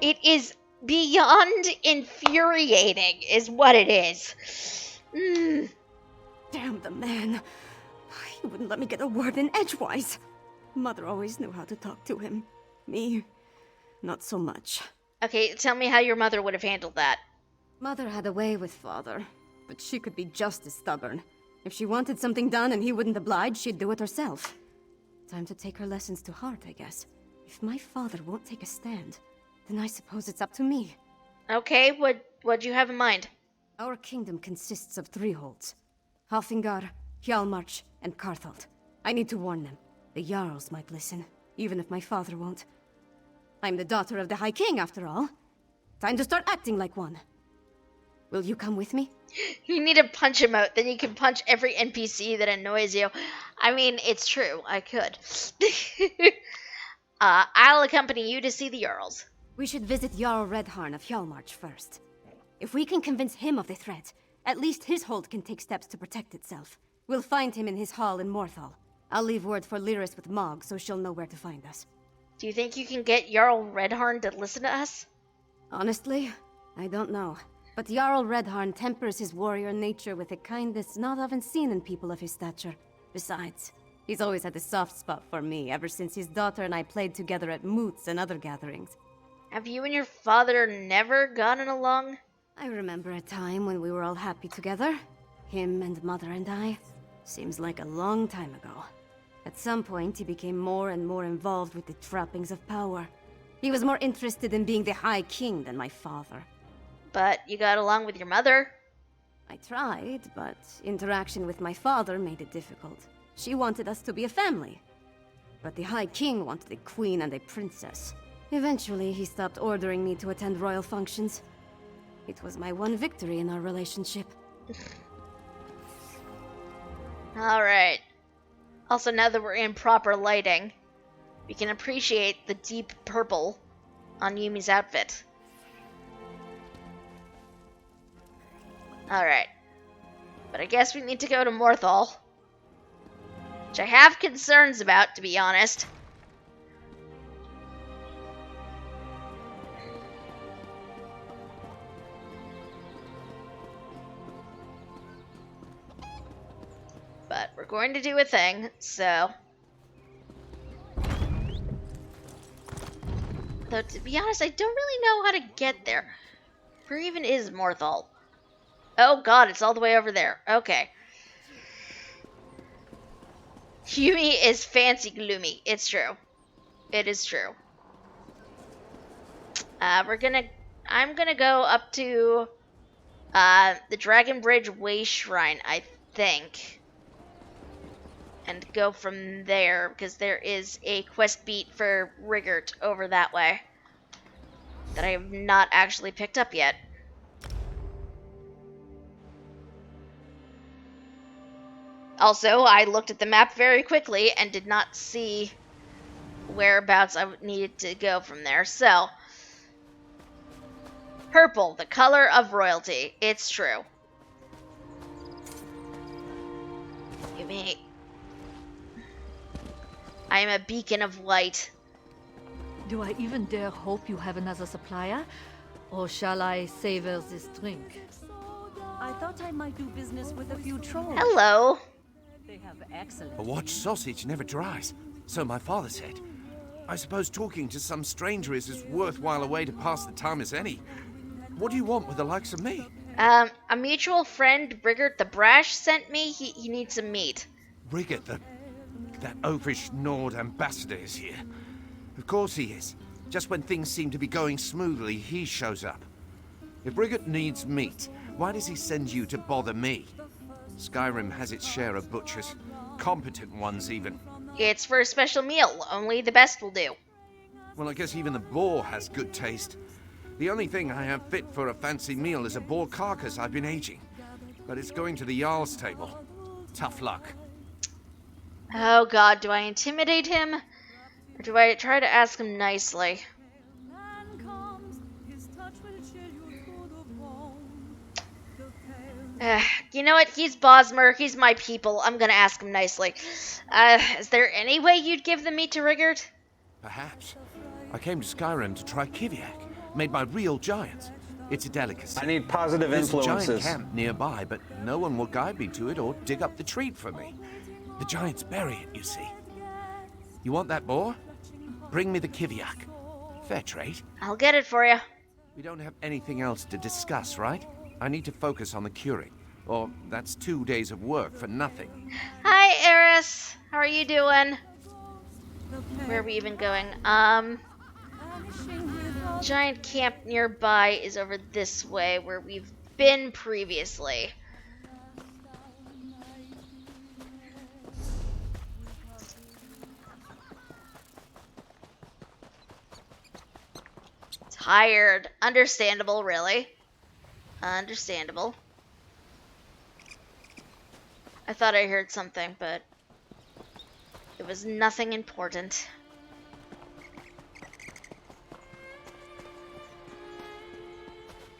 It is beyond infuriating, is what it is. Damn the man. He wouldn't let me get a word in edgewise. Mother always knew how to talk to him. Me, not so much. Okay, tell me how your mother would have handled that. Mother had a way with father, but she could be just as stubborn. If she wanted something done and he wouldn't oblige, she'd do it herself. Time to take her lessons to heart, I guess. If my father won't take a stand, then I suppose it's up to me. Okay, what do you have in mind? Our kingdom consists of 3 holds. Halfingar, Hjalmarch, and Karthald. I need to warn them. The Jarls might listen, even if my father won't. I'm the daughter of the High King, after all. Time to start acting like one. Will you come with me? You need to punch him out, then you can punch every NPC that annoys you. I mean, it's true, I could. I'll accompany you to see the Jarls. We should visit Jarl Redharn of Hjalmarch first. If we can convince him of the threat, at least his hold can take steps to protect itself. We'll find him in his hall in Morthal. I'll leave word for Lyris with Mog, so she'll know where to find us. Do you think you can get Jarl Redharn to listen to us? Honestly, I don't know. But Jarl Redharn tempers his warrior nature with a kindness not often seen in people of his stature. Besides, he's always had a soft spot for me ever since his daughter and I played together at moots and other gatherings. Have you and your father never gotten along? I remember a time when we were all happy together. Him and Mother and I. Seems like a long time ago. At some point, he became more and more involved with the trappings of power. He was more interested in being the High King than my father. But you got along with your mother? I tried, but interaction with my father made it difficult. She wanted us to be a family. But the High King wanted a queen and a princess. Eventually, he stopped ordering me to attend royal functions. It was my one victory in our relationship. Alright. Also, now that we're in proper lighting, we can appreciate the deep purple on Yumi's outfit. Alright. But I guess we need to go to Morthal. Which I have concerns about, to be honest. But we're going to do a thing, so... Though, to be honest, I don't really know how to get there. Where even is Morthal? Oh god, it's all the way over there. Okay. Yumi is fancy gloomy. It's true. It is true. I'm gonna go up to the Dragon Bridge Way Shrine, I think. And go from there, because there is a quest beat for Rigert over that way. That I have not actually picked up yet. Also, I looked at the map very quickly and did not see whereabouts I needed to go from there. So, purple, the color of royalty. It's true. Yumi. I am a beacon of light. Do I even dare hope you have another supplier? Or shall I savor this drink? I thought I might do business with a few trolls. Hello. They have excellent... A watched sausage never dries, so my father said. I suppose talking to some stranger is as worthwhile a way to pass the time as any. What do you want with the likes of me? A mutual friend, Rigert the Brash, sent me. He needs some meat. Rigert, that oafish Nord ambassador is here. Of course he is. Just when things seem to be going smoothly, he shows up. If Rigert needs meat, why does he send you to bother me? Skyrim has its share of butchers. Competent ones, even. It's for a special meal. Only the best will do. Well, I guess even the boar has good taste. The only thing I have fit for a fancy meal is a boar carcass I've been aging. But it's going to the Jarl's table. Tough luck. Oh god, do I intimidate him? Or do I try to ask him nicely? You know what? He's Bosmer. He's my people. I'm gonna ask him nicely. Is there any way you'd give the meat to Rigert? Perhaps. I came to Skyrim to try Kiviak, made by real giants. It's a delicacy. I need positive influences. There's a giant camp nearby, but no one will guide me to it or dig up the treat for me. The giants bury it, you see. You want that boar? Bring me the Kiviak. Fair trade. I'll get it for you. We don't have anything else to discuss, right? I need to focus on the curing. Or that's 2 days of work for nothing. Hi, Eris. How are you doing? Where are we even going? Giant camp nearby is over this way, where we've been previously. Tired. Understandable, really. Understandable. I thought I heard something, but it was nothing important.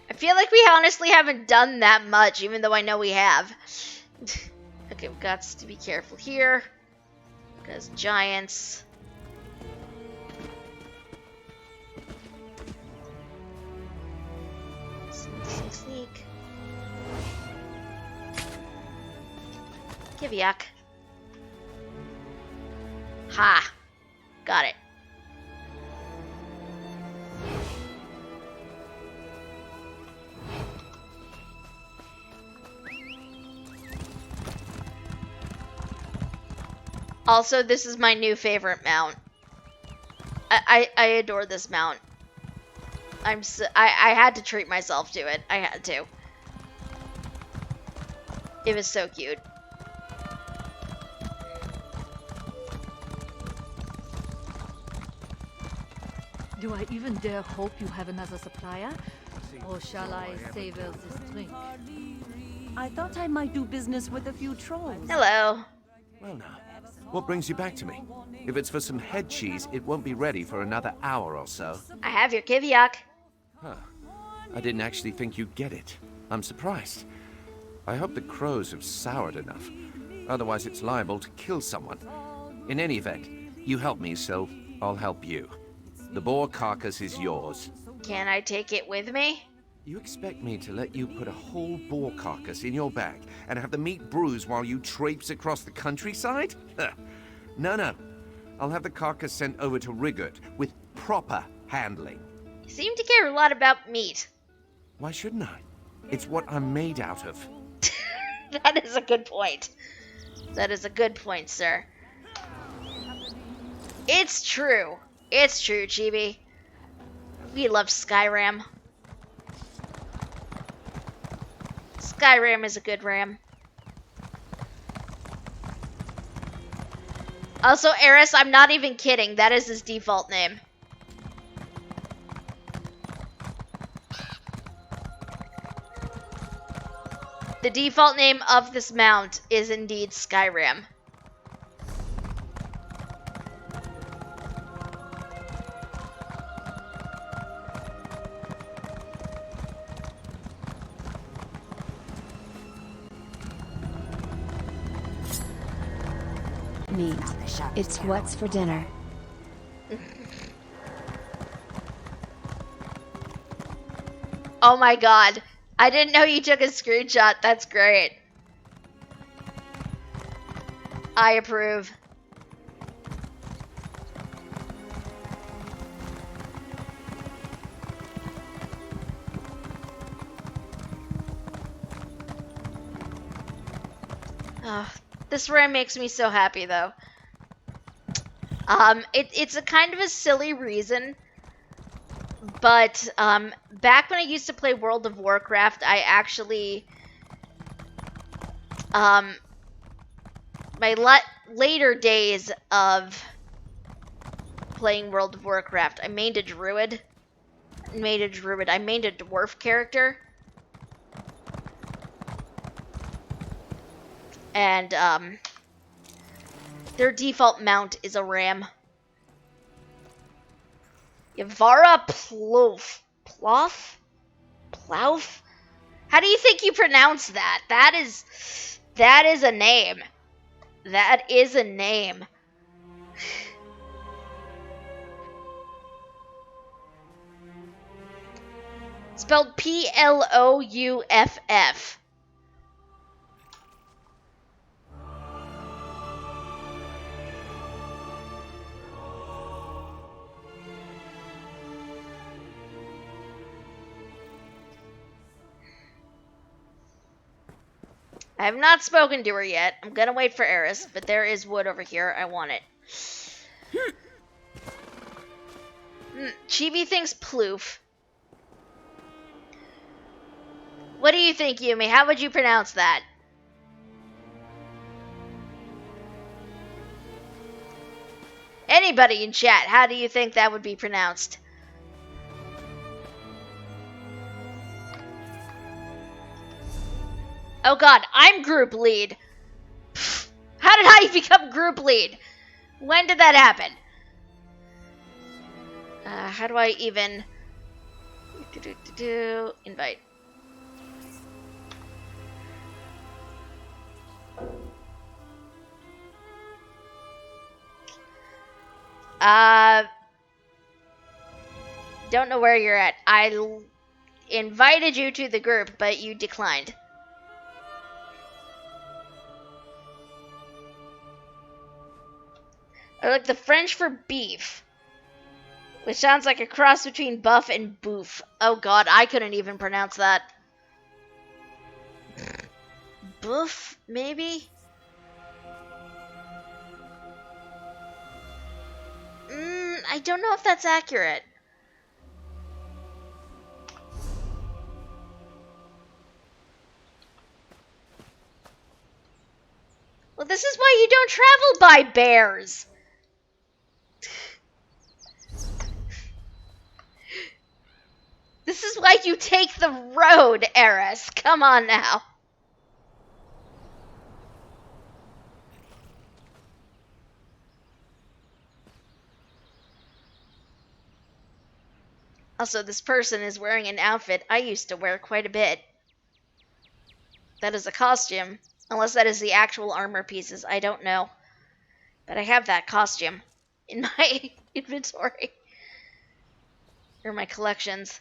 I feel like we honestly haven't done that much, even though I know we have. Okay, we've got to be careful here, because giants. Sneak, sneak. Kiviak. Ha! Got it. Also, this is my new favorite mount. I adore this mount. I had to treat myself to it. I had to. It was so cute. Do I even dare hope you have another supplier? Or shall I savor this drink? I thought I might do business with a few trolls. Hello. Well now, What brings you back to me? If it's for some head cheese, it won't be ready for another hour or so. I have your kiviak. Huh. I didn't actually think you'd get it. I'm surprised. I hope the crows have soured enough. Otherwise it's liable to kill someone. In any event, you help me, so I'll help you. The boar carcass is yours. Can I take it with me? You expect me to let you put a whole boar carcass in your bag and have the meat bruise while you traipse across the countryside? No. I'll have the carcass sent over to Rigurt with proper handling. You seem to care a lot about meat. Why shouldn't I? It's what I'm made out of. That is a good point. That is a good point, sir. It's true. It's true, Chibi. We love Skyram. Skyram is a good ram. Also, Eris, I'm not even kidding. That is his default name. The default name of this mount is indeed Skyram. Meat. It's what's for dinner. Oh my god. I didn't know you took a screenshot. That's great. I approve. Oh, this ram makes me so happy though. It's a kind of a silly reason, but back when I used to play World of Warcraft, I actually my later days of playing World of Warcraft, I mained a druid. I mained a dwarf character. And their default mount is a ram. Yavara Plouf. Plouf? How do you think you pronounce that? That is a name. That is a name. Spelled Plouff. I have not spoken to her yet. I'm gonna wait for Eris, but there is wood over here. I want it. Chibi thinks Plouf. What do you think, Yumi? How would you pronounce that? Anybody in chat, how do you think that would be pronounced? Oh god, I'm group lead. How did I become group lead? When did that happen? How do I even... Invite. Don't know where you're at. I invited you to the group, but you declined. I like the French for beef, which sounds like a cross between buff and boof. Oh god, I couldn't even pronounce that. Boof, maybe? I don't know if that's accurate. Well, this is why you don't travel by bears. This is why you take the road, Eris. Come on now. Also, this person is wearing an outfit I used to wear quite a bit. That is a costume. Unless that is the actual armor pieces, I don't know. But I have that costume in my inventory. Or my collections.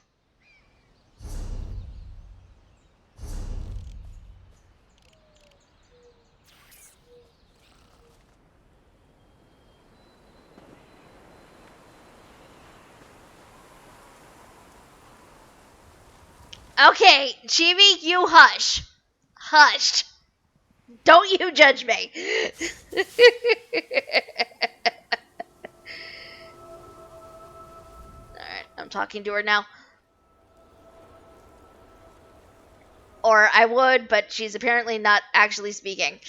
Okay, Chibi, you hush. Hush. Don't you judge me. Alright, I'm talking to her now. Or I would, but she's apparently not actually speaking.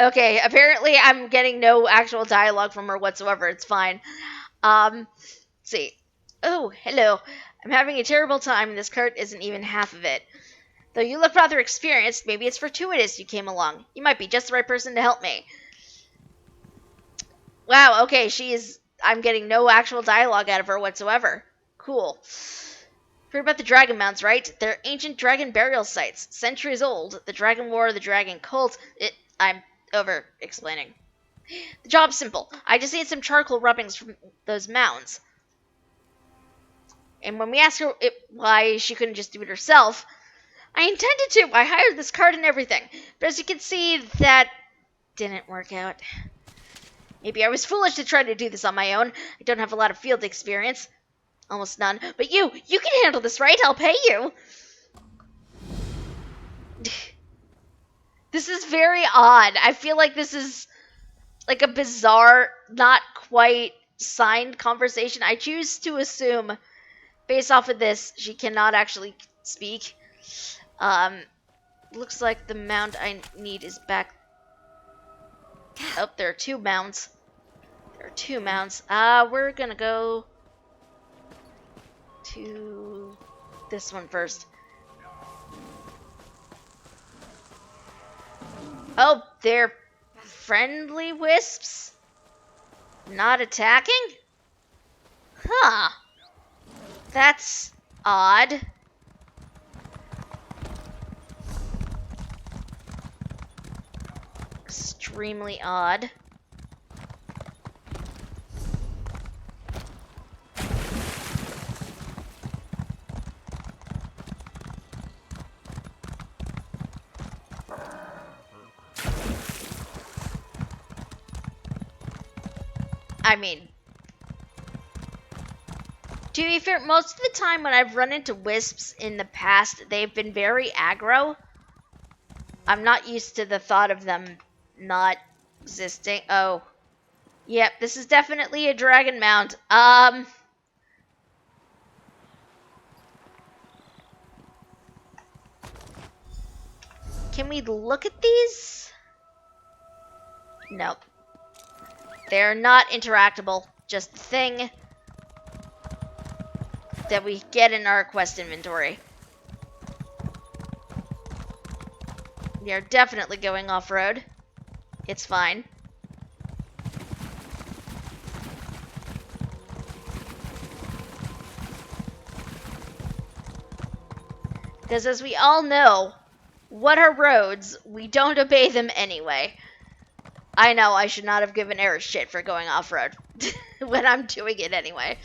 Okay, apparently I'm getting no actual dialogue from her whatsoever. It's fine. Let's see. Oh, hello. I'm having a terrible time, and this cart isn't even half of it. Though you look rather experienced, maybe it's fortuitous you came along. You might be just the right person to help me. Wow, okay, I'm getting no actual dialogue out of her whatsoever. Cool. Heard about the dragon mounds, right? They're ancient dragon burial sites, centuries old. The dragon war, the dragon cult. I'm over-explaining. The job's simple. I just need some charcoal rubbings from those mounds. And when we asked her why she couldn't just do it herself, I intended to. I hired this cart and everything. But as you can see, that didn't work out. Maybe I was foolish to try to do this on my own. I don't have a lot of field experience. Almost none. But you can handle this, right? I'll pay you. This is very odd. I feel like this is like a bizarre, not quite signed conversation. I choose to assume, based off of this, she cannot actually speak. Looks like the mound I need is back. Oh, there are two mounds. We're gonna go to this one first. Oh, they're friendly wisps? Not attacking? Huh. That's odd. Extremely odd. I mean, to be fair, most of the time when I've run into wisps in the past, they've been very aggro. I'm not used to the thought of them not existing. Oh. Yep, this is definitely a dragon mound. Can we look at these? Nope. They're not interactable. Just a thing that we get in our quest inventory. We are definitely going off-road. It's fine. Because as we all know, what are roads? We don't obey them anyway. I know I should not have given Eris shit for going off-road when I'm doing it anyway.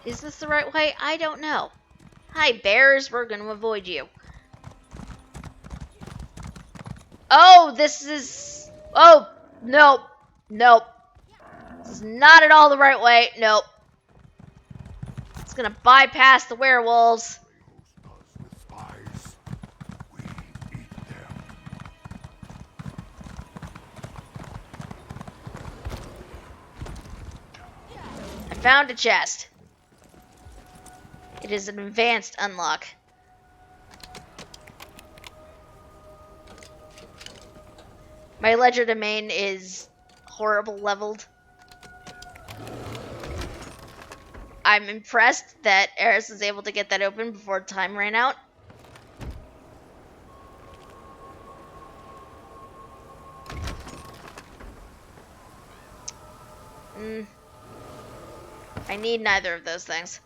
Is this the right way? I don't know. Hi, bears. We're going to avoid you. Oh, this is... Oh, nope. Nope. This is not at all the right way. Nope. It's going to bypass the werewolves. I found a chest. It is an advanced unlock. My ledger domain is horrible leveled. I'm impressed that Eris was able to get that open before time ran out. I need neither of those things.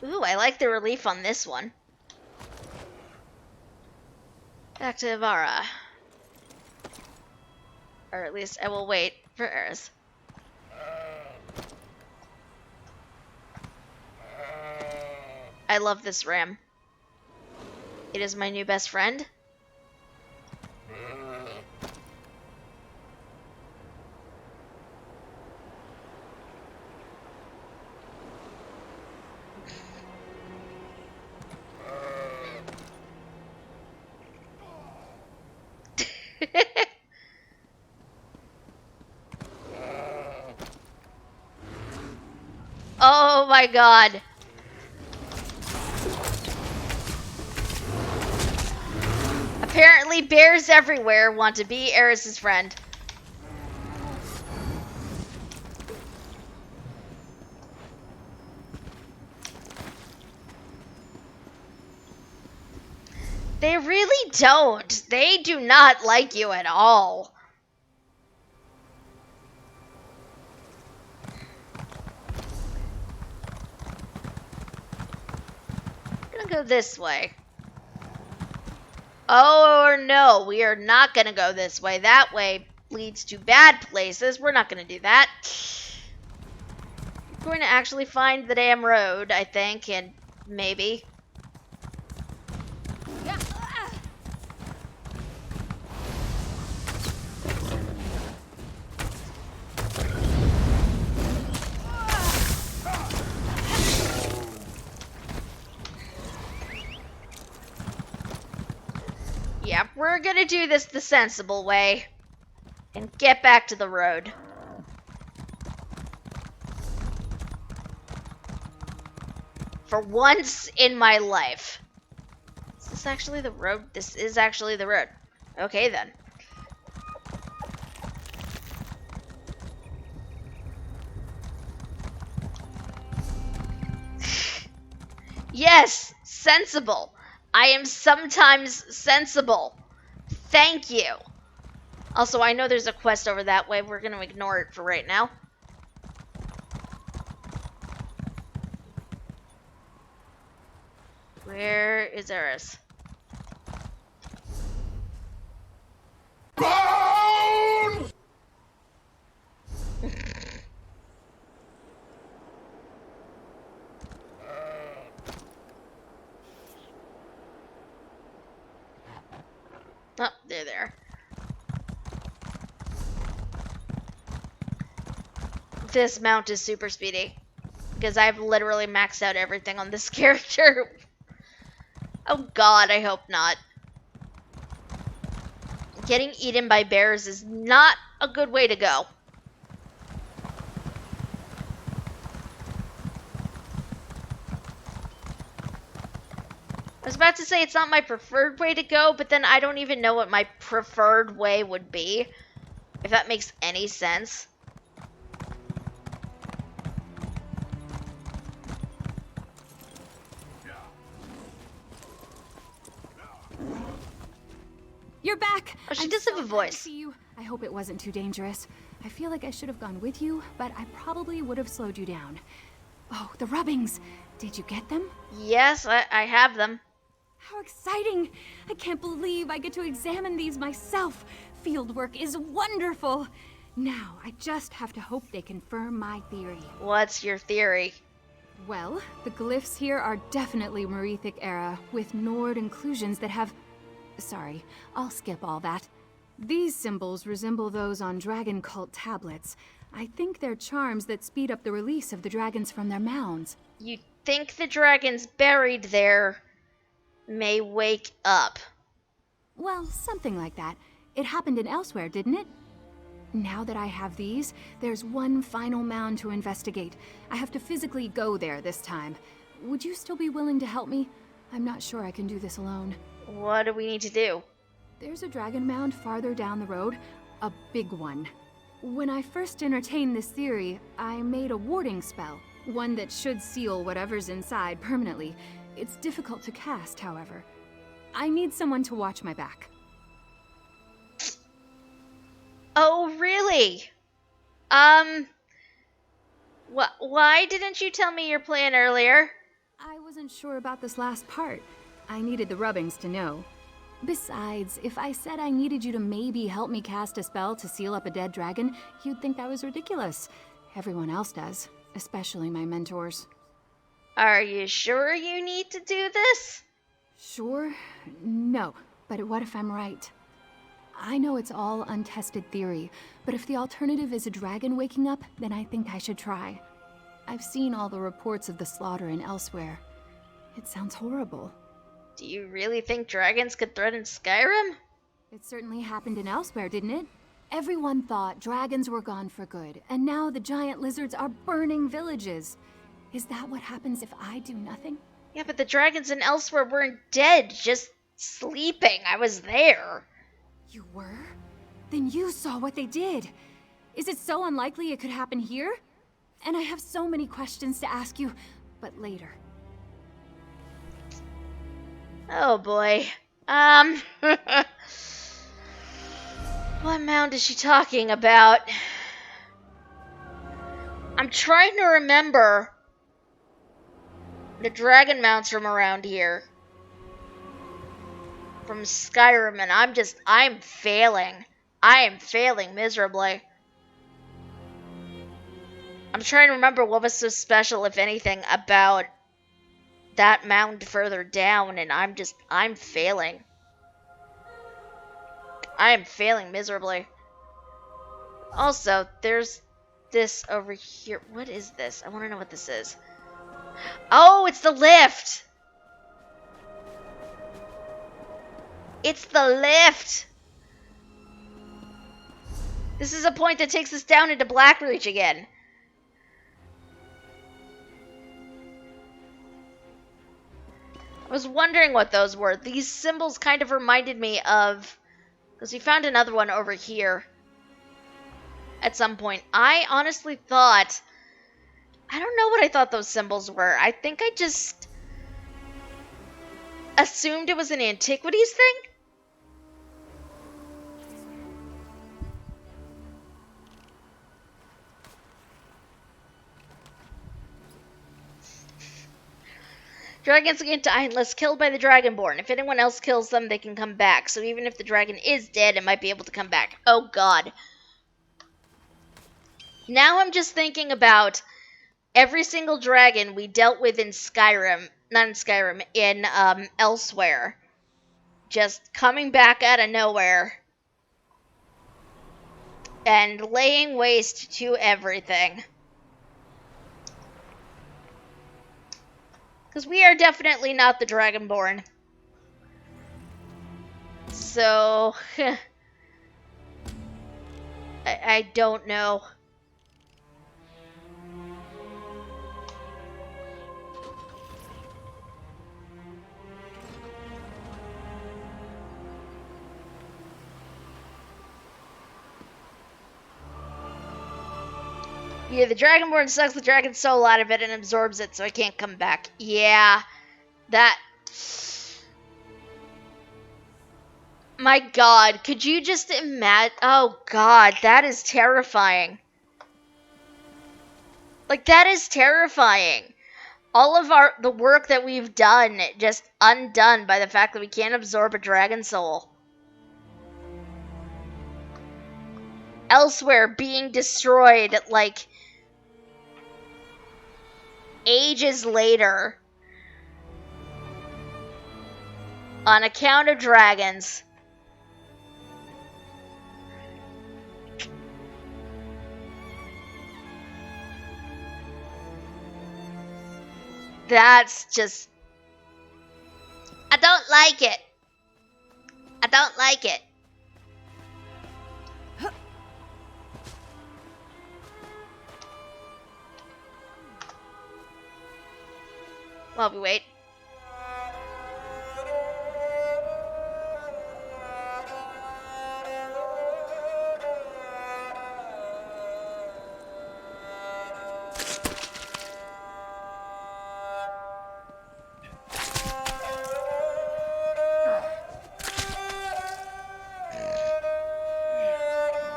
Ooh, I like the relief on this one. Back to Ivara. Or at least I will wait for Eris. I love this ram. It is my new best friend. Oh my god. Apparently bears everywhere want to be Eris's friend. They really don't. They do not like you at all. I'm gonna go this way. Oh no, we are not gonna go this way. That way leads to bad places. We're not gonna do that. We're going to actually find the damn road, I think, and maybe. Yeah, we're gonna do this the sensible way and get back to the road. For once in my life. Is this actually the road? This is actually the road. Okay then. Yes, sensible. I am sometimes sensible. Thank you. Also, I know there's a quest over that way. We're going to ignore it for right now. Where is Eris? Mound! Oh, there. This mount is super speedy. Because I've literally maxed out everything on this character. Oh god, I hope not. Getting eaten by bears is not a good way to go. I was about to say it's not my preferred way to go, but then I don't even know what my preferred way would be. If that makes any sense. You're back! Oh, she I'm does so have a glad to voice. see you. I hope it wasn't too dangerous. I feel like I should have gone with you, but I probably would have slowed you down. Oh, the rubbings! Did you get them? Yes, I have them. How exciting! I can't believe I get to examine these myself. Fieldwork is wonderful. Now, I just have to hope they confirm my theory. What's your theory? Well, the glyphs here are definitely Merethic era, with Nord inclusions that have... Sorry, I'll skip all that. These symbols resemble those on dragon cult tablets. I think they're charms that speed up the release of the dragons from their mounds. You think the dragons buried there may wake up? Well, something like that. It happened in Elsewhere, didn't it? Now that I have these, there's one final mound to investigate. I have to physically go there this time. Would you still be willing to help me? I'm not sure I can do this alone. What do we need to do? There's a dragon mound farther down the road. A big one. When I first entertained this theory, I made a warding spell. One that should seal whatever's inside permanently. It's difficult to cast, however. I need someone to watch my back. Oh, really? Why didn't you tell me your plan earlier? I wasn't sure about this last part. I needed the rubbings to know. Besides, if I said I needed you to maybe help me cast a spell to seal up a dead dragon, you'd think that was ridiculous. Everyone else does, especially my mentors. Are you sure you need to do this? Sure? No. But what if I'm right? I know it's all untested theory, but if the alternative is a dragon waking up, then I think I should try. I've seen all the reports of the slaughter and elsewhere. It sounds horrible. Do you really think dragons could threaten Skyrim? It certainly happened in Elsewhere, didn't it? Everyone thought dragons were gone for good, and now the giant lizards are burning villages. Is that what happens if I do nothing? Yeah, but the dragons in Elsewhere weren't dead, just sleeping. I was there. You were? Then you saw what they did. Is it so unlikely it could happen here? And I have so many questions to ask you, but later. Oh boy. What mound is she talking about? I'm trying to remember the dragon mounts from around here. From Skyrim, and I'm failing. I am failing miserably. I'm trying to remember what was so special, if anything, about that mound further down, and I'm failing. I am failing miserably. Also, there's this over here. What is this? I want to know what this is. Oh, it's the lift! It's the lift! This is a point that takes us down into Blackreach again. I was wondering what those were. These symbols kind of reminded me of... Because we found another one over here. At some point. I honestly thought... I don't know what I thought those symbols were. I think I just... assumed it was an antiquities thing? Dragons can't die unless killed by the Dragonborn. If anyone else kills them, they can come back. So even if the dragon is dead, it might be able to come back. Oh god. Now I'm just thinking about every single dragon we dealt with in Skyrim. Not in Skyrim, in Elsewhere. Just coming back out of nowhere. And laying waste to everything. Because we are definitely not the Dragonborn. So... I don't know. Yeah, the Dragonborn sucks the dragon's soul out of it and absorbs it so it can't come back. Yeah, that... My god, could you just imagine... Oh god, that is terrifying. Like, that is terrifying. All of the work that we've done just undone by the fact that we can't absorb a dragon soul. Elsewhere being destroyed, like... ages later on account of dragons. That's just... I don't like it. I don't like it. While we wait.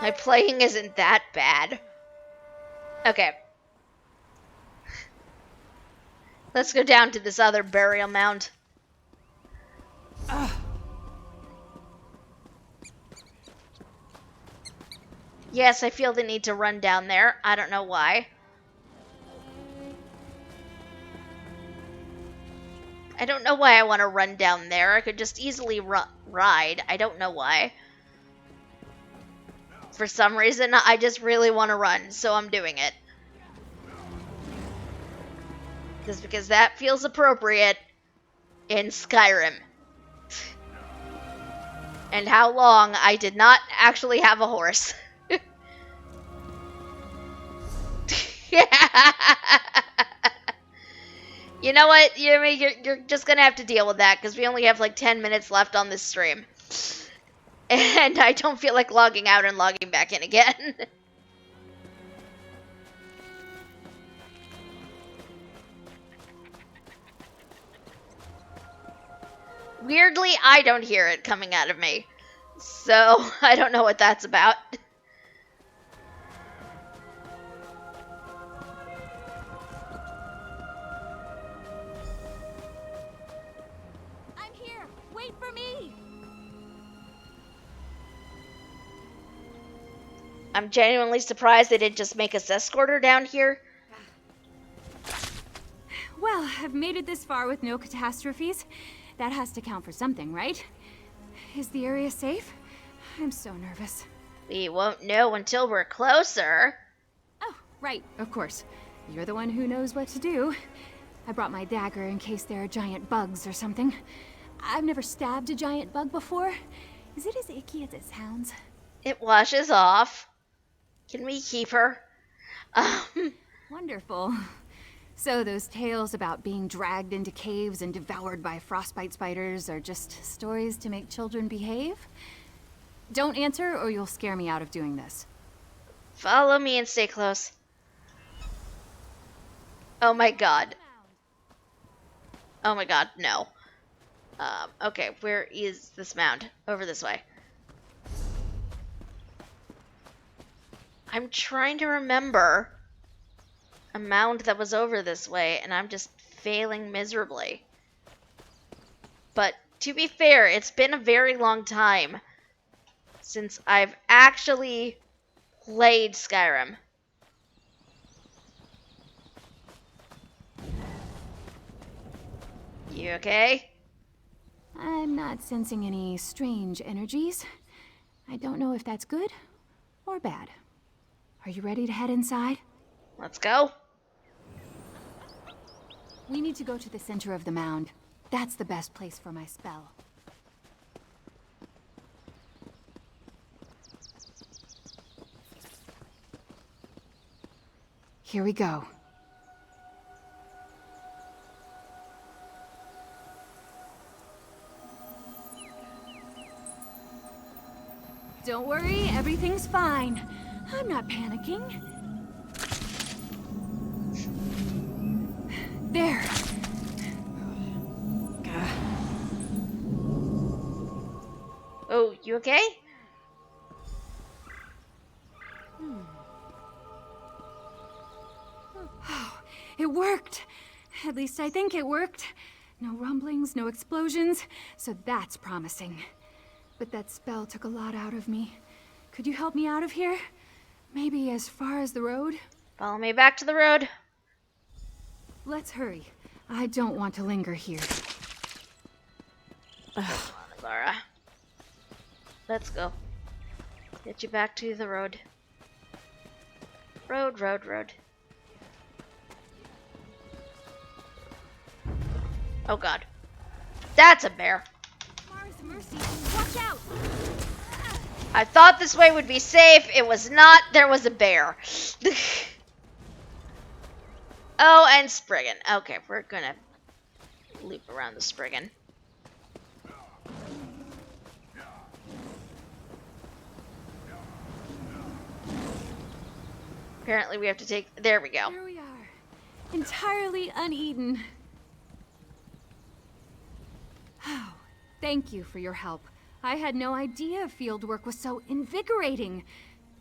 My playing isn't that bad. Okay. Let's go down to this other burial mound. Yes, I feel the need to run down there. I don't know why. I don't know why I want to run down there. I could just easily ride. I don't know why. For some reason, I just really want to run, so I'm doing it. Just because that feels appropriate in Skyrim. And how long I did not actually have a horse. You know what? You're just gonna have to deal with that because we only have like 10 minutes left on this stream. And I don't feel like logging out and logging back in again. Weirdly, I don't hear it coming out of me. So, I don't know what that's about. I'm here! Wait for me! I'm genuinely surprised they didn't just make us escort her down here. Well, I've made it this far with no catastrophes. That has to count for something, right? Is the area safe? I'm so nervous. We won't know until we're closer. Oh, right, of course. You're the one who knows what to do. I brought my dagger in case there are giant bugs or something. I've never stabbed a giant bug before. Is it as icky as it sounds? It washes off. Can we keep her? Wonderful. So those tales about being dragged into caves and devoured by frostbite spiders are just stories to make children behave? Don't answer or you'll scare me out of doing this. Follow me and stay close. Oh my god. Oh my god, no. Okay, where is this mound? Over this way. I'm trying to remember a mound that was over this way, and I'm just failing miserably. But to be fair, it's been a very long time since I've actually played Skyrim. You okay? I'm not sensing any strange energies. I don't know if that's good or bad. Are you ready to head inside? Let's go. We need to go to the center of the mound. That's the best place for my spell. Here we go. Don't worry, everything's fine. I'm not panicking. There. Oh, you okay? Oh, it worked. At least I think it worked. No rumblings, no explosions, so that's promising. But that spell took a lot out of me. Could you help me out of here? Maybe as far as the road? Follow me back to the road. Let's hurry. I don't want to linger here. Come on, Laura. Let's go. Get you back to the road. Road, road, road. Oh god. That's a bear. Mars, mercy, watch out! I thought this way would be safe. It was not. There was a bear. Oh, and Spriggan. Okay, we're gonna loop around the Spriggan. Apparently we have to take... There we go. Here we are. Entirely uneaten. Oh, thank you for your help. I had no idea field work was so invigorating.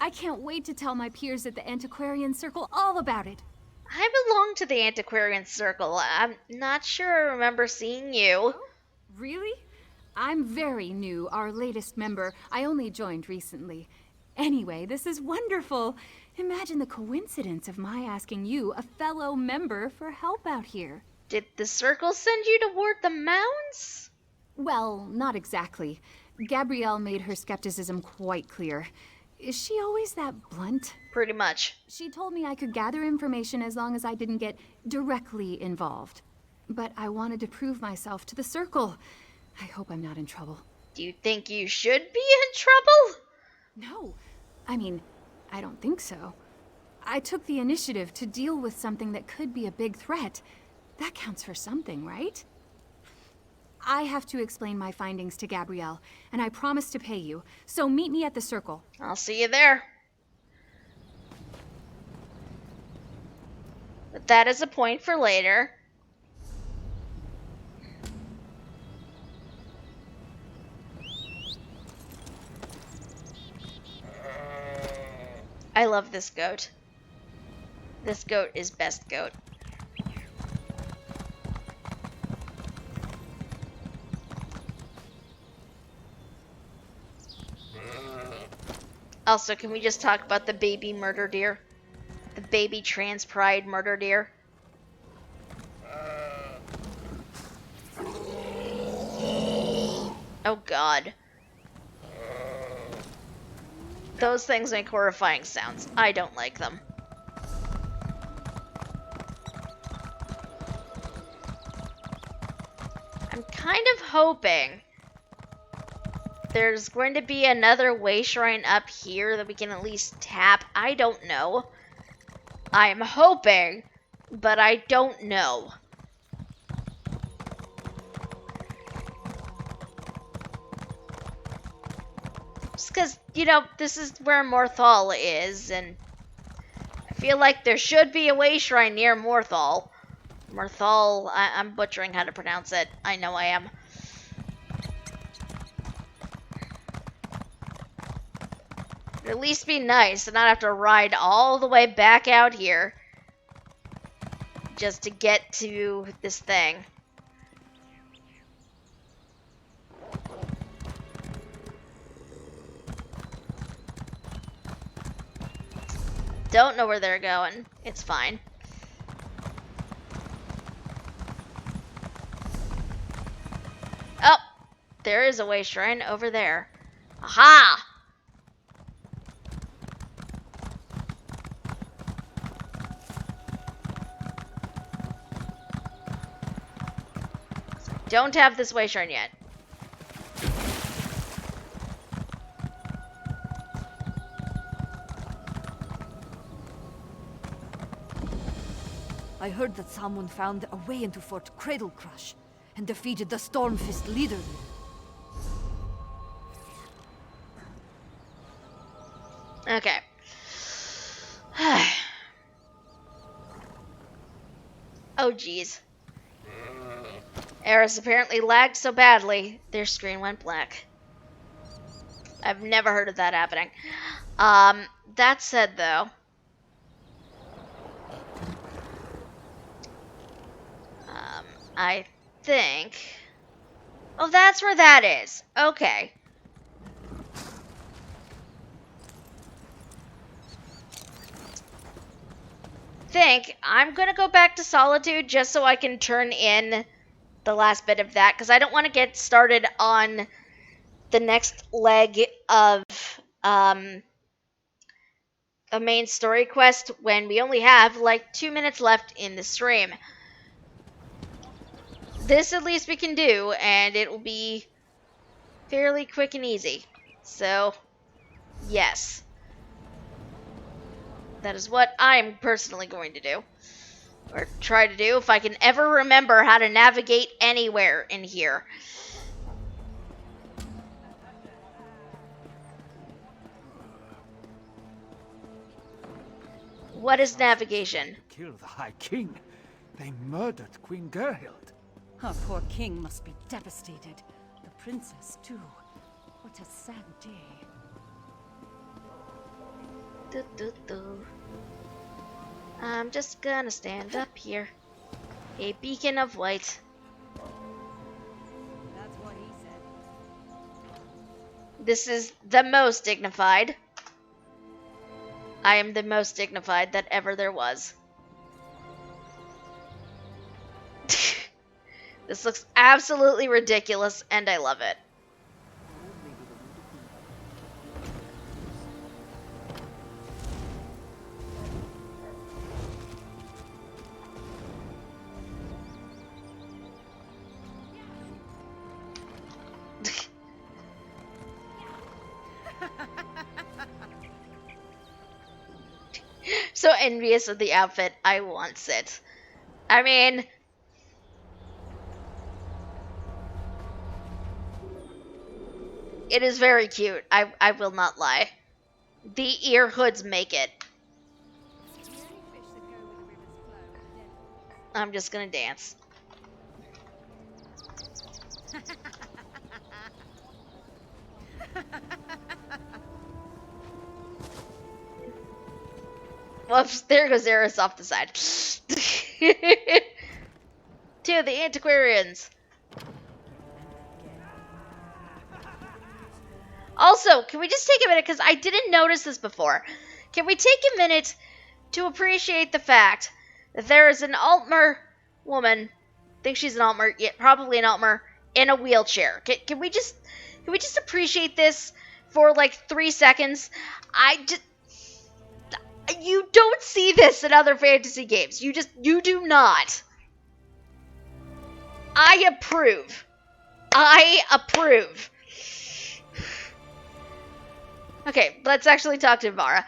I can't wait to tell my peers at the Antiquarian Circle all about it. I belong to the Antiquarian Circle. I'm not sure I remember seeing you. Oh, really? I'm very new, our latest member. I only joined recently. Anyway, this is wonderful. Imagine the coincidence of my asking you, a fellow member, for help out here. Did the Circle send you to ward the Mounds? Well, not exactly. Gabrielle made her skepticism quite clear. Is she always that blunt? Pretty much. She told me I could gather information as long as I didn't get directly involved. But I wanted to prove myself to the Circle. I hope I'm not in trouble. Do you think you should be in trouble? No. I mean, I don't think so. I took the initiative to deal with something that could be a big threat. That counts for something, right? I have to explain my findings to Gabrielle, and I promise to pay you. So meet me at the Circle. I'll see you there. But that is a point for later. I love this goat. This goat is best goat. Also, can we just talk about the baby murder deer? The baby trans pride murder deer? Oh god. Those things make horrifying sounds. I don't like them. I'm kind of hoping there's going to be another way shrine up here that we can at least tap. I don't know. I'm hoping, but I don't know. Just because, you know, this is where Morthal is, and I feel like there should be a way shrine near Morthal. Morthal, I'm butchering how to pronounce it. I know I am. It'd at least be nice to not have to ride all the way back out here just to get to this thing. Don't know where they're going. It's fine. Oh, there is a way shrine over there. Aha! Don't have this way shrine yet. I heard that someone found a way into Fort Cradle Crush and defeated the Stormfist leader. Okay. Oh, geez. Eris apparently lagged so badly, their screen went black. I've never heard of that happening. That said, though, I think... Oh, that's where that is. Okay. I'm gonna go back to Solitude just so I can turn in the last bit of that, because I don't want to get started on the next leg of a main story quest when we only have like 2 minutes left in the stream. This at least we can do, and it will be fairly quick and easy. So, yes. That is what I'm personally going to do. Or try to do, if I can ever remember how to navigate anywhere in here. What is navigation? Kill the High King. They murdered Queen Gerhild. Our poor king must be devastated. The princess, too. What a sad day. Do, do, do. I'm just gonna stand up here. A beacon of white. That's what he said. This is the most dignified. I am the most dignified that ever there was. This looks absolutely ridiculous, and I love it. So envious of the outfit. I want it. I mean, it is very cute. I will not lie. The ear hoods make it. I'm just gonna dance. Whoops, there goes Eris off the side. To the antiquarians. Also, can we just take a minute, because I didn't notice this before. Can we take a minute to appreciate the fact that there is an Altmer woman, I think she's an Altmer, yeah, probably an Altmer, in a wheelchair. Can we just appreciate this for like 3 seconds? You don't see this in other fantasy games. You do not. I approve. I approve. Okay, let's actually talk to Vara.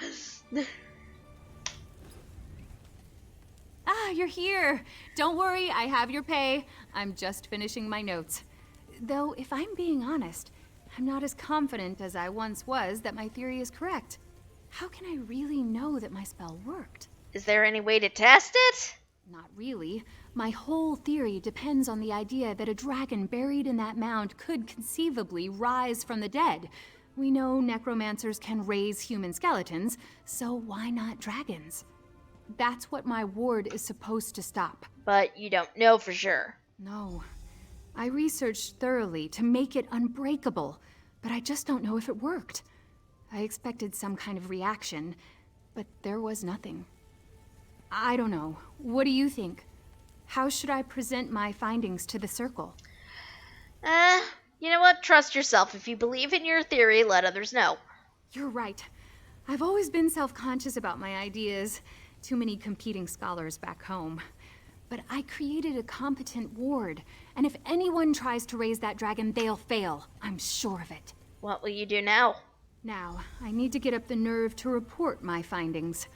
Ah, you're here. Don't worry, I have your pay. I'm just finishing my notes. Though, if I'm being honest, I'm not as confident as I once was that my theory is correct. How can I really know that my spell worked? Is there any way to test it? Not really. My whole theory depends on the idea that a dragon buried in that mound could conceivably rise from the dead. We know necromancers can raise human skeletons, so why not dragons? That's what my ward is supposed to stop. But you don't know for sure. No. I researched thoroughly to make it unbreakable, but I just don't know if it worked. I expected some kind of reaction, but there was nothing. I don't know. What do you think? How should I present my findings to the Circle? You know what? Trust yourself. If you believe in your theory, let others know. You're right. I've always been self-conscious about my ideas. Too many competing scholars back home. But I created a competent ward, and if anyone tries to raise that dragon, they'll fail. I'm sure of it. What will you do now? Now, I need to get up the nerve to report my findings.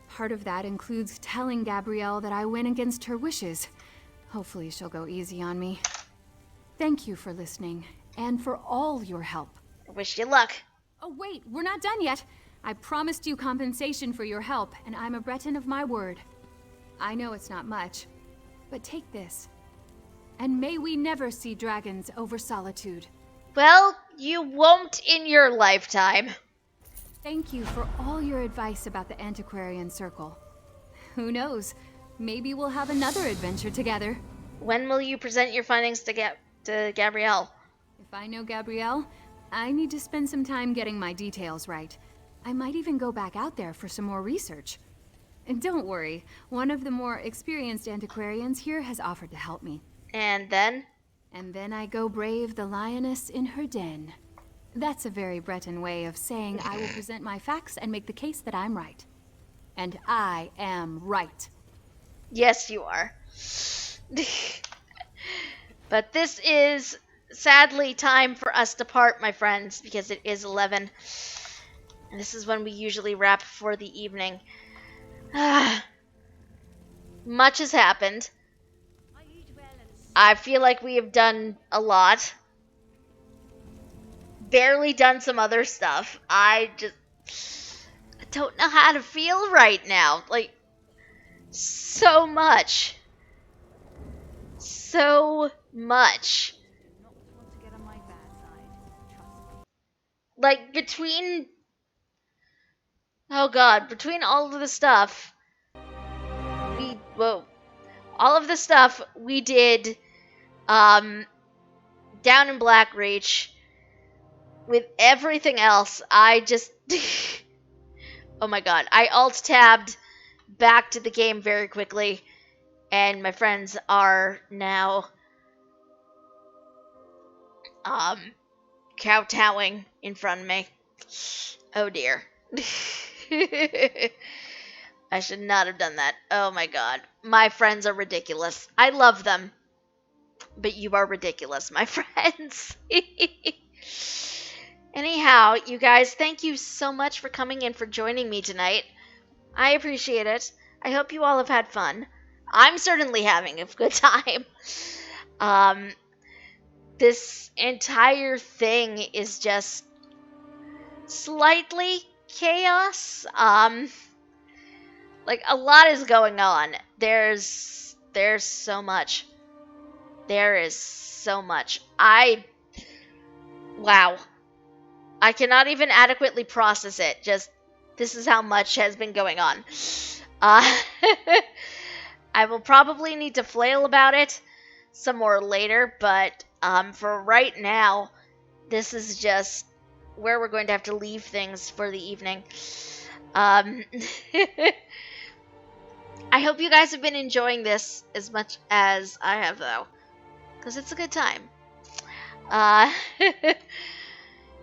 Part of that includes telling Gabrielle that I went against her wishes. Hopefully she'll go easy on me. Thank you for listening, and for all your help. I wish you luck. Oh wait, we're not done yet. I promised you compensation for your help, and I'm a Breton of my word. I know it's not much, but take this. And may we never see dragons over Solitude. Well, you won't in your lifetime. Thank you for all your advice about the Antiquarian Circle. Who knows? Maybe we'll have another adventure together. When will you present your findings to Gabrielle? If I know Gabrielle, I need to spend some time getting my details right. I might even go back out there for some more research. And don't worry, one of the more experienced antiquarians here has offered to help me. And then? And then I go brave the lioness in her den. That's a very Breton way of saying I will present my facts and make the case that I'm right. And I am right. Yes, you are. But this is sadly time for us to part, my friends, because it is 11. And this is when we usually wrap for the evening. Much has happened. I feel like we have done a lot. Barely done some other stuff. I don't know how to feel right now. Like, so much. So much. Like, between Oh god, between all of the stuff, all of the stuff we did, down in Blackreach, with everything else, I just, oh my god, I alt-tabbed back to the game very quickly, and my friends are now, kowtowing in front of me. Oh dear. I should not have done that. Oh my god. My friends are ridiculous. I love them. But you are ridiculous, my friends. Anyhow, you guys, thank you so much for coming in, for joining me tonight. I appreciate it. I hope you all have had fun. I'm certainly having a good time. This entire thing is just slightly chaos. Like, a lot is going on. There's so much. There is so much. Wow. I cannot even adequately process it. Just, this is how much has been going on. I will probably need to flail about it some more later, but for right now, this is just where we're going to have to leave things for the evening. I hope you guys have been enjoying this as much as I have, though, because it's a good time.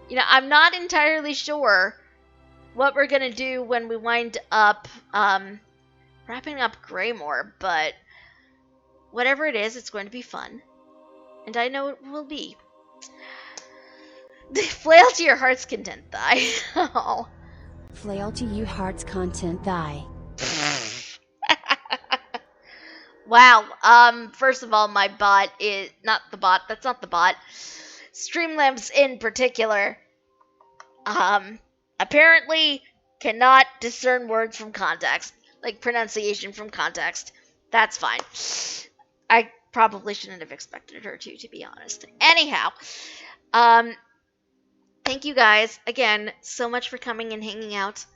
You know, I'm not entirely sure what we're gonna do when we wind up wrapping up Greymoor, but whatever it is, it's going to be fun, and I know it will be. Flail to your heart's content, Thy. Oh. Flail to your heart's content, Thy. Wow. First of all, my bot is not the bot. That's not the bot. Streamlabs in particular, apparently cannot discern words from context, like pronunciation from context. That's fine. I probably shouldn't have expected her to be honest. Anyhow, thank you guys again so much for coming and hanging out.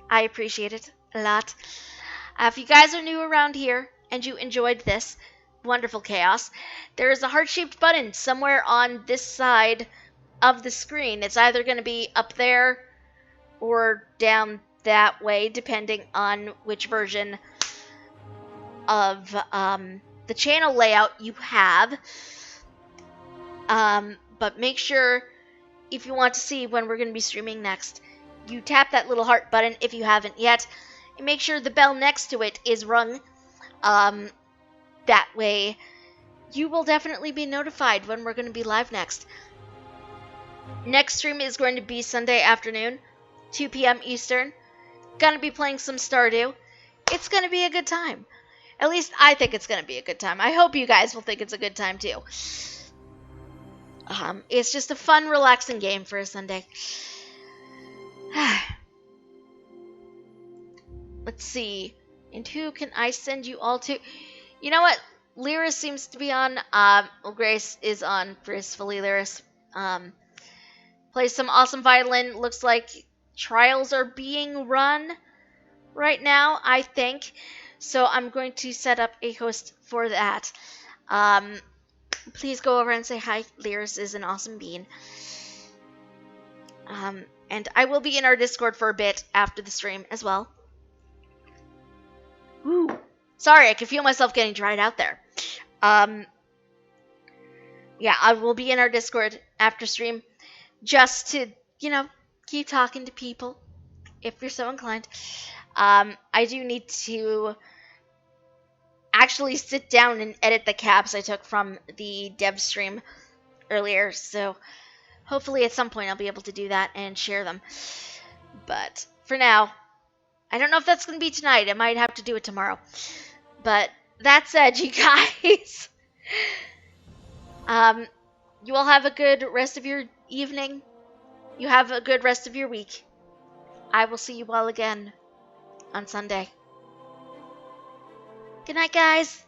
I appreciate it a lot. If you guys are new around here and you enjoyed this wonderful chaos, there is a heart-shaped button somewhere on this side of the screen. It's either going to be up there or down that way, depending on which version of the channel layout you have. But make sure, if you want to see when we're going to be streaming next, you tap that little heart button if you haven't yet, and make sure the bell next to it is rung. That way, you will definitely be notified when we're going to be live next. Next stream is going to be Sunday afternoon, 2 p.m. Eastern. Gonna be playing some Stardew. It's gonna be a good time. At least I think it's gonna be a good time. I hope you guys will think it's a good time too. It's just a fun, relaxing game for a Sunday. Let's see. And who can I send you all to? You know what? Lyris seems to be on. Well, Grace is on. Gracefully Lyris. Plays some awesome violin. Looks like trials are being run right now, I think. So I'm going to set up a host for that. Please go over and say hi. Lyris is an awesome bean. And I will be in our Discord for a bit after the stream as well. Woo. Sorry, I can feel myself getting dried out there. Yeah, I will be in our Discord after stream just to, keep talking to people if you're so inclined. I do need to actually sit down and edit the caps I took from the dev stream earlier, so hopefully at some point I'll be able to do that and share them. But for now, I don't know if that's going to be tonight. I might have to do it tomorrow. But that said, you guys, you all have a good rest of your evening. You have a good rest of your week. I will see you all again on Sunday. Good night, guys.